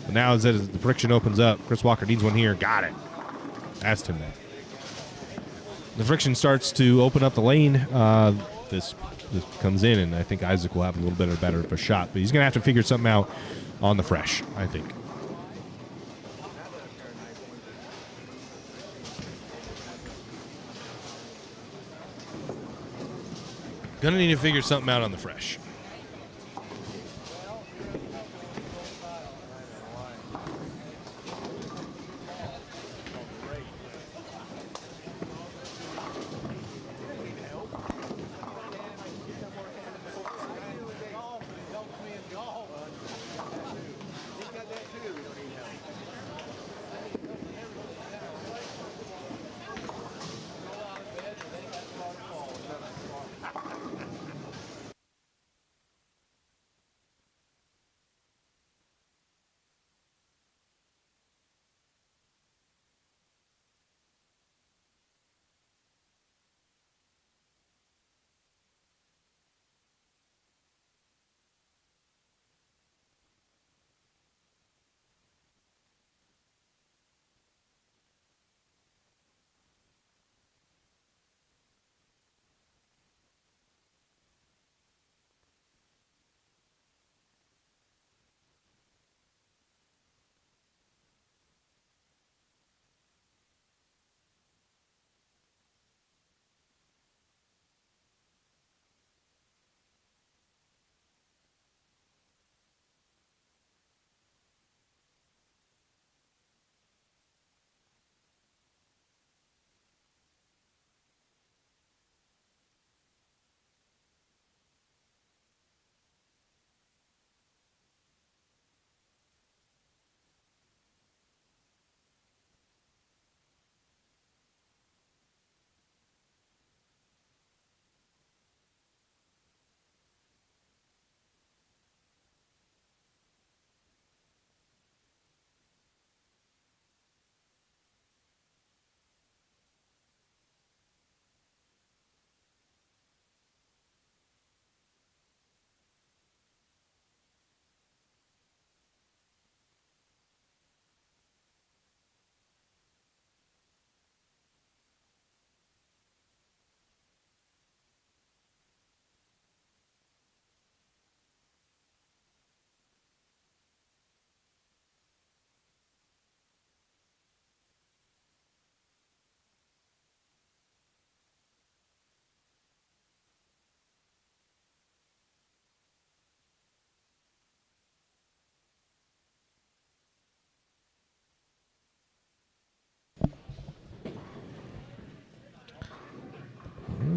Speaker 1: But now as the friction opens up, Chris Walker needs one here. Got it. That's 10 back. The friction starts to open up the lane. This comes in, and I think Isaac will have a little bit better of a shot. But he's going to have to figure something out on the fresh, I think. Going to need to figure something out on the fresh.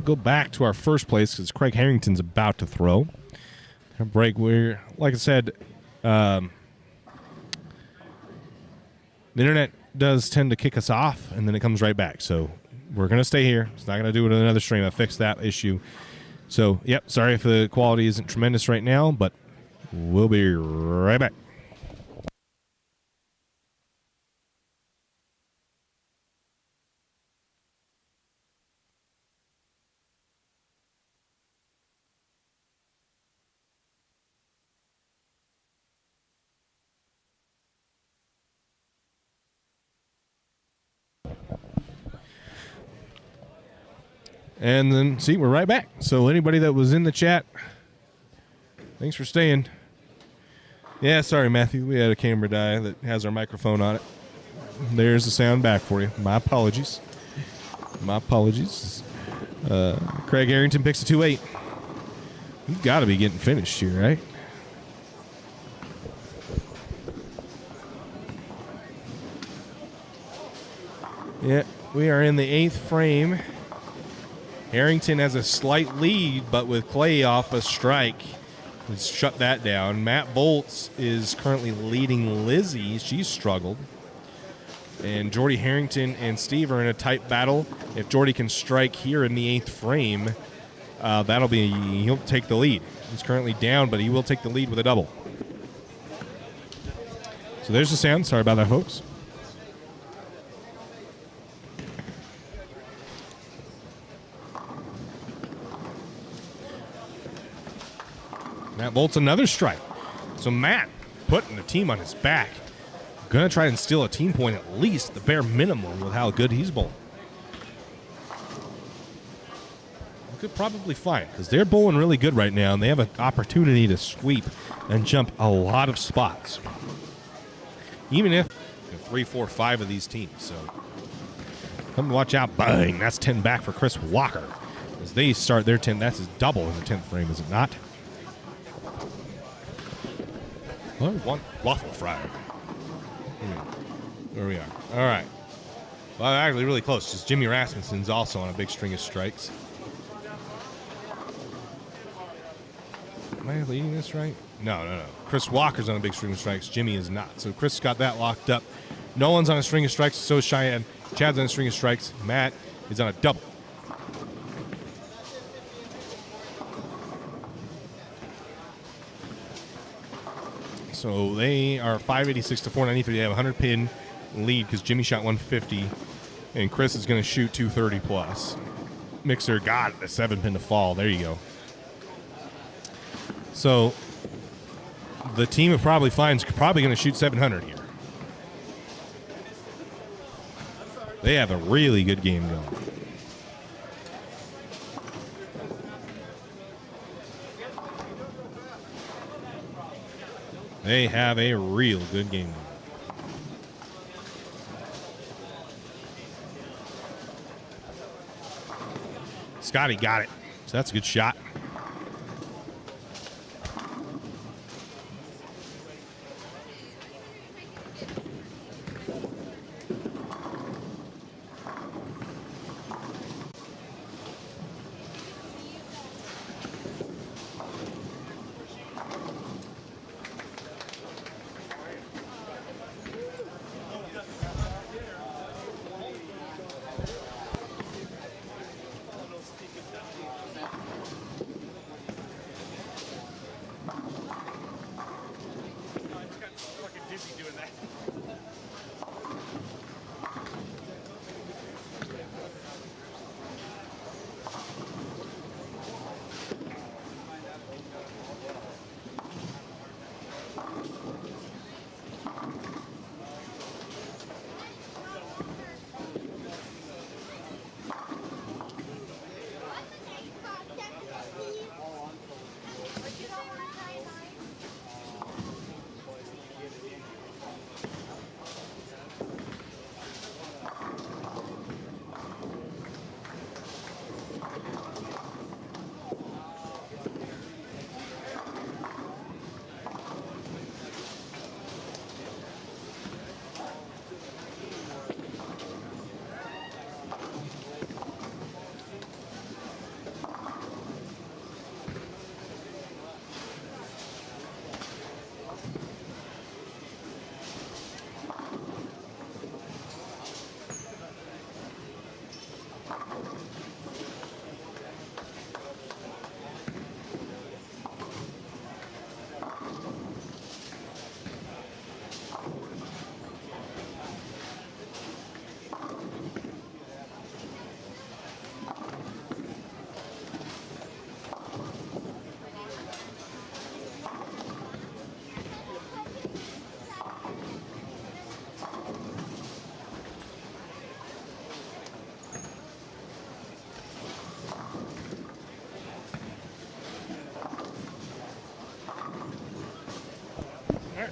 Speaker 1: go back to our first place because Craig Harrington's about to throw. Our break, we're, like I said, the internet does tend to kick us off, and then it comes right back. So we're going to stay here. It's not going to do it in another stream. I fixed that issue. So, yep, sorry if the quality isn't tremendous right now, but we'll be right back. And then, see, we're right back. So anybody that was in the chat, thanks for staying. Yeah, sorry, Matthew. We had a camera die that has our microphone on it. There's the sound back for you. My apologies. My apologies. Craig Harrington picks a 2-8. You've got to be getting finished here, right? Yeah, we are in the 8th frame. Harrington has a slight lead, but with Clay off a strike, let's shut that down. Matt Bolts is currently leading Lizzie. She's struggled. And Jordy Harrington and Steve are in a tight battle. If Jordy can strike here in the 8th frame, he'll take the lead. He's currently down, but he will take the lead with a double. So there's the sound. Sorry about that, folks. Matt Bolt's another strike. So Matt putting the team on his back. Going to try and steal a team point at least, the bare minimum, with how good he's bowling. We could probably find, because they're bowling really good right now, and they have an opportunity to sweep and jump a lot of spots. Even if 3, 4, 5 of these teams. So come watch out. Bang. That's 10 back for Chris Walker. As they start their 10, that's his double in the 10th frame, is it not? One waffle fry. There we are. All right. Well, actually really close. Just Jimmy Rasmussen's also on a big string of strikes. Am I leading this right? No. Chris Walker's on a big string of strikes. Jimmy is not. So Chris got that locked up. Nolan's on a string of strikes. So is Cheyenne. Chad's on a string of strikes. Matt is on a double. So they are 586 to 493. They have a 100 pin lead because Jimmy shot 150, and Chris is going to shoot 230 plus. Mixer got the 7 pin to fall. There you go. So the team of Probably Fine's probably going to shoot 700 here. They have a really good game going. They have a real good game. Scotty got it. So that's a good shot.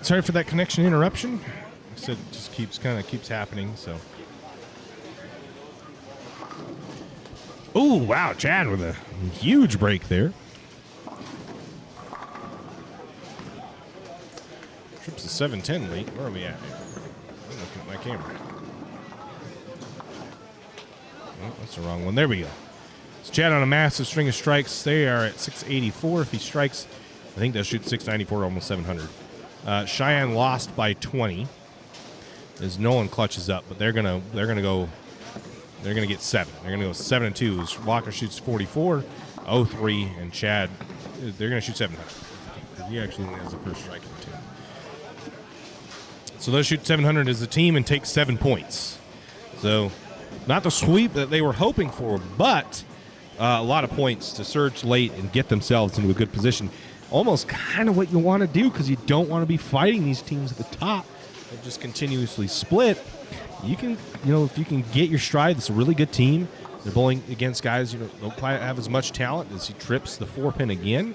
Speaker 1: sorry for that connection interruption. I said it just keeps happening. So. Oh wow, Chad with a huge break there. Trips to 710 late. Where are we at here? I'm looking at my camera. Oh, that's the wrong one. There we go. It's Chad on a massive string of strikes. They are at 684. If he strikes, I think they'll shoot 694, almost 700. Cheyenne lost by 20 as Nolan clutches up, but they're gonna get 7. They're gonna go 7 and 2. Walker shoots 44, 03, and Chad they're gonna shoot 700. He actually has the first strike too. So they'll shoot 700 as a team and take 7 points. So not the sweep that they were hoping for, but a lot of points to surge late and get themselves into a good position. Almost kind of what you want to do because you don't want to be fighting these teams at the top that just continuously split. You can, if you can get your stride, it's a really good team. They're bowling against guys, don't quite have as much talent as he trips the 4-pin again.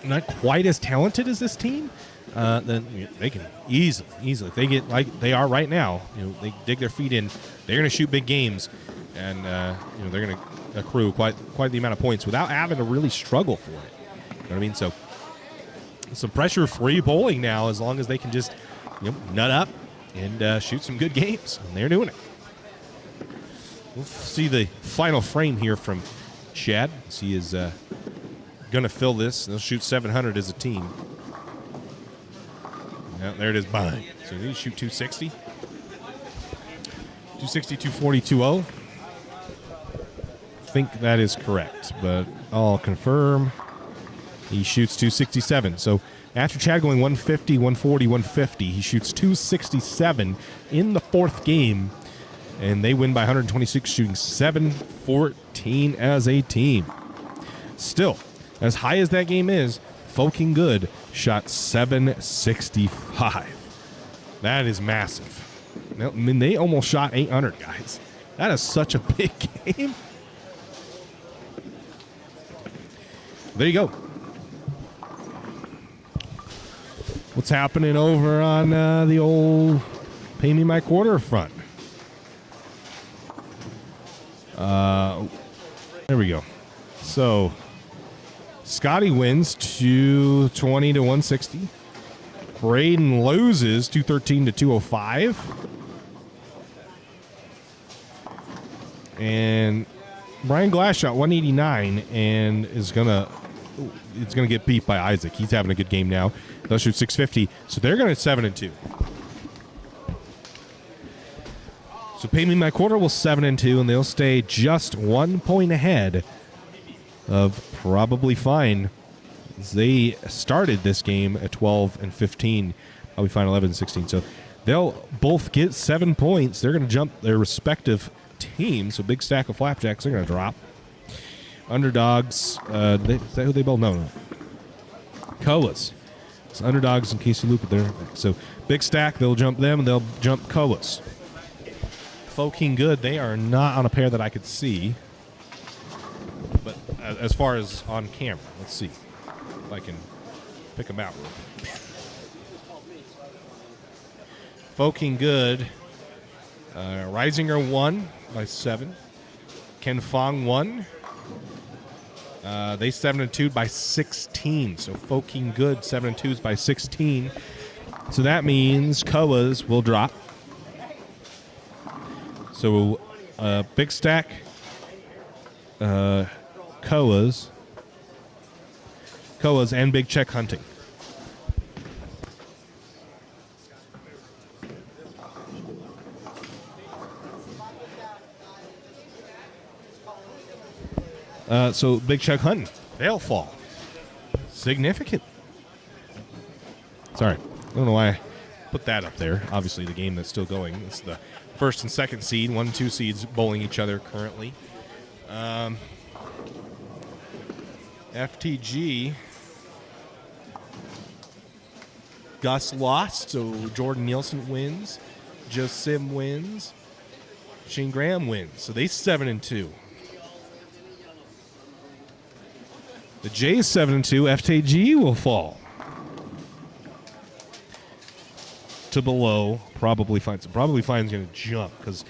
Speaker 1: Not quite as talented as this team. Then they can easily, if they get like they are right now, they dig their feet in, they're going to shoot big games, and they're going to accrue quite the amount of points without having to really struggle for it. You know what I mean? So some pressure-free bowling now, as long as they can just nut up and shoot some good games, and they're doing it. We'll see the final frame here from Chad. He is going to fill this. They'll shoot 700 as a team. Yeah, there it is, bang. So they shoot 260. 260, 240, 2-0. I think that is correct, but I'll confirm. He shoots 267. So after Chad going 150, 140, 150, he shoots 267 in the 4th game, and they win by 126, shooting 714 as a team. Still, as high as that game is, Foking Good shot 765. That is massive. I mean, they almost shot 800, guys. That is such a big game. There you go. What's happening over on the old Pay Me My Quarter front? There we go. So Scotty wins 220 to 160. Braden loses 213 to 205. And Brian Glass shot 189 and it's gonna get beat by Isaac. He's having a good game now. They'll shoot 650, so they're gonna 7 and 2. So Pay Me My Quarter will 7 and 2, and they'll stay just 1 point ahead of Probably Fine. They started this game at 12 and 15. Probably Fine 11 and 16. So they'll both get 7 points. They're going to jump their respective teams. So Big Stack of Flapjacks, they're going to drop. Underdogs, is that who they both? No. Coas. It's Underdogs in case you look at there. So Big Stack, they'll jump them, and they'll jump Coas. Foking Good, they are not on a pair that I could see. But as far as on camera, let's see if I can pick them out real quick. Foking Good, Reisinger won by 7. Ken Fong won. They 7 and 2 by 16. So Foking Good 7 and 2s by 16. So that means Coas will drop. So Big Stack, Coas, and Big Check Hunting. So Big Check Hunting, they'll fall. Significant. Sorry, I don't know why I put that up there. Obviously, the game that's still going. It's the first and second seed, 1 and 2 seeds bowling each other currently. FTG, Gus lost, so Jordan Nielsen wins. Joe Sim wins. Shane Graham wins. So they 7 and 2. The Jays 7 and 2. FTG will fall. to below. Probably Fine. So Probably Fine's going to jump because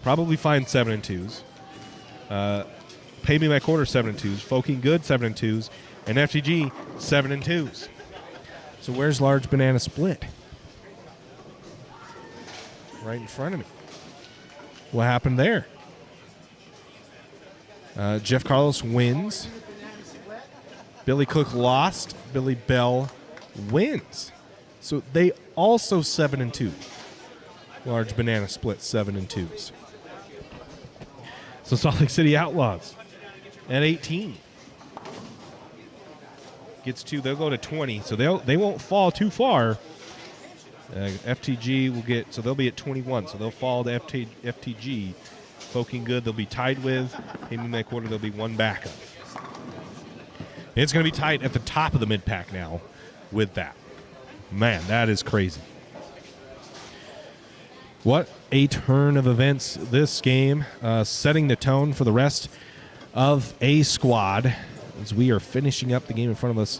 Speaker 1: Probably Fine 7 and 2s. Pay Me My Quarter 7 and 2s. Folking Good 7 and 2s. And FTG 7 and 2s. So where's Large Banana Split? Right in front of me. What happened there? Jeff Carlos wins. Billy Cook lost. Billy Bell wins. So they also 7 and 2. Large Banana Split 7 and 2s. So Salt Lake City Outlaws at 18 gets to, they'll go to 20. So they won't fall too far. FTG will get, so they'll be at 21. So they'll fall to FTG. Folking Good, they'll be tied with. Pay Me My Quarter, they'll be one back of. It's going to be tight at the top of the mid-pack now with that. Man, that is crazy. What a turn of events this game, setting the tone for the rest of A Squad as we are finishing up the game in front of us.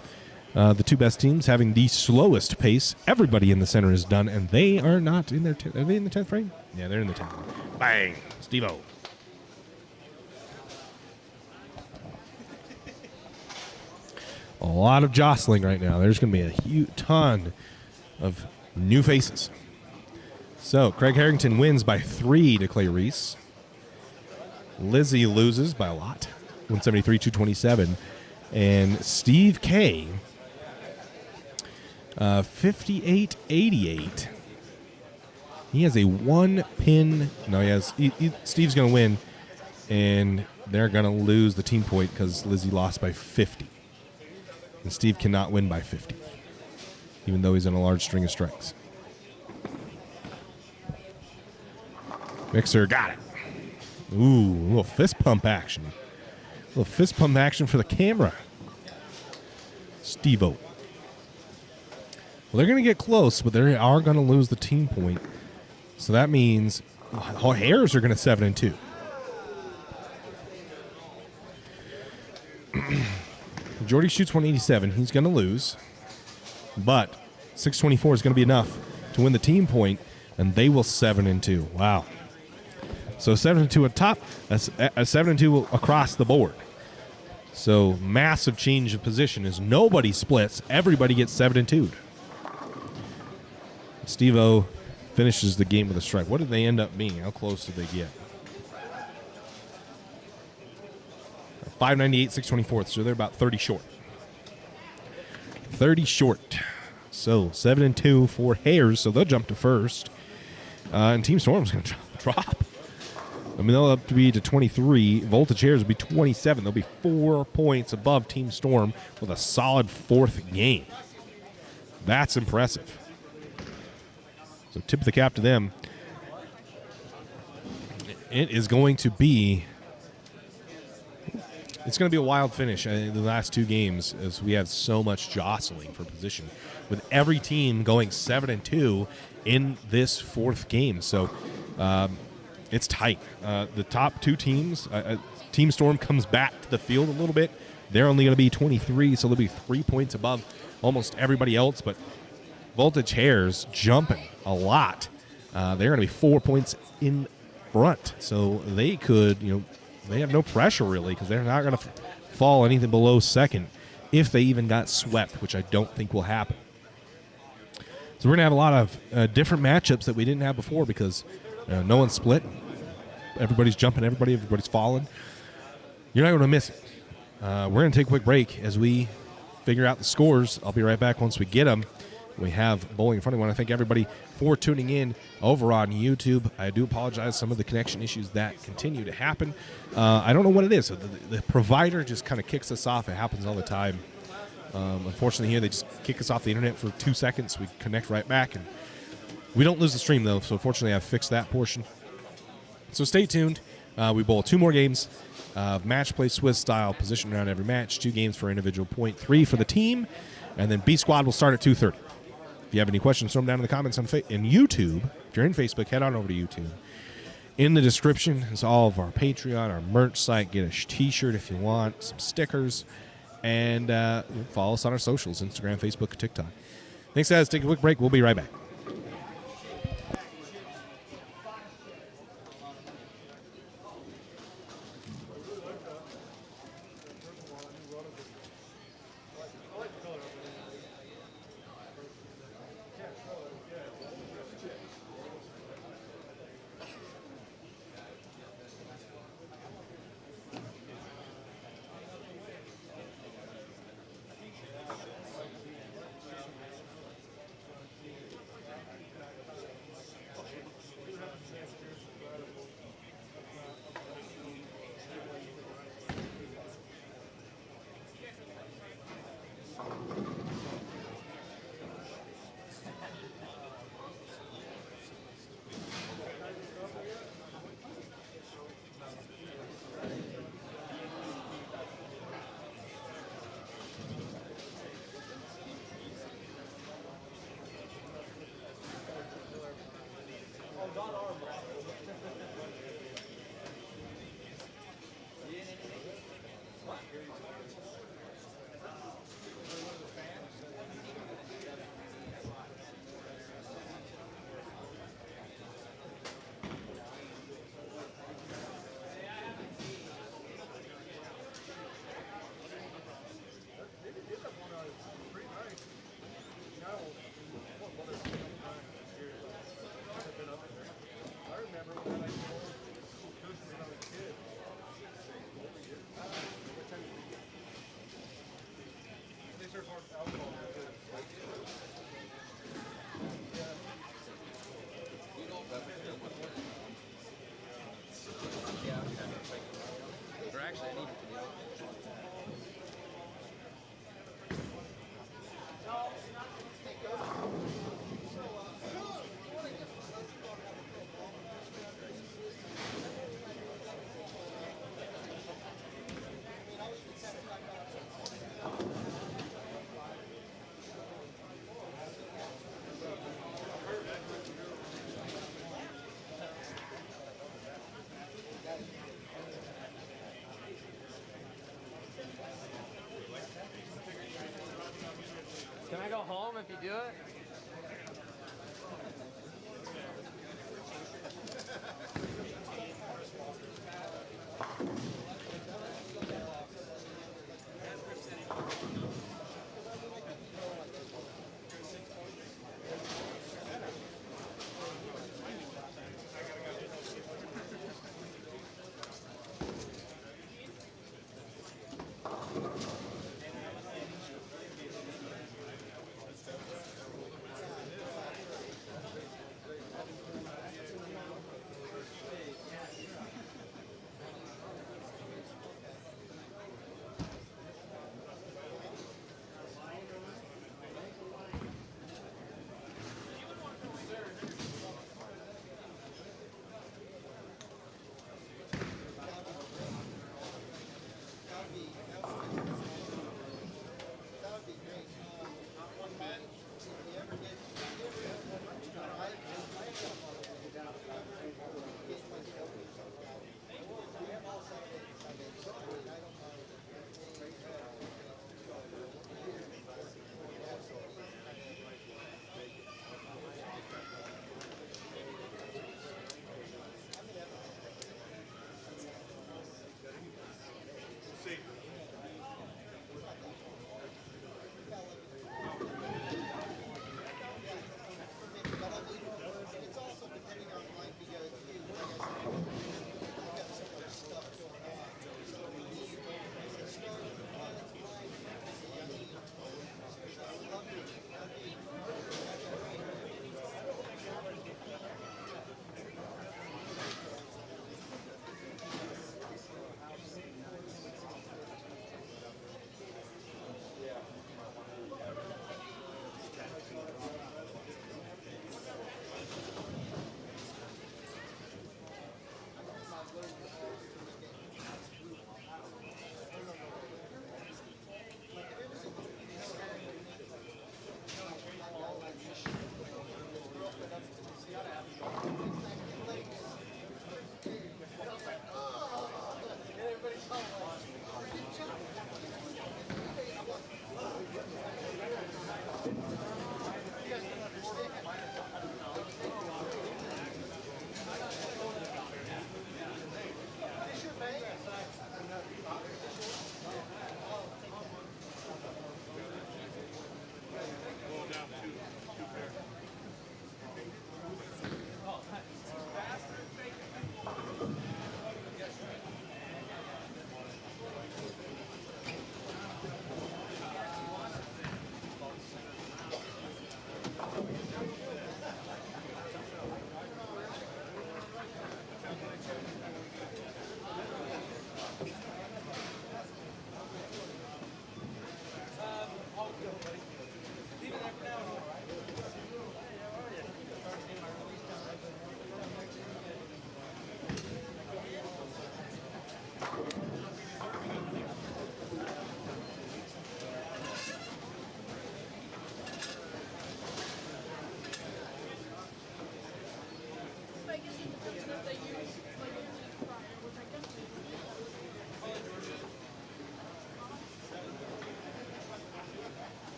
Speaker 1: The two best teams having the slowest pace. Everybody in the center is done, and they are not in their are they in the 10th frame? Yeah, they're in the 10th frame. Bang! Steve-O. A lot of jostling right now. There's going to be a huge ton of new faces. So, Craig Harrington wins by 3 to Clay Reese. Lizzie loses by a lot, 173-227. And Steve K, 58-88. He has a 1-pin. No, he has. Steve's going to win, and they're going to lose the team point because Lizzie lost by 50. And Steve cannot win by 50, even though he's in a large string of strikes. Mixer got it. Ooh, a little fist pump action. A little fist pump action for the camera. Steve-O. Well, they're going to get close, but they are going to lose the team point. So that means Hares are going to 7 and 2. Jordy shoots 187. He's going to lose. But 624 is going to be enough to win the team point, and they will 7 and 2. Wow. So 7 and 2 at top, a 7 and 2 across the board. So massive change of position is nobody splits. Everybody gets 7 and 2. Steve-O finishes the game with a strike. What did they end up being? How close did they get? 598, 624. So they're about 30 short. 30 short. So 7 and 2 for Hares. So they'll jump to first. And Team Storm's going to drop. I mean, they'll up to be to 23. Voltage Hares will be 27. They'll be 4 points above Team Storm with a solid 4th game. That's impressive. So tip of the cap to them. It is going to be... It's going to be a wild finish in the last 2 games as we have so much jostling for position with every team going 7 and 2 in this 4th game. So it's tight. The top 2 teams, Team Storm comes back to the field a little bit. They're only going to be 23, so they'll be 3 points above almost everybody else. But Voltage Hares jumping a lot. They're going to be 4 points in front. So they could, they have no pressure really because they're not going to fall anything below second if they even got swept, which I don't think will happen. So we're going to have a lot of different matchups that we didn't have before because no one's split. Everybody's jumping everybody's falling. You're not going to miss it. We're going to take a quick break as we figure out the scores. I'll be right back once we get them. We have bowling in front of me. I want to thank everybody for tuning in over on YouTube. I do apologize for some of the connection issues that continue to happen. I don't know what it is. The provider just kind of kicks us off. It happens all the time. Unfortunately, here they just kick us off the internet for 2 seconds. We connect right back, and we don't lose the stream, though. So fortunately, I've fixed that portion. So stay tuned. We bowl 2 more games. Match play Swiss style, position around every match. 2 games for individual point, 3 for the team. And then B Squad will start at 2:30. If you have any questions, throw them down in the comments on in YouTube. If you're in Facebook, head on over to YouTube. In the description is all of our Patreon, our merch site. Get a t-shirt if you want, some stickers, and follow us on our socials, Instagram, Facebook, TikTok. Thanks, guys. Take a quick break. We'll be right back.
Speaker 2: I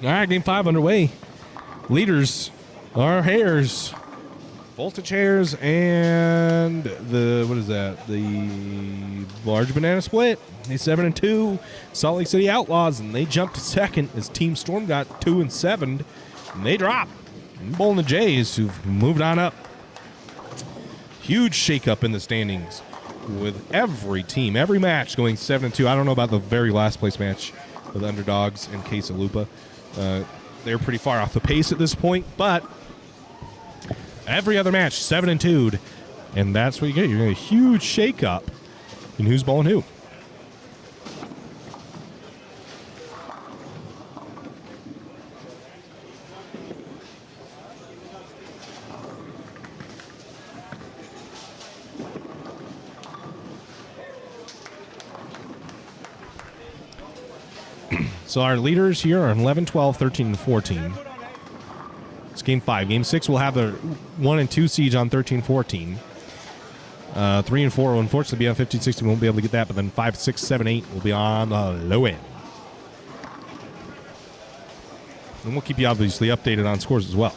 Speaker 1: All right, game 5 underway. Leaders are Hares, Voltage Hares, and the what is that? The Large Banana Split. They 7-2. Salt Lake City Outlaws, and they jumped to second as Team Storm got 2 and 7, and they dropped. And Bowling the Jays, who've moved on up. Huge shakeup in the standings. with every team, every match going 7-2. I don't know about the very last place match with Underdogs and Quesalupa. They're pretty far off the pace at this point, but every other match 7-2, and that's what you get. You're getting a huge shakeup in who's bowling who. So our leaders here are 11, 12, 13, and 14. It's game 5. Game 6 will have the 1 and 2 siege on 13, 14. 3 and 4 will unfortunately be on 15, 16. We won't be able to get that, but then 5, 6, 7, 8 will be on the low end. And we'll keep you obviously updated on scores as well.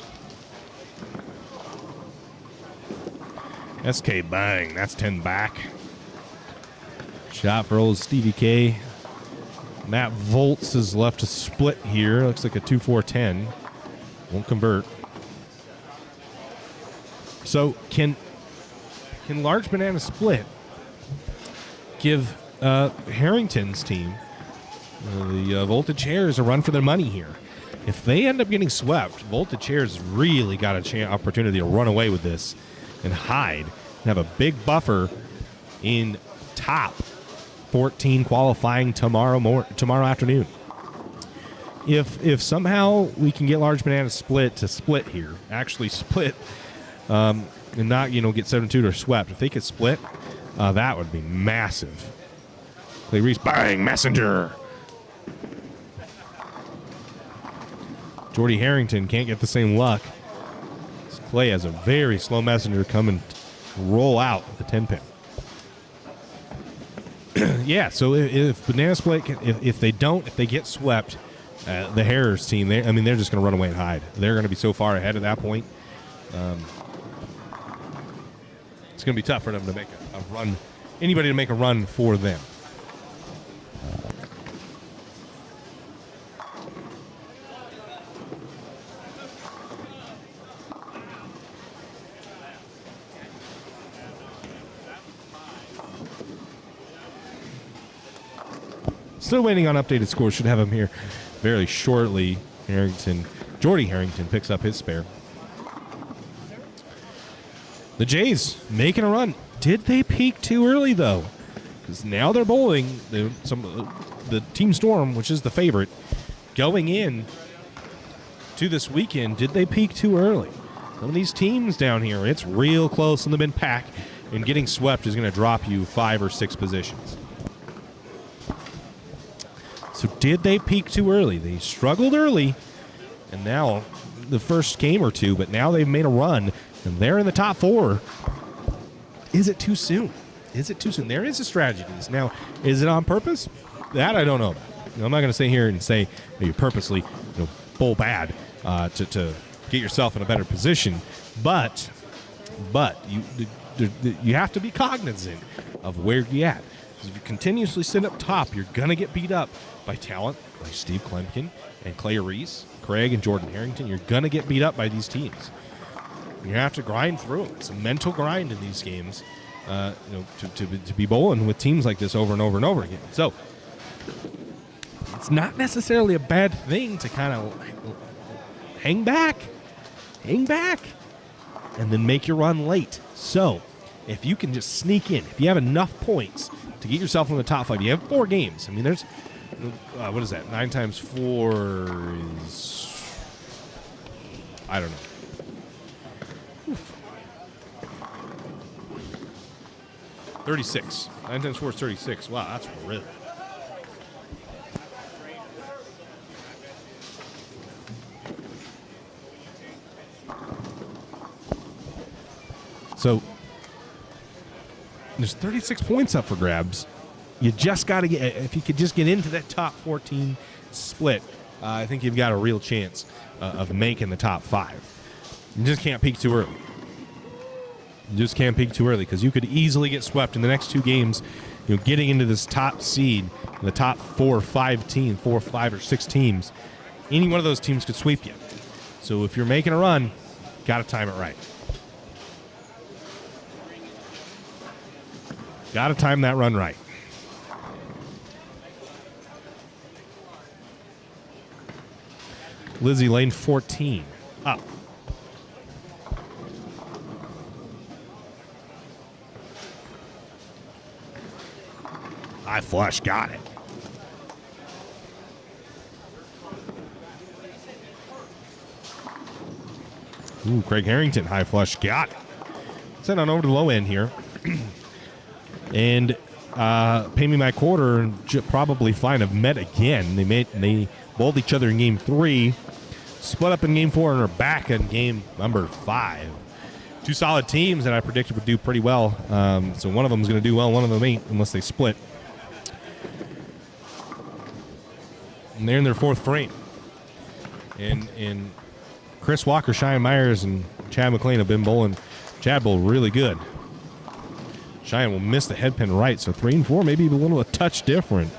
Speaker 1: SK bang, that's 10 back. Shot for old Stevie K. Matt Volts is left to split here. Looks like a 2-4-10. Won't convert. So can Large Banana Split give Harrington's team, the Voltage Hares, a run for their money here? If they end up getting swept, Voltage Hares really got a opportunity to run away with this and hide and have a big buffer in top 14 qualifying tomorrow afternoon. If somehow we can get Large Banana Split to split here, actually split, and not get 7-2 or swept, if they could split, that would be massive. Clay Reese, bang, messenger. Jordy Harrington can't get the same luck. Clay has a very slow messenger come and roll out the 10-pin. Yeah, so if Banana Split, if they get swept, the Hares team, they're just going to run away and hide. They're going to be so far ahead at that point. It's going to be tough for them to make a run, anybody to make a run for them. Still waiting on updated scores. Should have them here very shortly. Jordy Harrington picks up his spare. The Jays making a run. Did they peak too early, though? Because now they're bowling. The Team Storm, which is the favorite, going in to this weekend. Did they peak too early? Some of these teams down here, it's real close in the mid-pack, and getting swept is going to drop you 5 or 6 positions. So did they peak too early? They struggled early, and now the first game or two, but now they've made a run, and they're in the top 4. Is it too soon? Is it too soon? There is a strategy to this. Now, is it on purpose? That I don't know about. I'm not going to sit here and say that you purposely bowl bad to get yourself in a better position, but you have to be cognizant of where you're at. If you continuously sit up top, you're going to get beat up by talent like Steve Klemkin and Clay Reese, Craig and Jordan Harrington. You're going to get beat up by these teams. You have to grind through them. It's a mental grind in these games to be bowling with teams like this over and over and over again. So it's not necessarily a bad thing to kind of hang back, and then make your run late. So if you can just sneak in, if you have enough points to get yourself in the top 5, you have 4 games. I mean, there's, what is that? 9 times 4 is, I don't know. 36. 9 times 4 is 36. Wow, that's really. So there's 36 points up for grabs. You just got to get, if you could just get into that top 14 split, I think you've got a real chance of making the top 5. You just can't peak too early. You just can't peak too early because you could easily get swept in the next 2 games. Getting into this top seed, the top 4 or 5 teams, 4, 5, or 6 teams, any one of those teams could sweep you. So if you're making a run, got to time it right. Got to time that run right. Lizzie, lane 14. Up. High flush. Got it. Ooh, Craig Harrington. High flush. Got it. Send on over to the low end here. And Pay Me My Quarter and probably fine have met again. They bowled each other in game 3, split up in game 4, and are back in game number 5. Two solid teams that I predicted would do pretty well. So one of them is going to do well, one of them ain't unless they split. And they're in their 4th frame. And Chris Walker, Cheyenne Myers, and Chad McLean have been bowling. Chad bowled really good. Cheyenne will miss the head pin right, so 3 and 4 maybe a touch different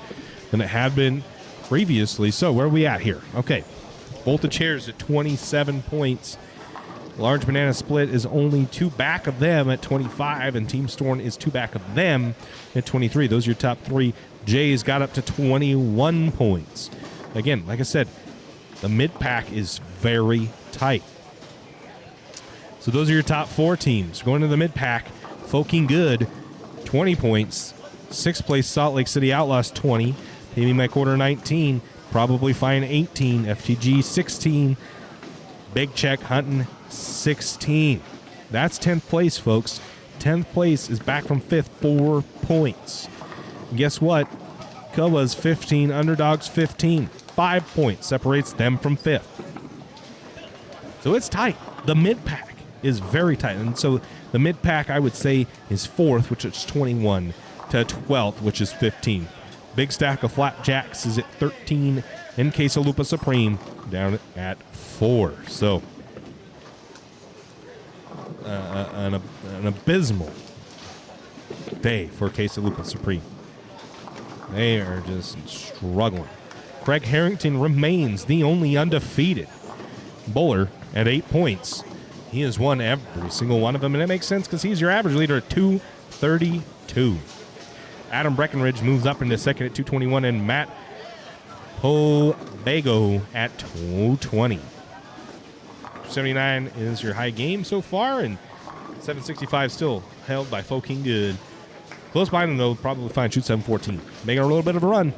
Speaker 1: than it had been previously. So where are we at here? Okay, both the chairs at 27 points. Large Banana Split is only 2 back of them at 25, and Team Storm is 2 back of them at 23. Those are your top 3. Jay's got up to 21 points. Again, like I said, the mid-pack is very tight. So those are your top 4 teams. Going to the mid-pack, Foking Good, 20 points. 6th place, Salt Lake City Outlaws, 20. Pay Me My Quarter, 19. Probably Fine, 18. FTG, 16. Big Check Hunting, 16. That's 10th place, folks. 10th place is back from 5th, 4 points. And guess what? Kova's 15, Underdogs 15. 5 points separates them from 5th. So it's tight. The mid-pack is very tight. And so the mid-pack, I would say, is 4th, which is 21, to 12th, which is 15. Big Stack of Flapjacks is at 13, and Quesalupa Supreme down at 4. So an abysmal day for Quesalupa Supreme. They are just struggling. Craig Harrington remains the only undefeated bowler at 8 points. He has won every single one of them, and it makes sense because he's your average leader at 232. Adam Breckenridge moves up into second at 221, and Matt Pobago at 220. 79 is your high game so far, and 765 still held by Foking Good. Close behind them, though, probably fine. Shoot 714. Making a little bit of a run.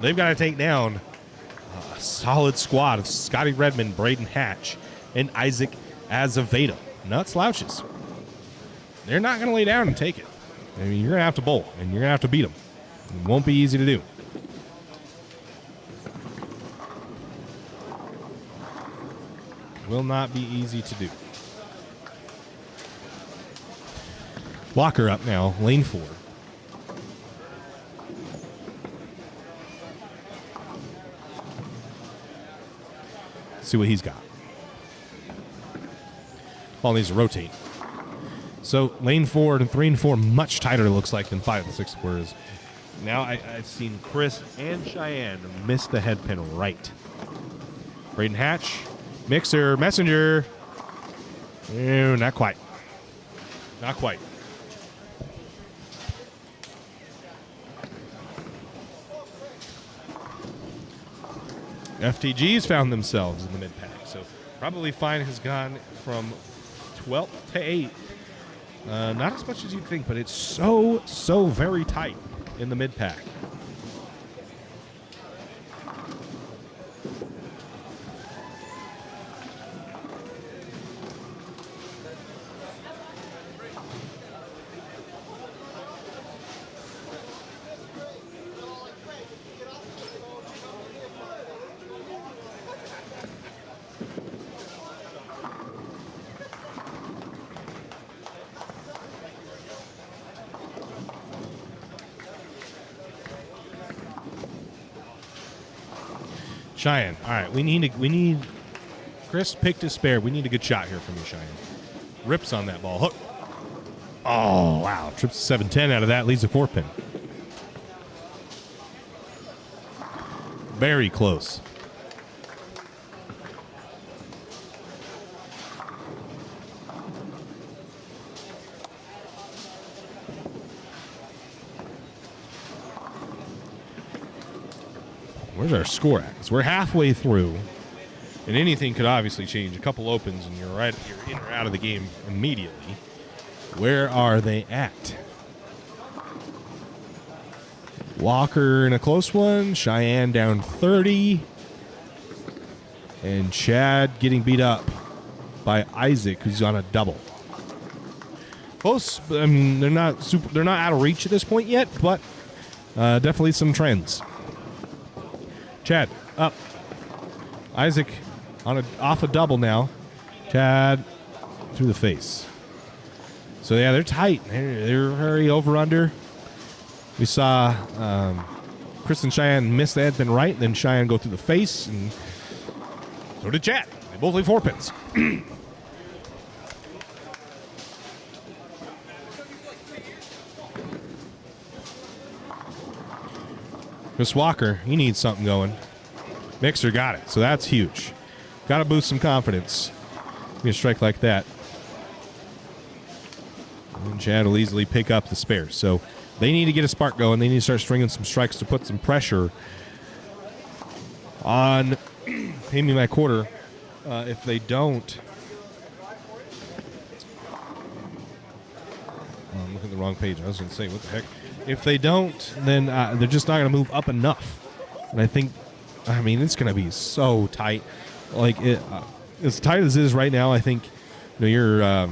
Speaker 1: They've got to take down a solid squad of Scotty Redmond, Braden Hatch, and Isaac Azevedo. Not slouches. They're not going to lay down and take it. I mean, you're going to have to bowl, and you're going to have to beat them. It won't be easy to do. Will not be easy to do. Walker up now, lane 4. See what he's got. Ball needs to rotate. So lane 4 and 3 and 4 much tighter, it looks like, than 5 and 6. Whereas now I've seen Chris and Cheyenne miss the head pin right. Braden Hatch, Mixer, Messenger. Not quite. Not quite. FTG's found themselves in the mid-pack. So probably Fine has gone from 12th to 8th. Not as much as you'd think, but it's so very tight in the mid-pack. Cheyenne. All right, we need Chris picked his spare. We need a good shot here from you, Cheyenne. Rips on that ball. Hook. Oh, wow. Trips 710 out of that. Leaves a 4-pin. Very close. Where's our score at? 'Cause we're halfway through, and anything could obviously change. A couple opens, and you're in or out of the game immediately. Where are they at? Walker in a close one. Cheyenne down 30. And Chad getting beat up by Isaac, who's on a double. Close. I mean, they're not out of reach at this point yet, but definitely some trends. Chad up. Isaac off a double now. Chad through the face. So yeah, they're tight. They're very over under. We saw Chris and Cheyenne miss the headpin right, then Cheyenne go through the face, and so did Chad. They both leave 4 pins. Chris Walker, he needs something going. Mixer got it, so that's huge. Got to boost some confidence. Get a strike like that. And Chad will easily pick up the spares. So they need to get a spark going. They need to start stringing some strikes to put some pressure on Pay Me My Quarter. If they don't, I'm looking at the wrong page. I was going to say, what the heck? If they don't, then they're just not going to move up enough. And I think, it's going to be so tight. Like, as tight as it is right now, I think, you're the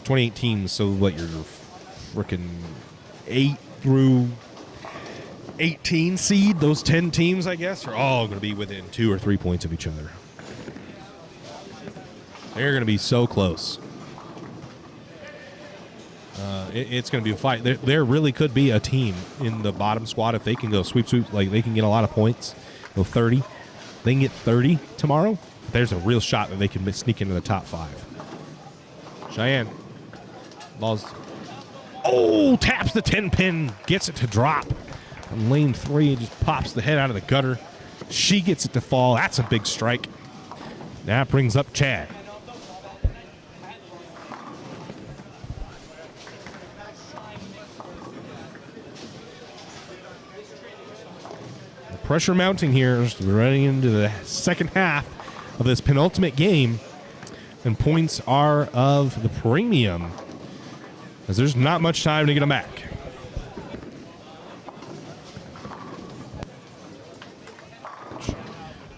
Speaker 1: 28 teams, so what, you're freaking 8 through 18 seed, those 10 teams, I guess, are all going to be within 2 or 3 points of each other. They're going to be so close. It's going to be a fight. There really could be a team in the bottom squad if they can go sweep, like they can get a lot of points, go 30. They can get 30 tomorrow. There's a real shot that they can sneak into the top 5. Cheyenne. Ball's. Oh, taps the 10 pin, gets it to drop. And lane 3 just pops the head out of the gutter. She gets it to fall. That's a big strike. That brings up Chad. The pressure mounting here. We're running into the second half of this penultimate game. And points are of the premium, as there's not much time to get them back.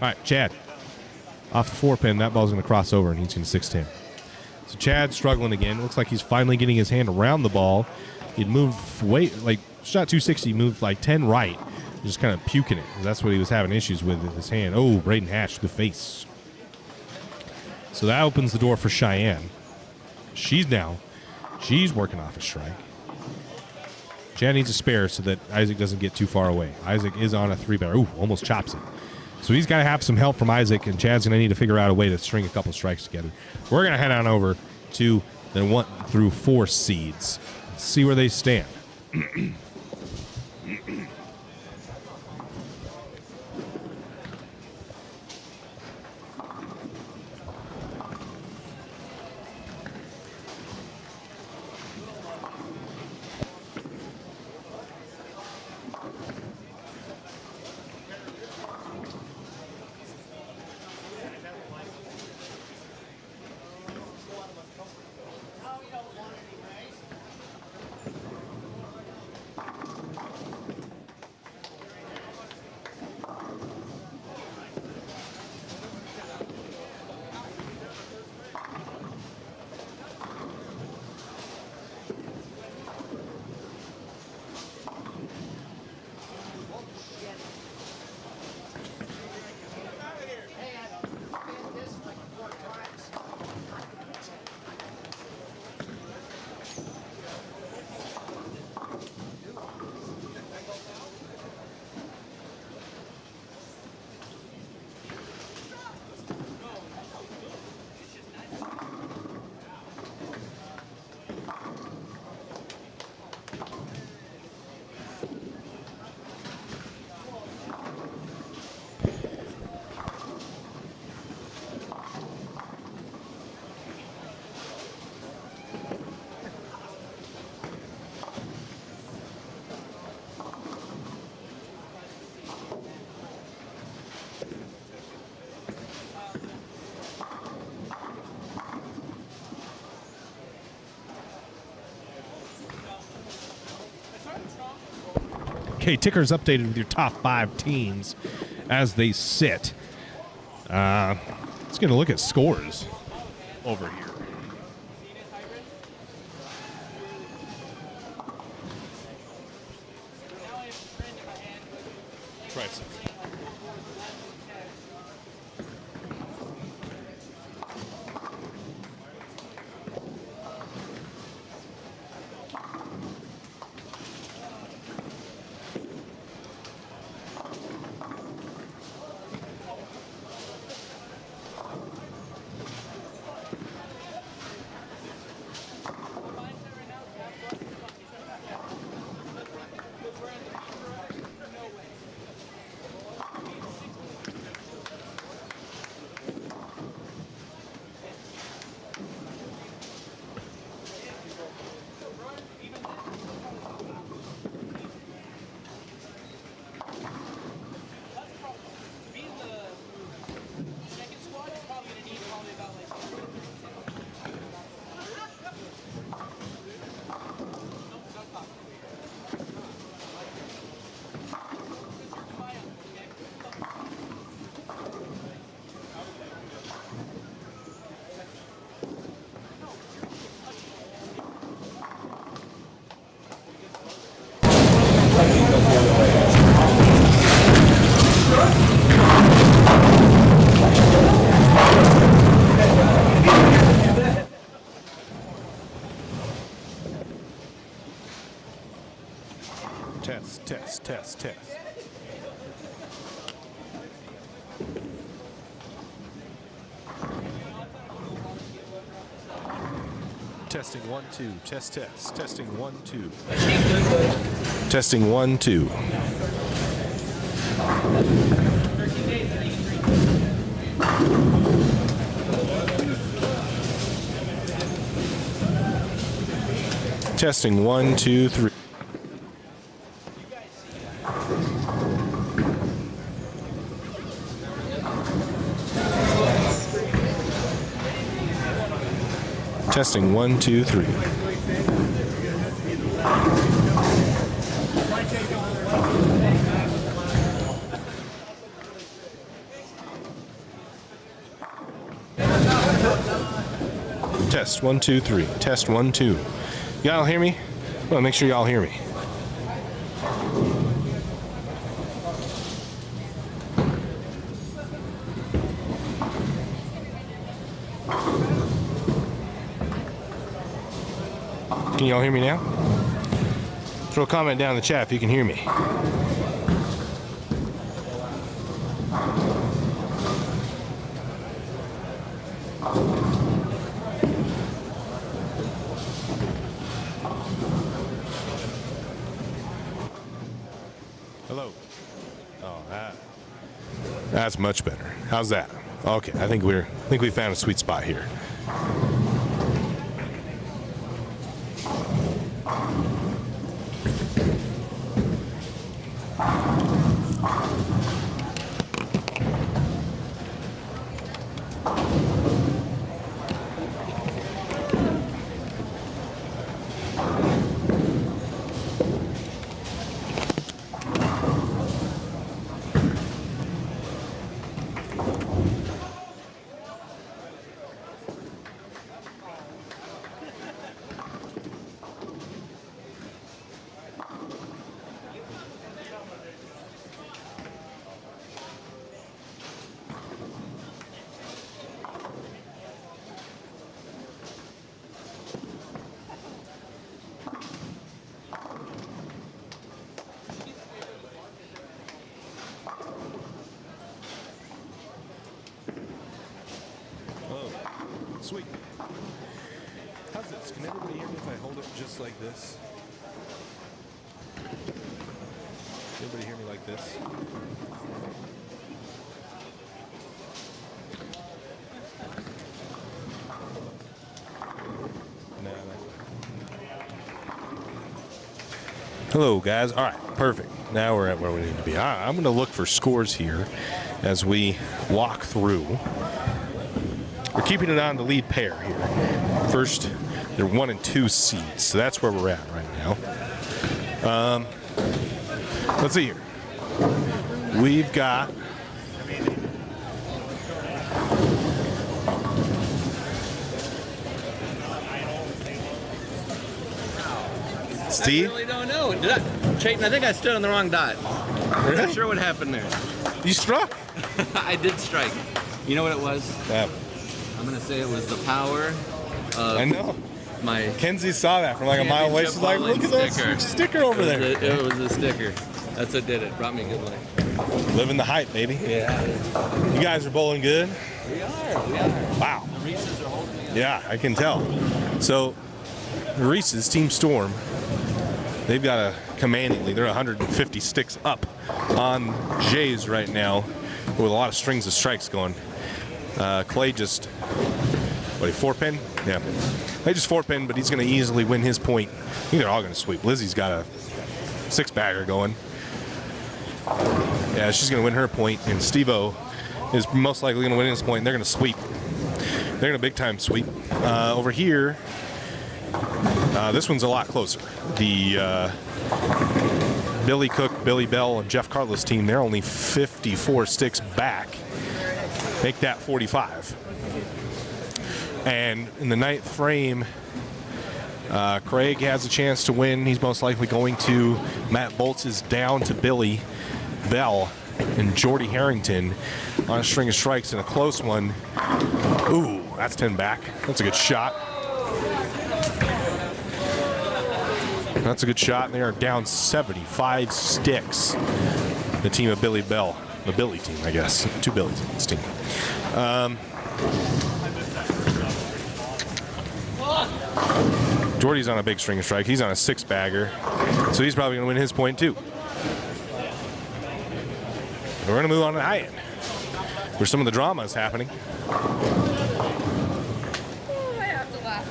Speaker 1: All right, Chad. Off the 4 pin, that ball's going to cross over, and he's going to 6-10. So Chad's struggling again. Looks like he's finally getting his hand around the ball. He'd moved shot 260, moved like 10 right. Just kind of puking it. That's what he was having issues with his hand. Oh, Braden Hatch to the face. So that opens the door for Cheyenne. She's working off a strike. Chad needs a spare so that Isaac doesn't get too far away. Isaac is on a 3-batter. Ooh, almost chops it. So he's got to have some help from Isaac, and Chad's going to need to figure out a way to string a couple strikes together. We're going to head on over to the 1 through 4 seeds. See where they stand. Okay, tickers updated with your top 5 teams as they sit. Let's get a look at scores over here. Prices. Test. Testing 1 2. Test. Testing 1 2. Testing 1 2. Testing 1 2 3. Testing 1 2 3. Test 1 2 3. Test 1 2. Y'all hear me? I want to make sure y'all hear me. Can y'all hear me now? Throw a comment down in the chat if you can hear me. Hello. Oh, that's much better. How's that? Okay, I think we found a sweet spot here. Sweet. How's this? Can everybody hear me if I hold it just like this? Everybody hear me like this? No. Hello, guys. All right, perfect. Now we're at where we need to be. I'm going to look for scores here as we walk through. We're keeping it on the lead pair here. First, they're 1 and 2 seeds, so that's where we're at right now.
Speaker 6: Let's see here. We've got Steve.
Speaker 3: I really don't know. Chayton, I think I stood on the wrong dot. I'm not sure what happened there.
Speaker 6: You struck.
Speaker 3: I did strike. You know what it was?
Speaker 6: Yeah,
Speaker 3: I'm gonna say it was the power of
Speaker 6: I know.
Speaker 3: my
Speaker 6: Kenzie saw that from like a mile away. She's like, look at that sticker over there.
Speaker 3: It was a sticker. That's what did it. Brought me good luck.
Speaker 6: Living the hype, baby.
Speaker 3: Yeah.
Speaker 6: You guys are bowling good.
Speaker 3: We are.
Speaker 6: Wow.
Speaker 3: The Reese's are holding me up.
Speaker 6: Yeah, I can tell. So, Reese's Team Storm, they've got a commanding lead. They're 150 sticks up on Jays right now with a lot of strings of strikes going. Clay just, what, 4-pin? Yeah. Clay just 4-pin, but he's going to easily win his point. I think they're all going to sweep. Lizzie's got a 6-bagger going. Yeah, she's going to win her point, and Steve-O is most likely going to win his point, and they're going to sweep. They're going to big-time sweep. Over here, this one's a lot closer. The Billy Cook, Billy Bell, and Jeff Carlos team, they're only 54 sticks back. Make that 45. And in the 9th frame, Craig has a chance to win. He's most likely going to. Matt Boltz is down to Billy Bell and Jordy Harrington on a string of strikes in a close one. Ooh, that's 10 back. That's a good shot. That's a good shot, and they are down 75 sticks. The team of Billy Bell. The Billy team, I guess. 2 Billies in this team. Jordy's on a big string of strike. He's on a 6-bagger. So he's probably going to win his point, too. We're going to move on to the high end, where some of the drama is happening.
Speaker 5: Oh, I have to laugh.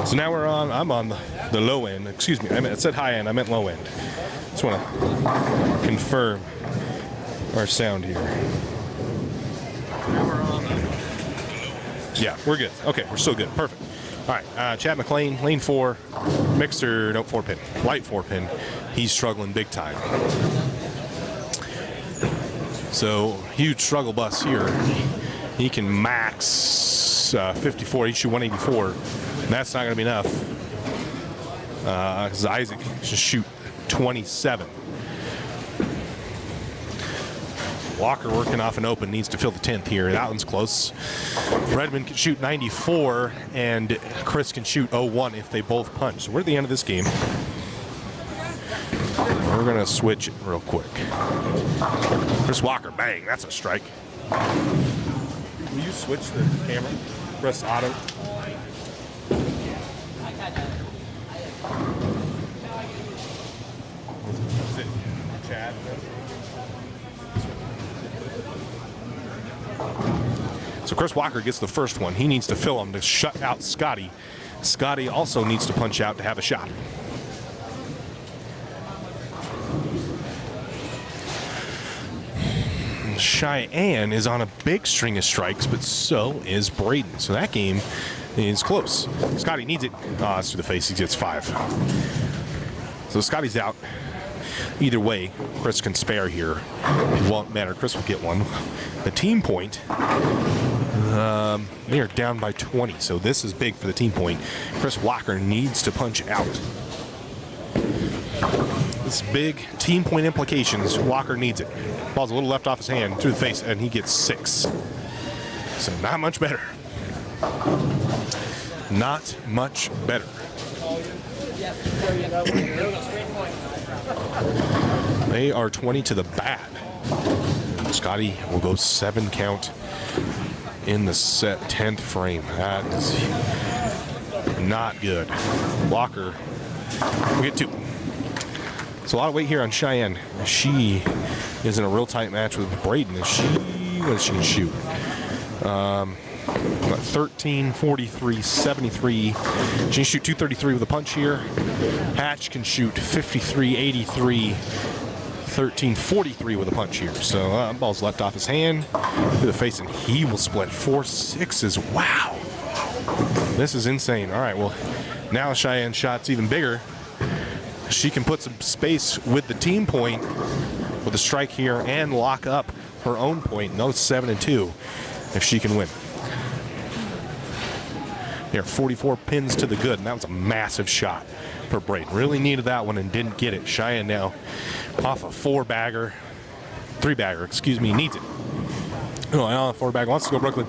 Speaker 6: So now I'm on the low end. Excuse me, it said high end, I meant low end. Just want to confirm our sound here. Yeah, we're good. Okay, we're still good. Perfect. All right, Chad McLean, lane 4, mixer, nope, 4-pin, light 4-pin. He's struggling big time. So, huge struggle bus here. He can max 54, he shoot 184. That's not going to be enough. Because Isaac should shoot 27. Walker working off an open, needs to fill the 10th here. That one's close. Redmond can shoot 94, and Chris can shoot 01 if they both punch. So we're at the end of this game. We're going to switch it real quick. Chris Walker, bang, that's a strike. Will you switch the camera? Press auto. Is it Chad? So Chris Walker gets the first one. He needs to fill him to shut out Scotty. Scotty also needs to punch out to have a shot. Cheyenne is on a big string of strikes, but so is Braden. So that game is close. Scotty needs it. Oh, it's to the face. He gets 5. So Scotty's out. Either way, Chris can spare here. It won't matter. Chris will get one. The team point, they are down by 20, so this is big for the team point. Chris Walker needs to punch out. This big team point implications. Walker needs it. Ball's a little left off his hand through the face, and he gets 6. So not much better. Not much better. They are 20 to the bat. Scotty will go 7 count in the set 10th frame. That is not good. Walker will get 2. So a lot of weight here on Cheyenne. She is in a real tight match with Braden. What is she going to shoot? 13, 43, 73. She can shoot 233 with a punch here. Hatch can shoot 53, 83, 13, 43 with a punch here. So ball's left off his hand to the face, and he will split 4 6s. Wow. This is insane. All right, well, now Cheyenne's shot's even bigger. She can put some space with the team point with a strike here and lock up her own point. No, it's 7-2 if she can win. There are 44 pins to the good, and that was a massive shot for Braden. Really needed that one and didn't get it. Cheyenne now off a three-bagger, excuse me, needs it. No, on a four-bagger, wants to go Brooklyn,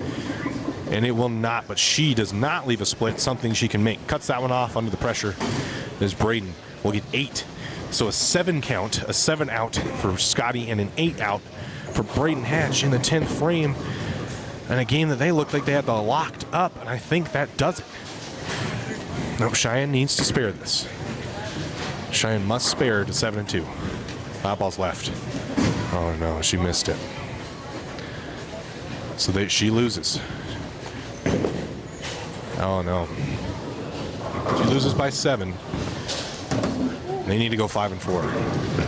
Speaker 6: and it will not, but she does not leave a split, something she can make. Cuts that one off under the pressure as Braden will get 8. So a 7 count, a 7 out for Scotty, and an 8 out for Braden Hatch in the 10th frame. And a game that they looked like they had locked up, and I think that does it. No, Cheyenne needs to spare this. Cheyenne must spare to 7-2. 5 balls left. Oh no, she missed it. So she loses. Oh no. She loses by 7. They need to go 5-4.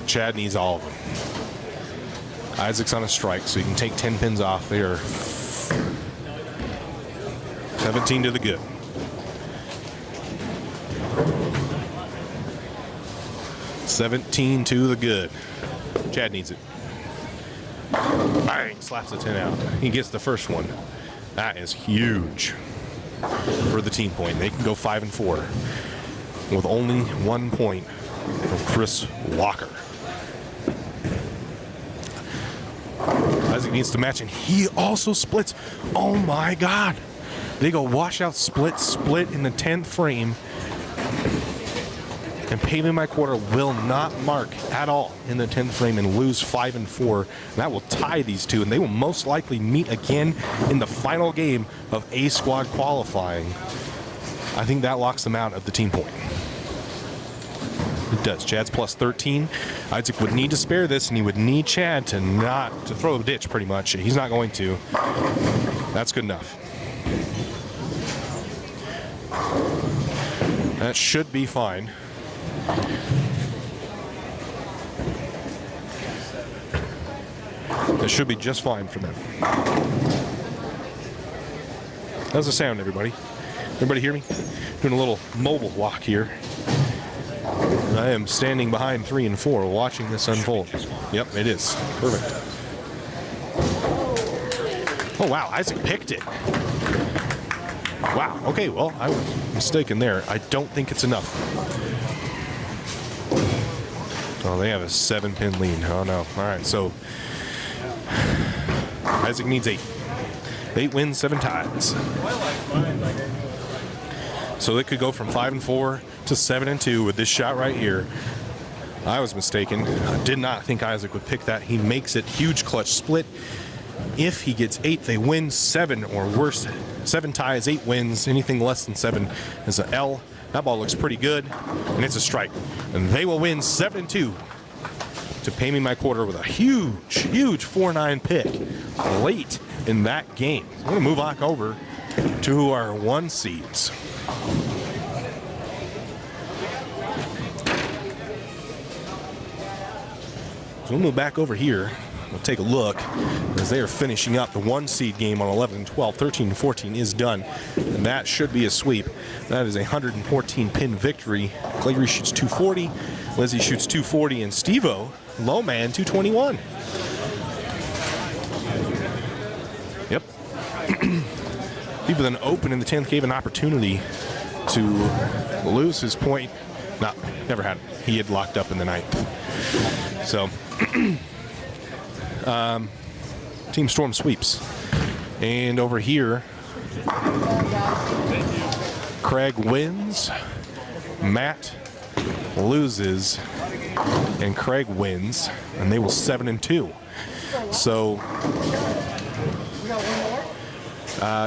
Speaker 6: Chad needs all of them. Isaac's on a strike, so he can take 10 pins off. They are 17 to the good. $17 to the good. Chad needs it. Bang! Slaps the 10 out. He gets the first one. That is huge for the team point. They can go 5-4 with only 1 point from Chris Walker. Isaac needs to match, and he also splits. Oh my God! They go washout, split in the 10th frame. And Paving My Quarter will not mark at all in the 10th frame and lose 5-4. That will tie these two, and they will most likely meet again in the final game of A Squad qualifying. I think that locks them out of the team point. It does. Chad's plus 13. Isaac would need to spare this, and he would need Chad to throw a ditch pretty much. He's not going to. That's good enough. That should be fine. That should be just fine for them. How's the sound, everybody? Everybody hear me? Doing a little mobile walk here. I am standing behind 3 and 4 watching this unfold. Yep, it is. Perfect. Oh, wow. Isaac picked it. Wow. Okay, well, I was mistaken there. I don't think it's enough. Oh, they have a 7-pin lead. Oh, no. All right, so Isaac needs 8. 8 wins, 7 ties. So it could go from 5-4 to 7-2 with this shot right here. I was mistaken. I did not think Isaac would pick that. He makes it. Huge clutch split. If he gets 8, they win. 7 or worse. 7 ties, 8 wins. Anything less than 7 is an L. That ball looks pretty good, and it's a strike. And they will win 7-2 to Pay Me My Quarter with a huge 4-9 pick late in that game. We're going to move on over to our 1 seeds. So we'll move back over here. We'll take a look as they are finishing up the 1 seed game on 11-12. 13-14 is done, and that should be a sweep. That is a 114 pin victory. Clary shoots 240, Lizzie shoots 240, and Steve-O, low man, 221. Yep. Steve then open in the 10th gave an opportunity to lose his point. No, never had it. He had locked up in the 9th. So, Team Storm sweeps. And over here, Craig wins, Matt loses, and Craig wins, and they will 7-2. So,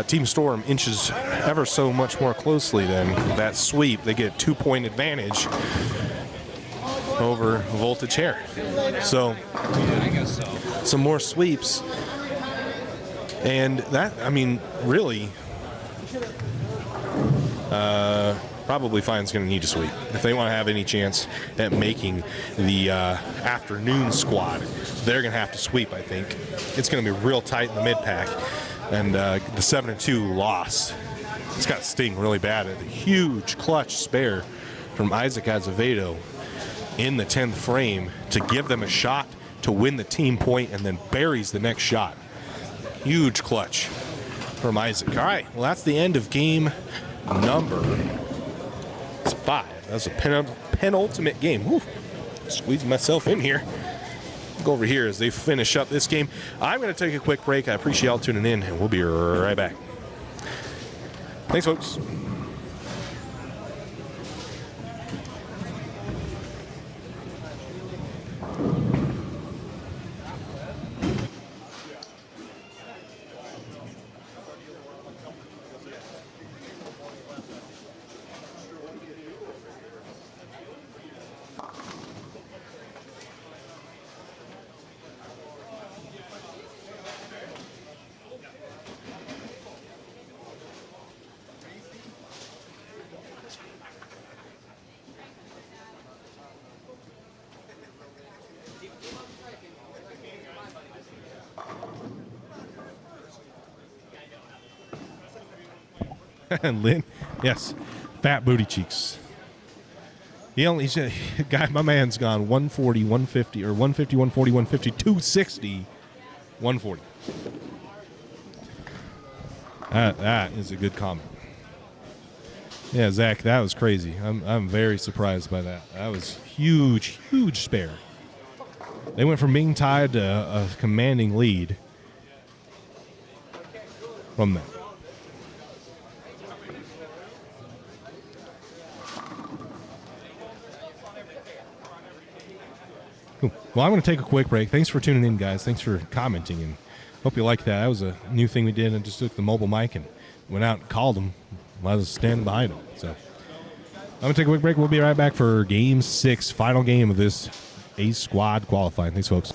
Speaker 6: Team Storm inches ever so much more closely than that sweep. They get a 2-point advantage over Voltage Hair. So, some more sweeps. And that, I mean, really, probably Fine's going to need to sweep if they want to have any chance at making the afternoon squad. They're going to have to sweep. I think it's going to be real tight in the mid pack, and the 7-2 loss. It's got to sting really bad. A huge clutch spare from Isaac Azevedo in the 10th frame to give them a shot to win the team point, and then buries the next shot. Huge clutch from Isaac. All right, well, that's the end of game number 5. That's a penultimate game. Whew. Squeeze myself in here. Go over here as they finish up this game. I'm going to take a quick break. I appreciate y'all tuning in, and we'll be right back. Thanks, folks.
Speaker 1: Lynn, yes, fat booty cheeks. He said, guy, my man's gone 140, 150, or 150, 140, 150, 260, 140. That is a good comment. Yeah, Zach, that was crazy. I'm very surprised by that. That was huge spare. They went from being tied to a commanding lead from that. Cool. Well, I'm going to take a quick break. Thanks for tuning in, guys. Thanks for commenting, and hope you liked that. That was a new thing we did, and just took the mobile mic and went out and called them while I was standing behind them. So I'm going to take a quick break. We'll be right back for Game 6, final game of this Ace Squad qualifying. Thanks, folks.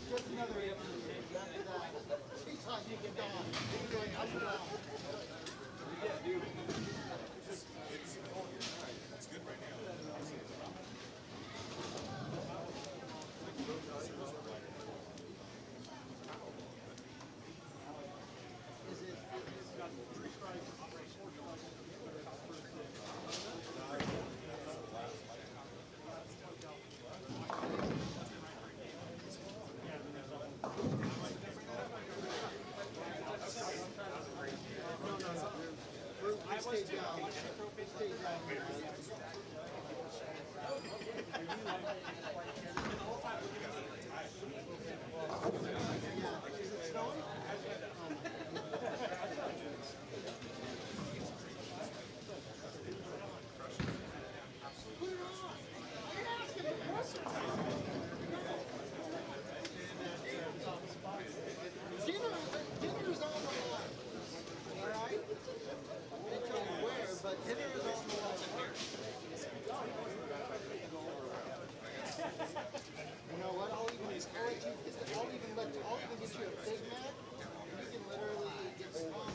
Speaker 4: Just another 18 years after that. He's like, you can die. He's going up and down. stay down. Stay down. Yeah. Is it snowing? Put it on. You're asking the person. Dinner's on the line. All right? They tell you where, but dinner is on the line. You know what? I'll even get you a Big Mac. You can literally get strong.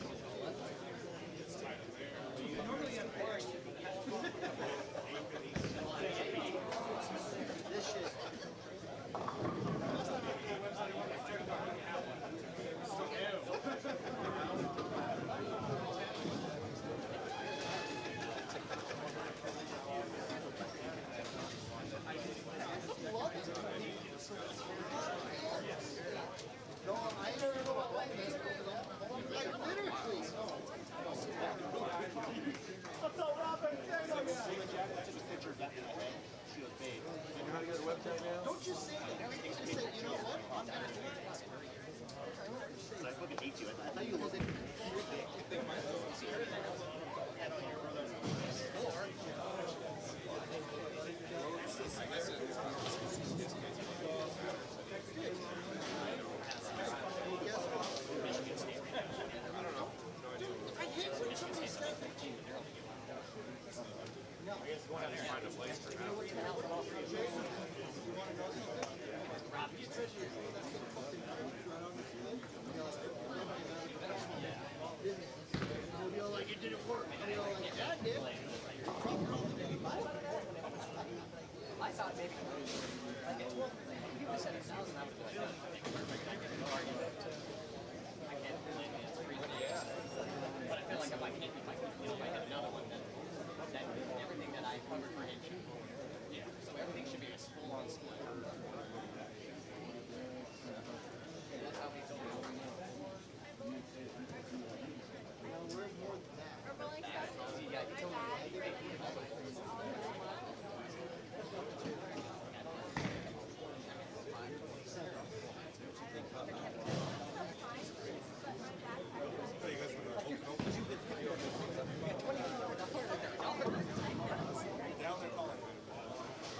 Speaker 4: This shit. No, I don't know about this. Like literally. What's up, Robin? Don't you say that. You just say, you know what? I'm gonna do it. I fucking hate you. I thought you looked at I hate when somebody says that. No. I guess going out there and find a place for now. You want to know something? Rob, you said you're like, it didn't work. And you're like, yeah, it did.
Speaker 3: I thought maybe like at 12, people said 1,000. I was like, perfect. I can argue I can't really it's 3 days. But I feel like if I hit another one, then everything that I covered for him should be. Yeah. So everything should be a full-on split. That's how we
Speaker 5: We're rolling stuff.
Speaker 3: Yeah, you told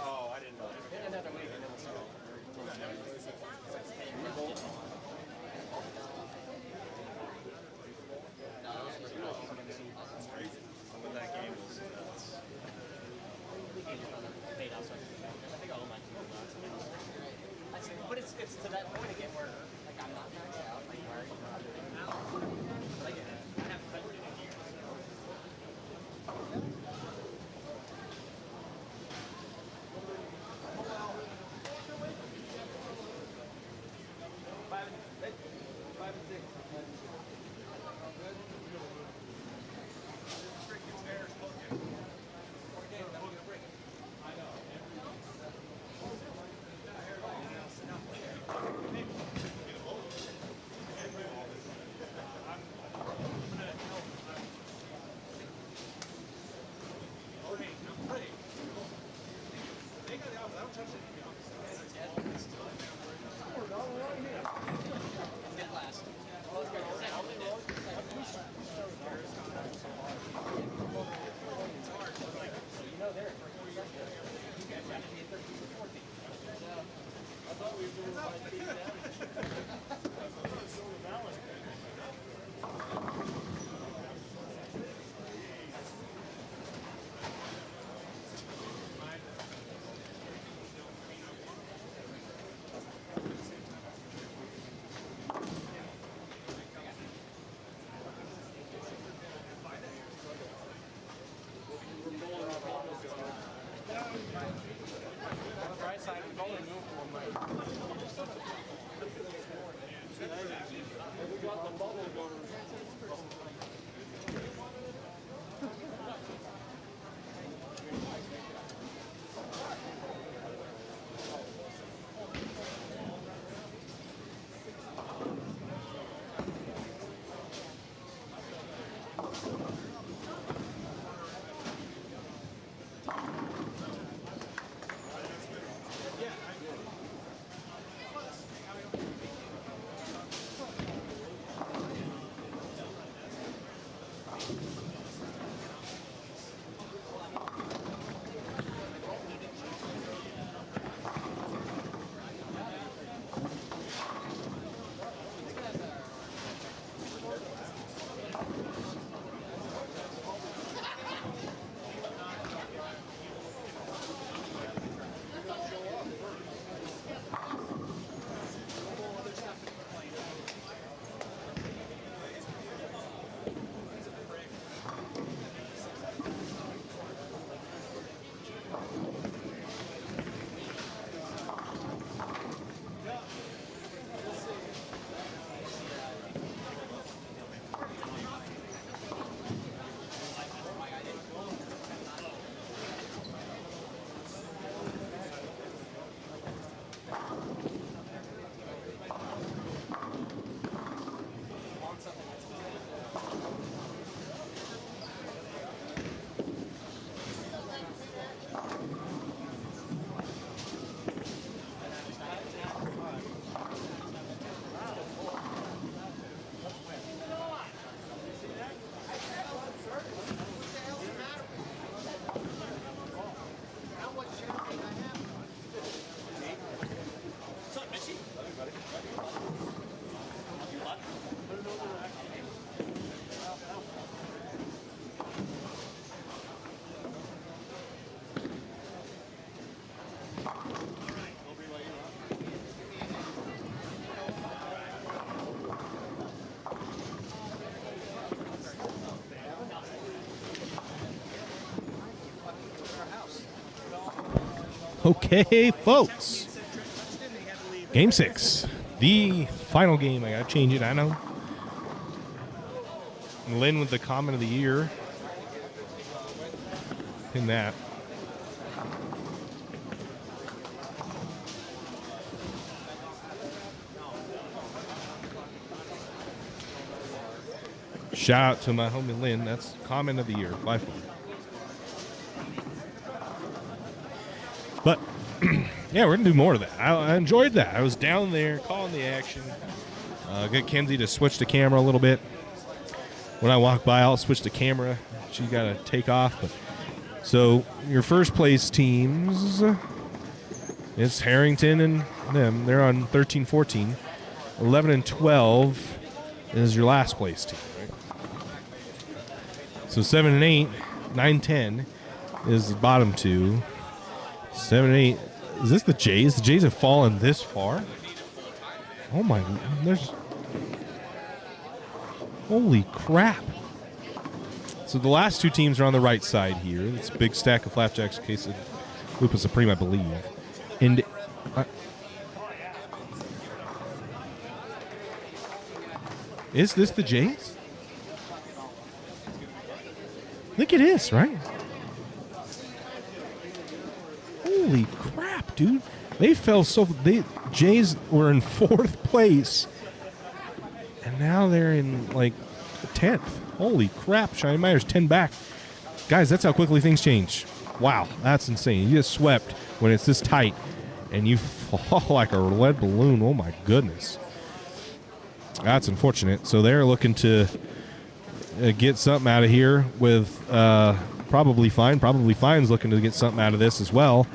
Speaker 2: Oh, I didn't know.
Speaker 3: another week and then we'll start.
Speaker 2: Some of that game was nuts.
Speaker 3: I think I owe my I said, but it's to that point again where like I'm not knocked out. Like why are you not doing it now? But I get it. I haven't touched it in years.
Speaker 4: Five and six.
Speaker 3: Mid last. You know they're you guys have to be at 13 or 14. I thought we were doing right side of the bowling move for one we got the bubble going.
Speaker 1: Okay, folks. Game 6. The final game. I got to change it, I know. Lynn with the comment of the year. In that. Shout out to my homie Lynn. That's comment of the year by far. But yeah, we're gonna do more of that. I enjoyed that. I was down there calling the action. Get Kenzie to switch the camera a little bit. When I walk by, I'll switch the camera. She's got to take off. But so your first place teams, it's Harrington and them. They're on 13-14. 11 and 12 is your last place team. Right? So 7 and 8, 9-10 is the bottom two. 7 and 8. Is this the Jays? The Jays have fallen this far? Oh my, there's... Holy crap. So the last two teams are on the right side here. It's a big stack of flapjacks in case of Lupa Supreme, I believe. And... is this the Jays? I think it is, right? Holy crap, dude. They fell so... Jays were in 4th place. And now they're in, like, 10th. Holy crap. Shiny Myers 10 back. Guys, that's how quickly things change. Wow, that's insane. You get swept when it's this tight. And you fall like a lead balloon. Oh, my goodness. That's unfortunate. So they're looking to get something out of here with Probably Fine. Probably Fine's looking to get something out of this as well.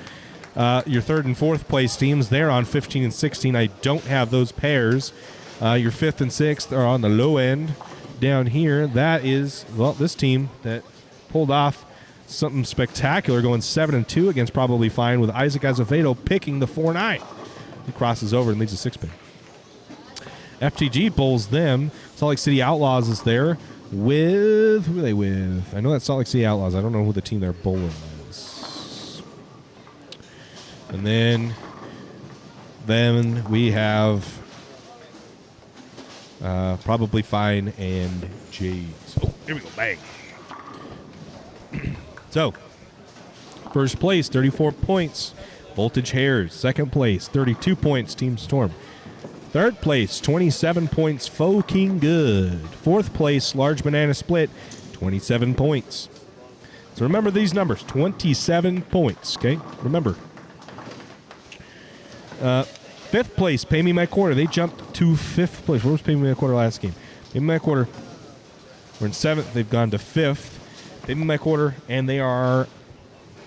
Speaker 1: Your 3rd and 4th place teams, they're on 15 and 16. I don't have those pairs. Your 5th and 6th are on the low end down here. That is, well, this team that pulled off something spectacular, going 7 and 2 against Probably Fine with Isaac Azevedo picking the 4-9. He crosses over and leads a 6-pin. FTG bowls them. Salt Lake City Outlaws is there with, who are they with? I know that's Salt Lake City Outlaws. I don't know who the team they're bowling is. And then we have Probably Fine and Jays. Oh, here we go. Bang. So, first place, 34 points. Voltage Hares. Second place, 32 points. Team Storm. Third place, 27 points. Faux King Good. Fourth place, Large Banana Split, 27 points. So remember these numbers, 27 points, okay? Remember. Fifth place, Pay Me My Quarter. They jumped to 5th place. Where was Pay Me My Quarter last game? Pay Me My Quarter. We're in 7th. They've gone to 5th. Pay Me My Quarter, and they are...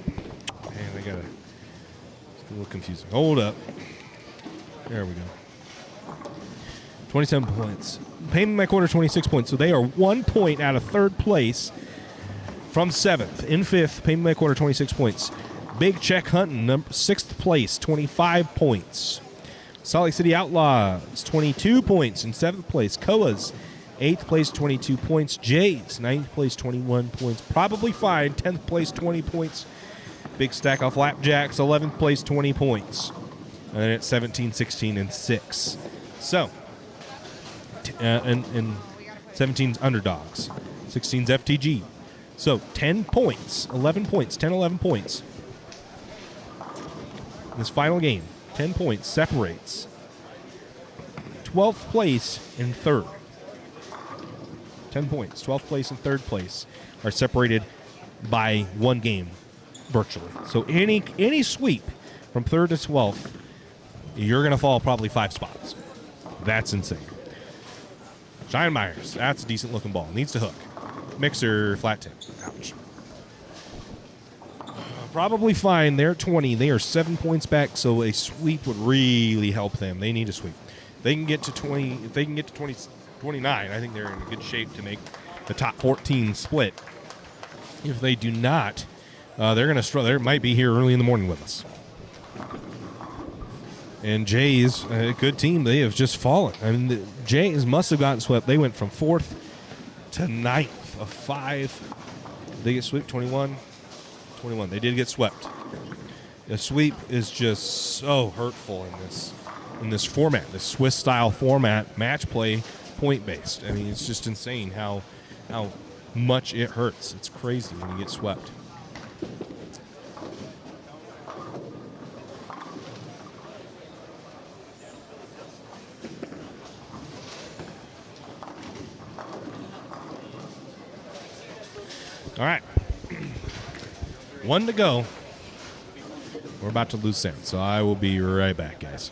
Speaker 1: Man, I got to... It's a little confusing. Hold up. There we go. 27 points. Pay Me My Quarter, 26 points. So they are 1 point out of 3rd place from 7th. In 5th, Pay Me My Quarter, 26 points. Big Check Hunting, 6th place, 25 points. Salt Lake City Outlaws, 22 points in 7th place. Koas, 8th place, 22 points. Jays, 9th place, 21 points. Probably Fine, 10th place, 20 points. Big Stack of Flapjacks, 11th place, 20 points. And then it's 17, 16, and 6. So, and 17's Underdogs. 16's FTG. So, 10 points, 11 points, 10, 11 points. This final game, 10 points separates 12th place and 3rd. 10 points, 12th place and 3rd place are separated by 1 game, virtually. So any sweep from 3rd to 12th, you're going to fall probably 5 spots. That's insane. Shine Myers, that's a decent looking ball. Needs to hook. Mixer, flat tip. Ouch. Probably Fine. They're 20. They are 7 points back, so a sweep would really help them. They need a sweep. They can get to 20. If they can get to 20, 29, I think they're in good shape to make the top 14 split. If they do not, they're going to struggle. They might be here early in the morning with us. And Jays, a good team, they have just fallen. I mean, the Jays must have gotten swept. They went from 4th to 9th of 5. They get swept 21. They did get swept. A sweep is just so hurtful in this format, this Swiss style format, match play, point based. I mean, it's just insane how much it hurts. It's crazy when you get swept. All right. 1 to go. We're about to lose sound, so I will be right back, guys.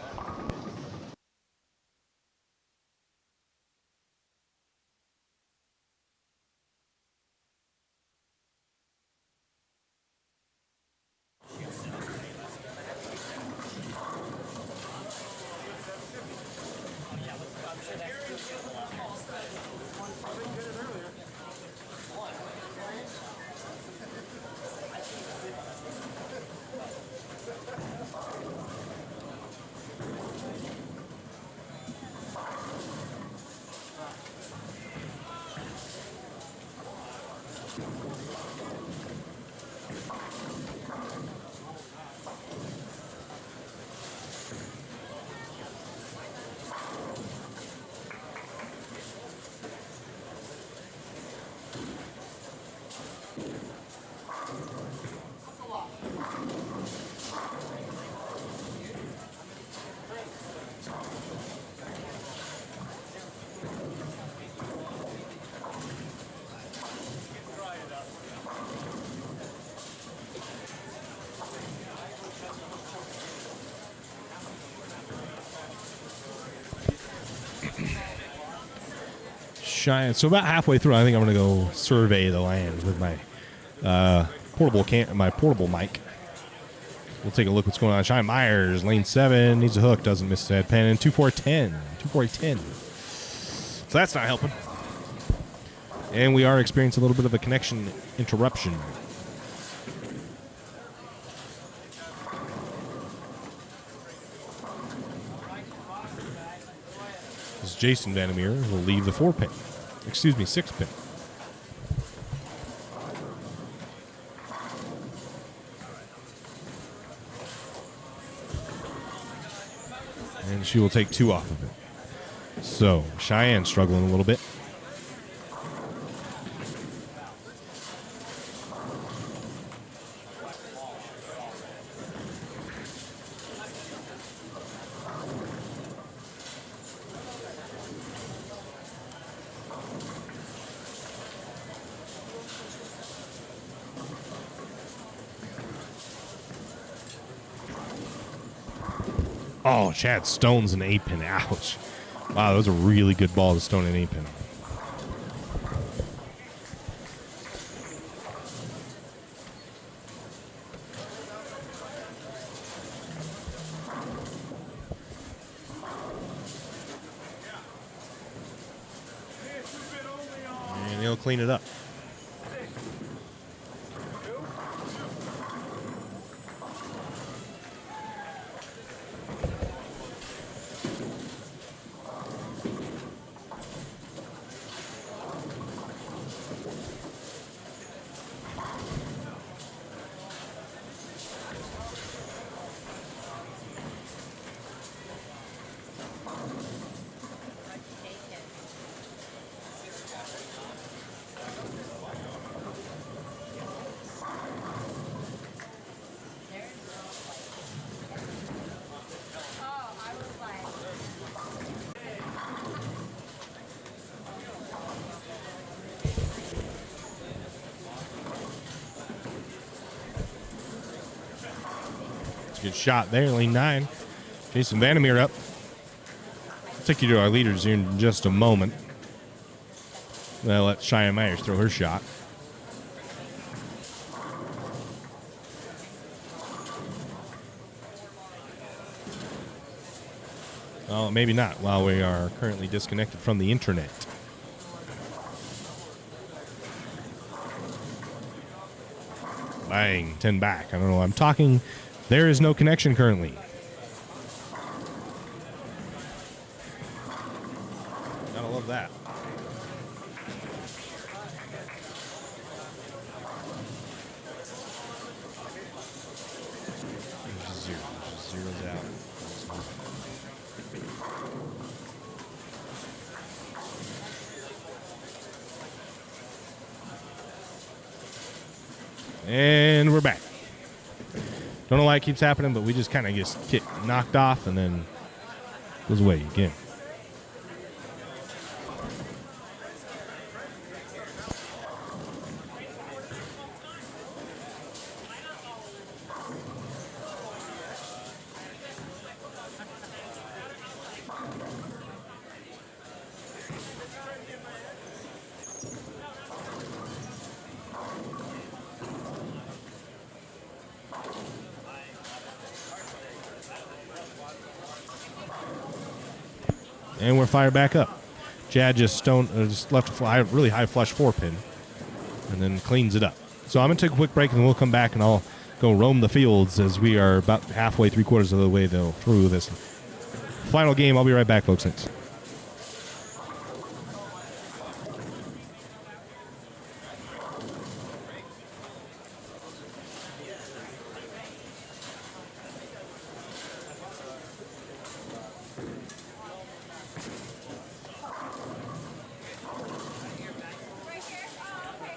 Speaker 1: Cheyenne. So about halfway through, I think I'm going to go survey the land with my portable mic. We'll take a look what's going on. Cheyenne Myers, lane 7, needs a hook, doesn't miss his head pen, and 2-4-10. So that's not helping. And we are experiencing a little bit of a connection interruption. As Jason Vandermeer will leave the 6 pin. And she will take 2 off of it. So Cheyenne struggling a little bit. Oh, Chad stones an 8-pin. Ouch. Wow, that was a really good ball to stone an 8-pin. And he'll clean it up. Good shot there, lane 9. Jason Vandermeer up. I'll take you to our leaders here in just a moment. I'll let Cheyenne Myers throw her shot. Oh, maybe not, while we are currently disconnected from the internet. Bang, 10 back. I don't know. I'm talking. There is no connection currently. that. There's just zero. There's just zeros out. And we're back. Don't know why it keeps happening, but we just kind of get knocked off and then goes away again. And we're fired back up. Chad just left a really high flush 4-pin and then cleans it up. So I'm going to take a quick break and we'll come back and I'll go roam the fields as we are about halfway, 3/4 of the way through this final game. I'll be right back, folks. Thanks.
Speaker 5: Right here? Oh, okay.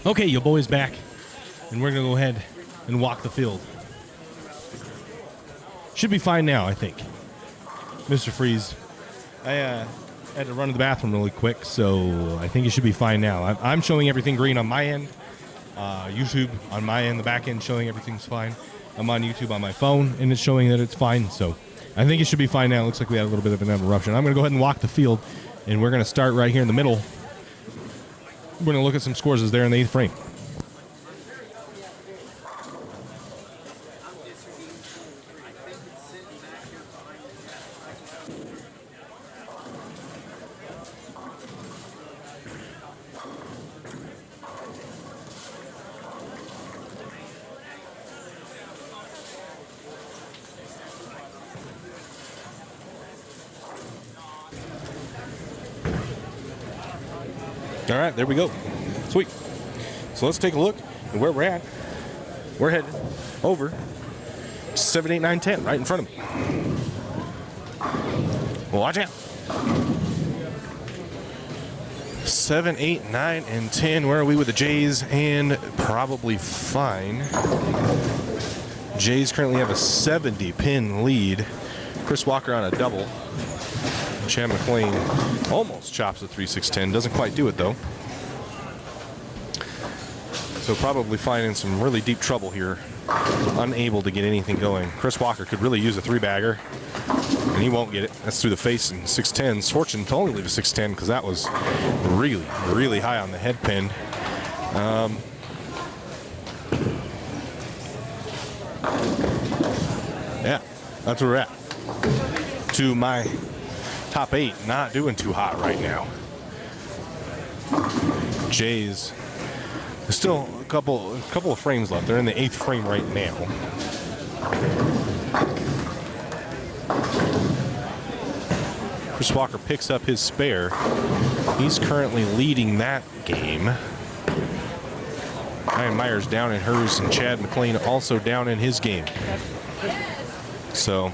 Speaker 1: Okay, your boy's back, and we're going to go ahead and walk the field. Should be fine now, I think. Mr. Freeze. I had to run to the bathroom really quick, so I think it should be fine now. I'm showing everything green on my end. YouTube on my end, the back end showing everything's fine. I'm on YouTube on my phone, and it's showing that it's fine, so I think it should be fine now. It looks like we had a little bit of an interruption. I'm going to go ahead and walk the field, and we're going to start right here in the middle. We're going to look at some scores as they're in the 8th frame. All right, there we go. Sweet. So let's take a look at where we're at. We're headed over 7, 8, 9, 10, right in front of me. Watch out. 7, 8, 9, and 10. Where are we with the Jays? And probably fine. Jays currently have a 70-pin lead. Chris Walker on a double. Chad McLean almost chops the 3-6-10. Doesn't quite do it, though. So probably finding some really deep trouble here. Unable to get anything going. Chris Walker could really use a 3-bagger, and he won't get it. That's through the face in 6-10s. Fortunate to only leave a 6-10 because that was really, really high on the head pin. Yeah, that's where we're at. To my top 8, not doing too hot right now. Jays, there's still a couple of frames left. They're in the 8th frame right now. Chris Walker picks up his spare. He's currently leading that game.
Speaker 6: Ryan Myers down in hers, and Chad McLean also down in his game. So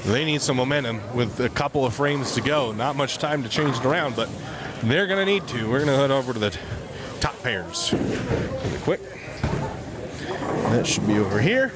Speaker 6: they need some momentum with a couple of frames to go. Not much time to change it around, but they're going to need to. We're going to head over to the top pairs really quick. That should be over here.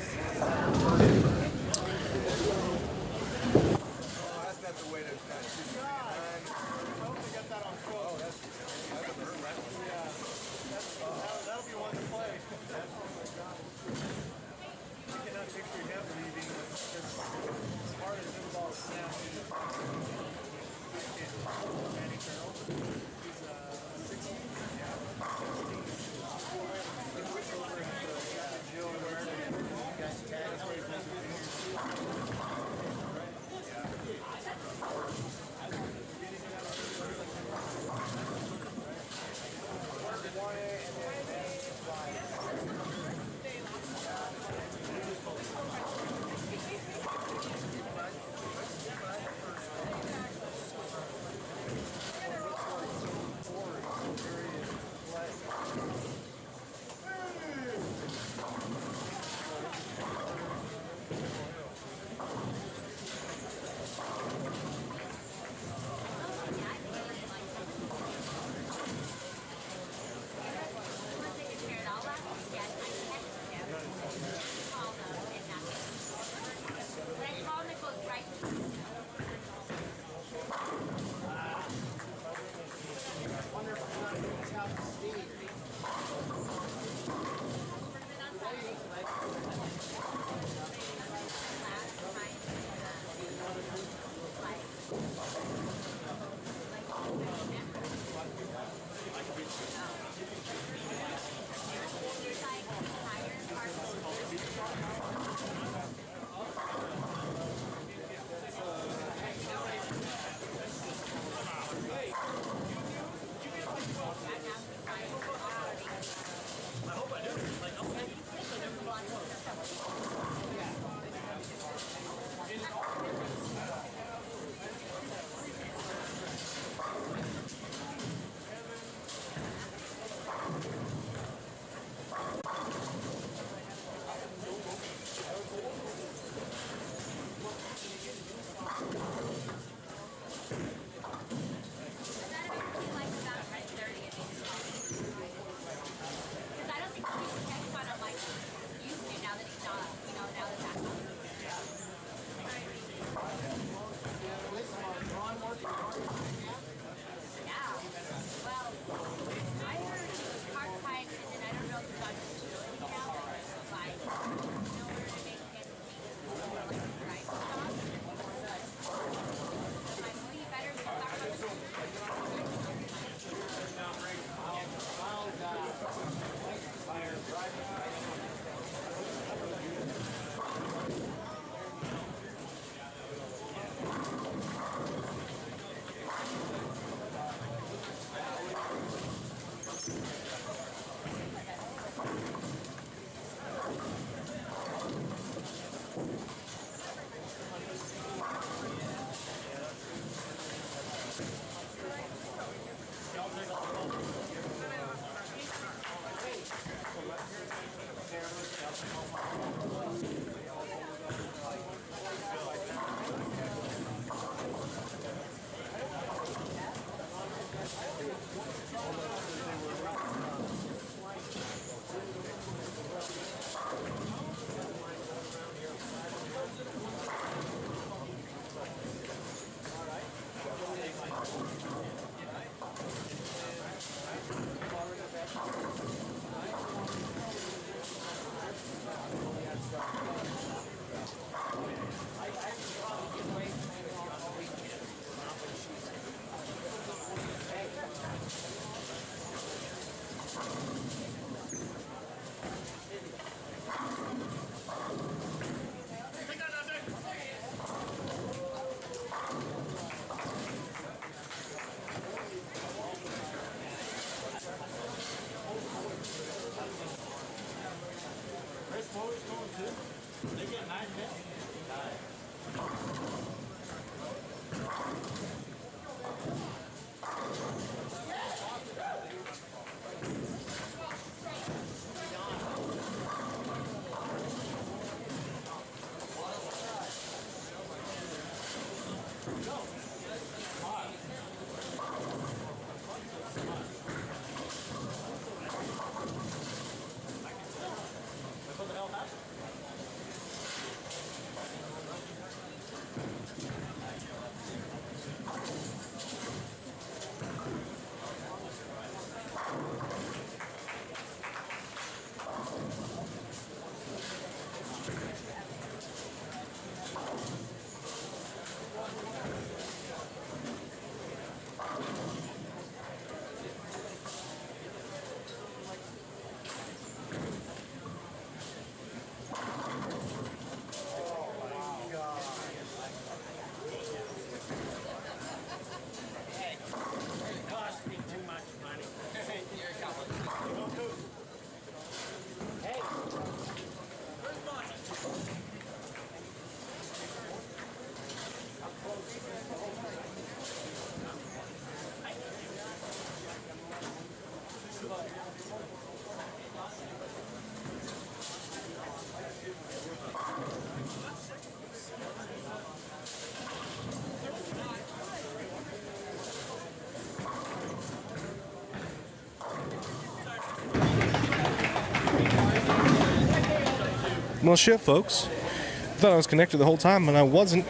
Speaker 6: Well, shit, folks. I thought I was connected the whole time, and I wasn't.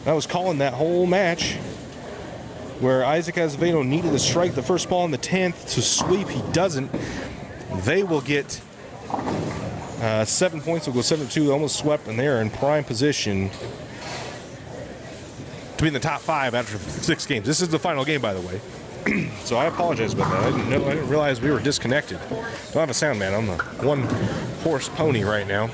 Speaker 6: I was calling that whole match where Isaac Azevedo needed to strike the first ball in the 10th to sweep. He doesn't. They will get 7 points. Will go 7-2. Almost swept, and they are in prime position to be in the top 5 after 6 games. This is the final game, by the way. So I apologize about that. I didn't realize we were disconnected. Don't have a sound man. I'm the one-horse pony right now.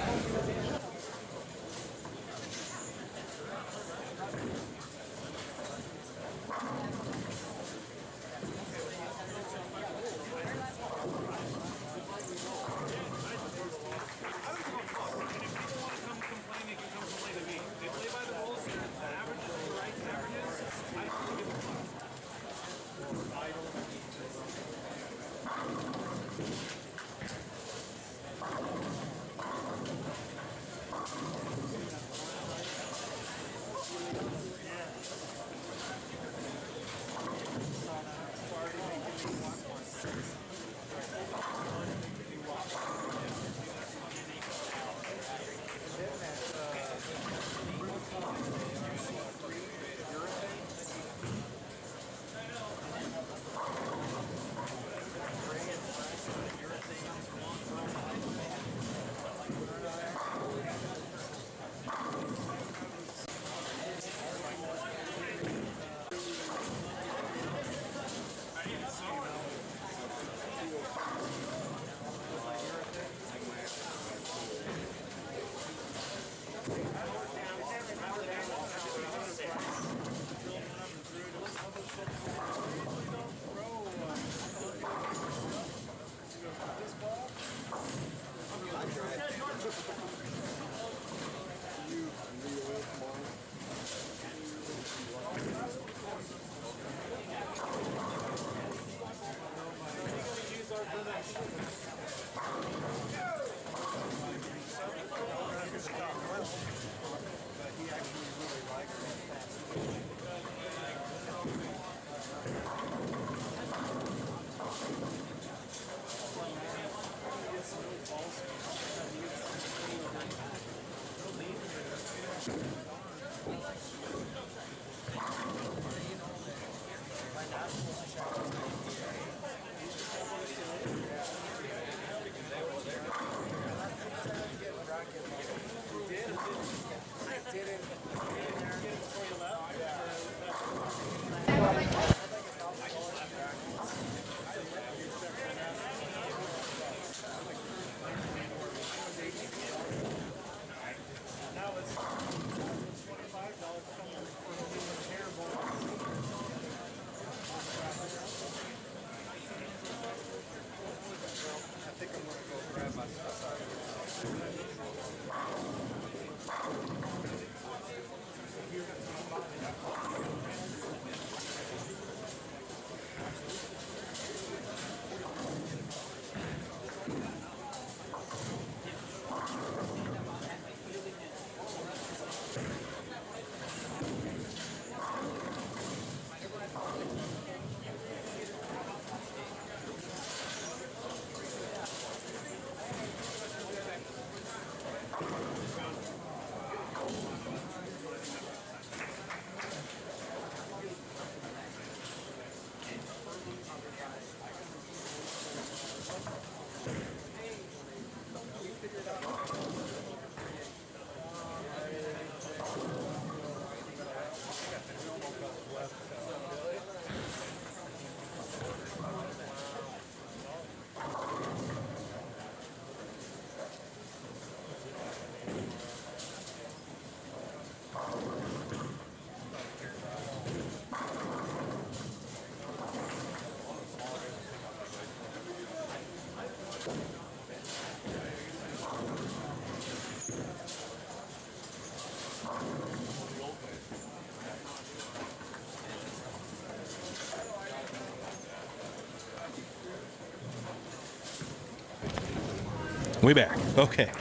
Speaker 6: We back. Okay.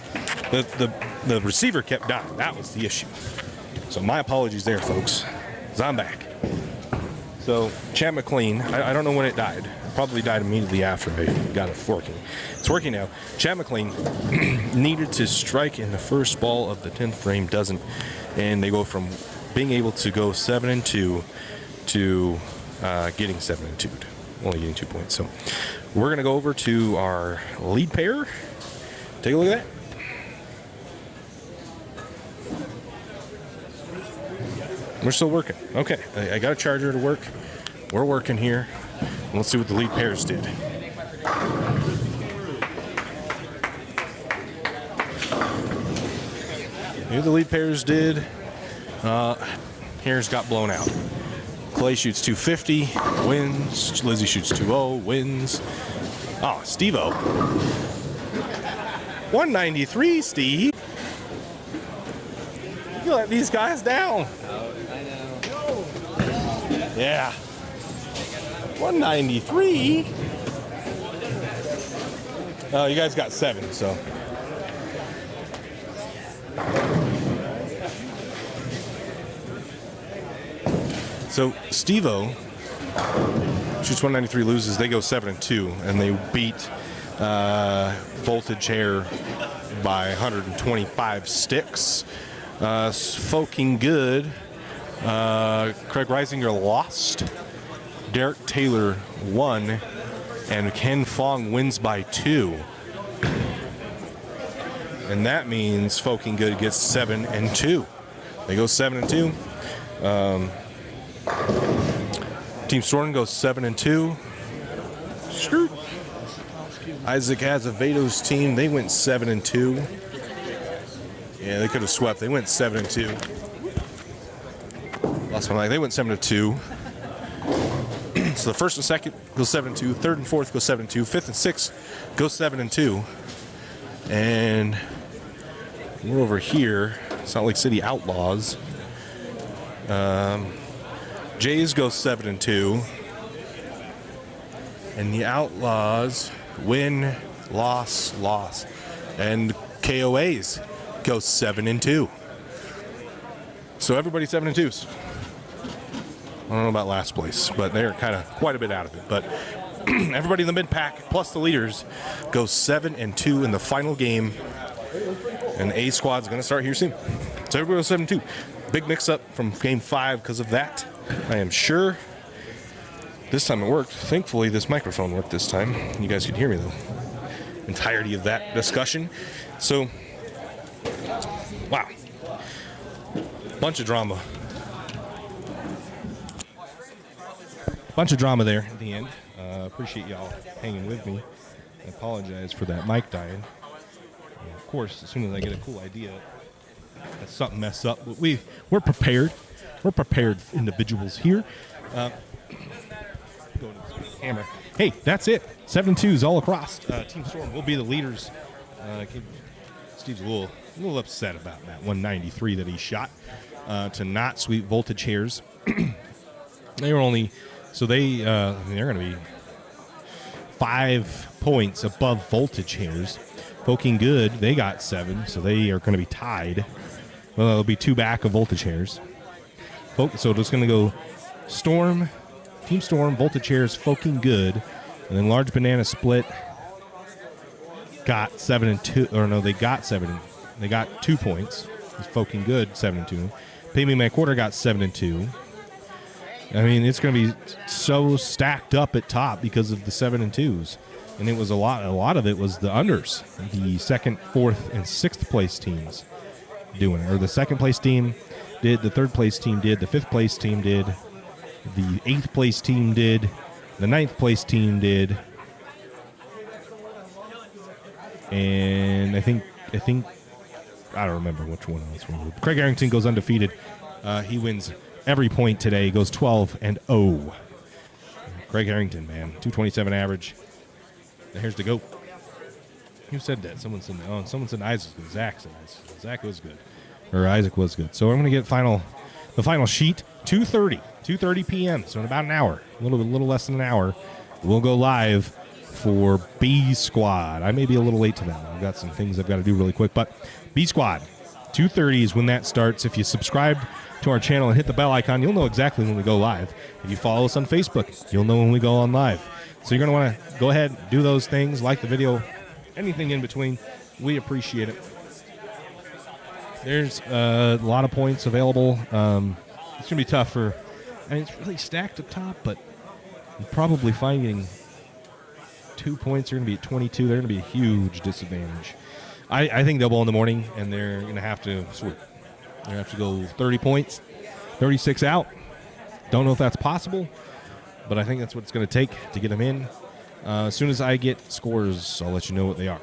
Speaker 6: The receiver kept dying. That was the issue. So my apologies there, folks. 'Cause I'm back. So Chad McLean, I don't know when it died. probably died immediately after I got it working. It's working now. Chad McLean needed to strike in the first ball of the 10th frame, doesn't, and they go from being able to go 7-2 to getting 7-2, only getting 2 points. So we're going to go over to our lead pair. Take a look at that. We're still working. Okay, I got a charger to work. We're working here. Let's see what the lead pairs did. Here the lead pairs did. Harris got blown out. Clay shoots 250, wins. Lizzie shoots 2-0, wins. Oh, Steve-O. 193, Steve. You let these guys down. Yeah. 193. Oh, you guys got 7, so. So Steve-O shoots 193, loses. They go 7-2, and they beat Voltage Hair by 125 sticks. Foking Good. Craig Reisinger lost. Derek Taylor won, and Ken Fong wins by 2. And that means Foking Good gets 7-2. They go 7-2. Team Storm goes 7-2. Screw. Isaac Azevedo's team, they went 7-2. Yeah, they could have swept. They went 7-2. Lost my mic. They went 7-2. So the first and second go 7-2. Third and fourth go 7-2. Fifth and sixth go 7-2. And we're over here. Salt Lake City Outlaws. Jays go 7-2. And the Outlaws win, loss. And KOAs go 7-2. So everybody 7-2s. I don't know about last place, but they're kind of quite a bit out of it. But everybody in the mid pack plus the leaders go 7-2 in the final game, and the A squad's going to start here soon. So everybody goes 7-2. Big mix-up from Game 5 because of that. I am sure this time it worked. Thankfully, this microphone worked this time. You guys could hear me, though. Entirety of that discussion. So, wow. Bunch of drama. Bunch of drama there at the end. Appreciate y'all hanging with me. I apologize for that mic dying. And of course, as soon as I get a cool idea, that's something messed up. But we're prepared. We're prepared individuals here. Go to the camera. Hey, that's it. 7-2s all across. Team Storm will be the leaders. Steve's a little upset about that 193 that he shot to not sweep Voltage Hairs. They were only, so they're going to be 5 points above Voltage Hairs. Foking Good, they got 7, so they are going to be tied. Well, it'll be 2 back of Voltage Hairs. So it's going to go Storm, Team Storm, Voltage Hairs, Foking Good, and then Large Banana Split got 7-2. Or no, they got 7. They got 2 points. It's Foking Good 7-2. Pay Me My Quarter got 7-2. I mean, it's going to be so stacked up at top because of the 7-2s, and it was a lot of it was the unders, the second, fourth, and sixth place teams doing it. Or the second place team did, the third place team did, the fifth place team did, the eighth place team did, the ninth place team did, and I think I don't remember which one else. Craig Arrington goes undefeated. He wins every point today. He goes 12-0. Craig Arrington, man, 227 average. And here's the GOAT. Who said that? Someone said Isaac. Zach said Isaac. Zach was good, or Isaac was good. So I'm going to get the final sheet. 2:30 p.m. So in about an hour, a little less than an hour, we'll go live for B Squad. I may be a little late to that. I've got some things I've got to do really quick, but B Squad
Speaker 1: 2:30 is when that starts. If you subscribe to our channel and hit the bell icon, you'll know exactly when we go live. If you follow us on Facebook, you'll know when we go on live. So you're going to want to go ahead, do those things, like the video, anything in between. We appreciate it. There's a lot of points available. It's going to be tough for, I mean, it's really stacked up top, but you're probably finding 2 points are going to be at 22. They're going to be a huge disadvantage. I think they'll bowl in the morning, and they're going to have to sweep. They're going to have to go 30 points, 36 out. Don't know if that's possible, but I think that's what it's going to take to get them in. As soon as I get scores, I'll let you know what they are.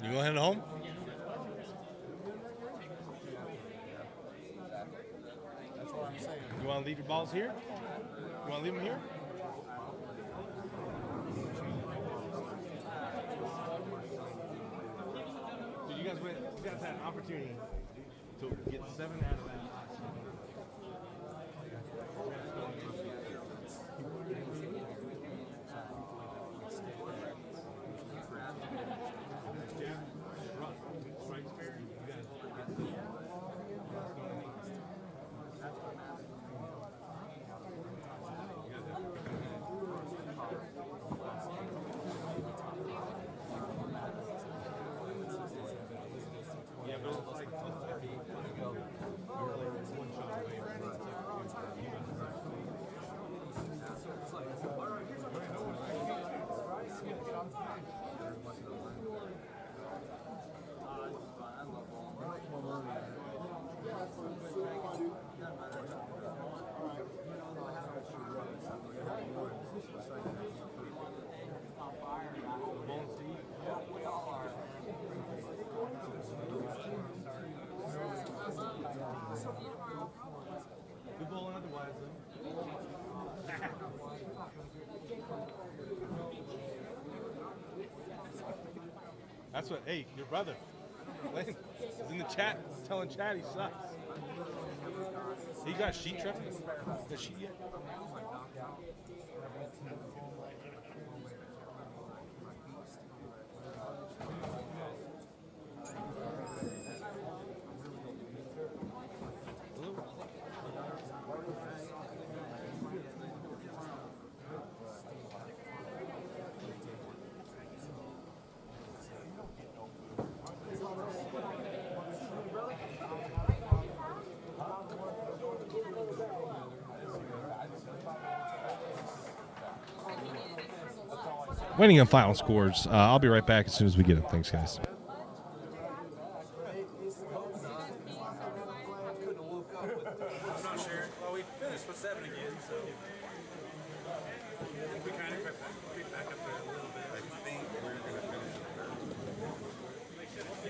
Speaker 1: You go head home?
Speaker 4: That's what I'm saying.
Speaker 1: You want to leave your balls here? You want to leave them here? Dude, you guys had an opportunity to get 7 out of that. Good bowling otherwise, though. That's what, hey, your brother, Lynn, is in the chat telling Chad he sucks. He got a sheet, Trevor? The sheet yet? Waiting on final scores. I'll be right back as soon as we get them. Thanks, guys.
Speaker 2: I'm not sure. Well, we finished with 7 again, so I think we kind of crept back up there a little bit.
Speaker 7: I think we're going to finish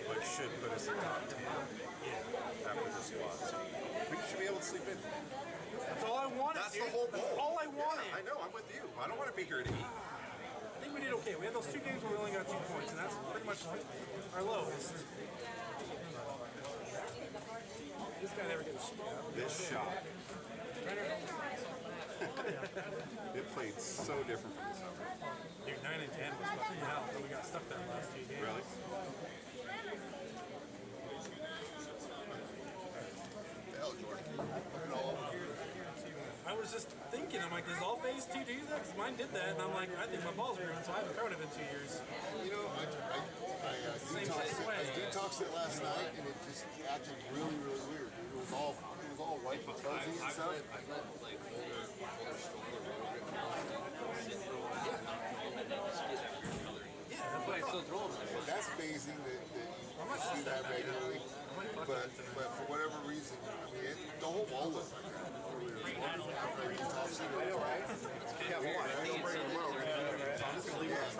Speaker 7: what should put us in top 10 after the squats. We should be able to sleep in.
Speaker 2: That's all I wanted.
Speaker 7: That's
Speaker 2: dude.
Speaker 7: the whole goal.
Speaker 2: That's all I wanted.
Speaker 7: Yeah, I know. I'm with you. I don't want to be here at 8.
Speaker 2: I think we did okay. We had those 2 games where we only got 2 points, and that's pretty much our lowest. This guy never gets a shot out.
Speaker 7: This shot. It played so different from the summer.
Speaker 2: Dude, 9 and 10 was fucking hell, but we got stuck that last 2 games.
Speaker 7: Really?
Speaker 2: I was just thinking, I'm like, does all phase 2 do that? Because mine did that, and I'm like, I think my balls are ruined, so I haven't thrown it in 2 years.
Speaker 7: You know, I detoxed it last night, and it just acted really, really weird. It was all white and fuzzy and stuff. That's phasing that you see that regularly. But for whatever reason, I mean, the whole ball looked like that earlier. After I detoxed it, it was all right. Yeah,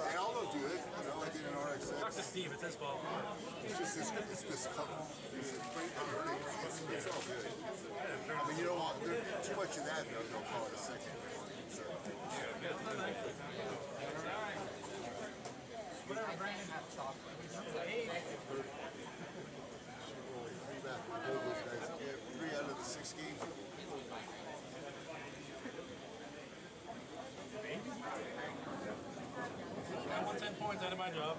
Speaker 7: and I'll go do it. You know, might be an RXX.
Speaker 2: Talk to Steve. It's his fault.
Speaker 7: It's just this couple. It's all good. I mean, you don't want too much of that, they'll call it a second. So, three out of the 6 games.
Speaker 2: I want 10 points out of my job.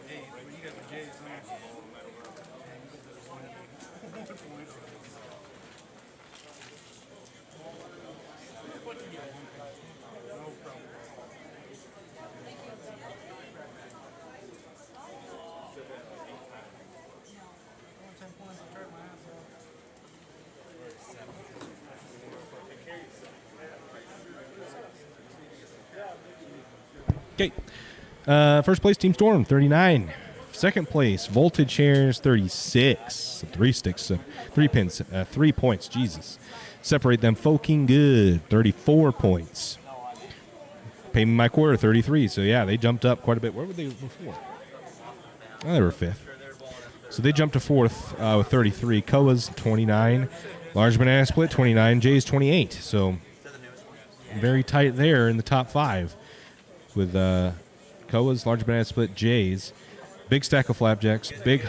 Speaker 2: Hey, when you got the Jays,
Speaker 1: Okay. First place, Team Storm, 39. Second place, Voltage Shares, 36. 3 pins, 3 points. Jesus. Separate them fucking good. 34 points. Pay me my quarter, 33. So, yeah, they jumped up quite a bit. Where were they before? Oh, they were fifth. So they jumped to fourth with 33. Koa's 29. Large Banana Split, 29. Jay's 28. So very tight there in the top 5 with Koa's, Large Banana Split, Jay's. Big Stack of Flapjacks, Big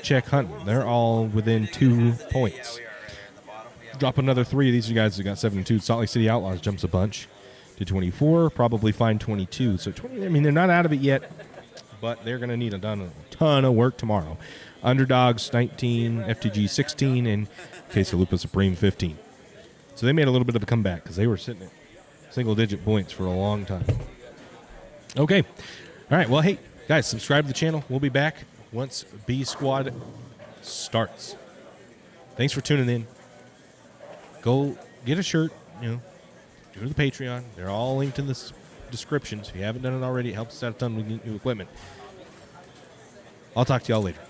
Speaker 1: Check Hunting. They're all within 2 points. Drop another 3 of these guys that got 72. Salt Lake City Outlaws jumps a bunch to 24. Probably find 22. So 20. I mean, they're not out of it yet, but they're going to need a ton of work tomorrow. Underdogs 19, FTG 16, and Quesalupa Supreme 15. So they made a little bit of a comeback because they were sitting at single-digit points for a long time. Okay. All right. Well, hey, guys, subscribe to the channel. We'll be back once B Squad starts. Thanks for tuning in. Go get a shirt, go to the Patreon. They're all linked in the description. So if you haven't done it already, it helps us out a ton with new equipment. I'll talk to y'all later.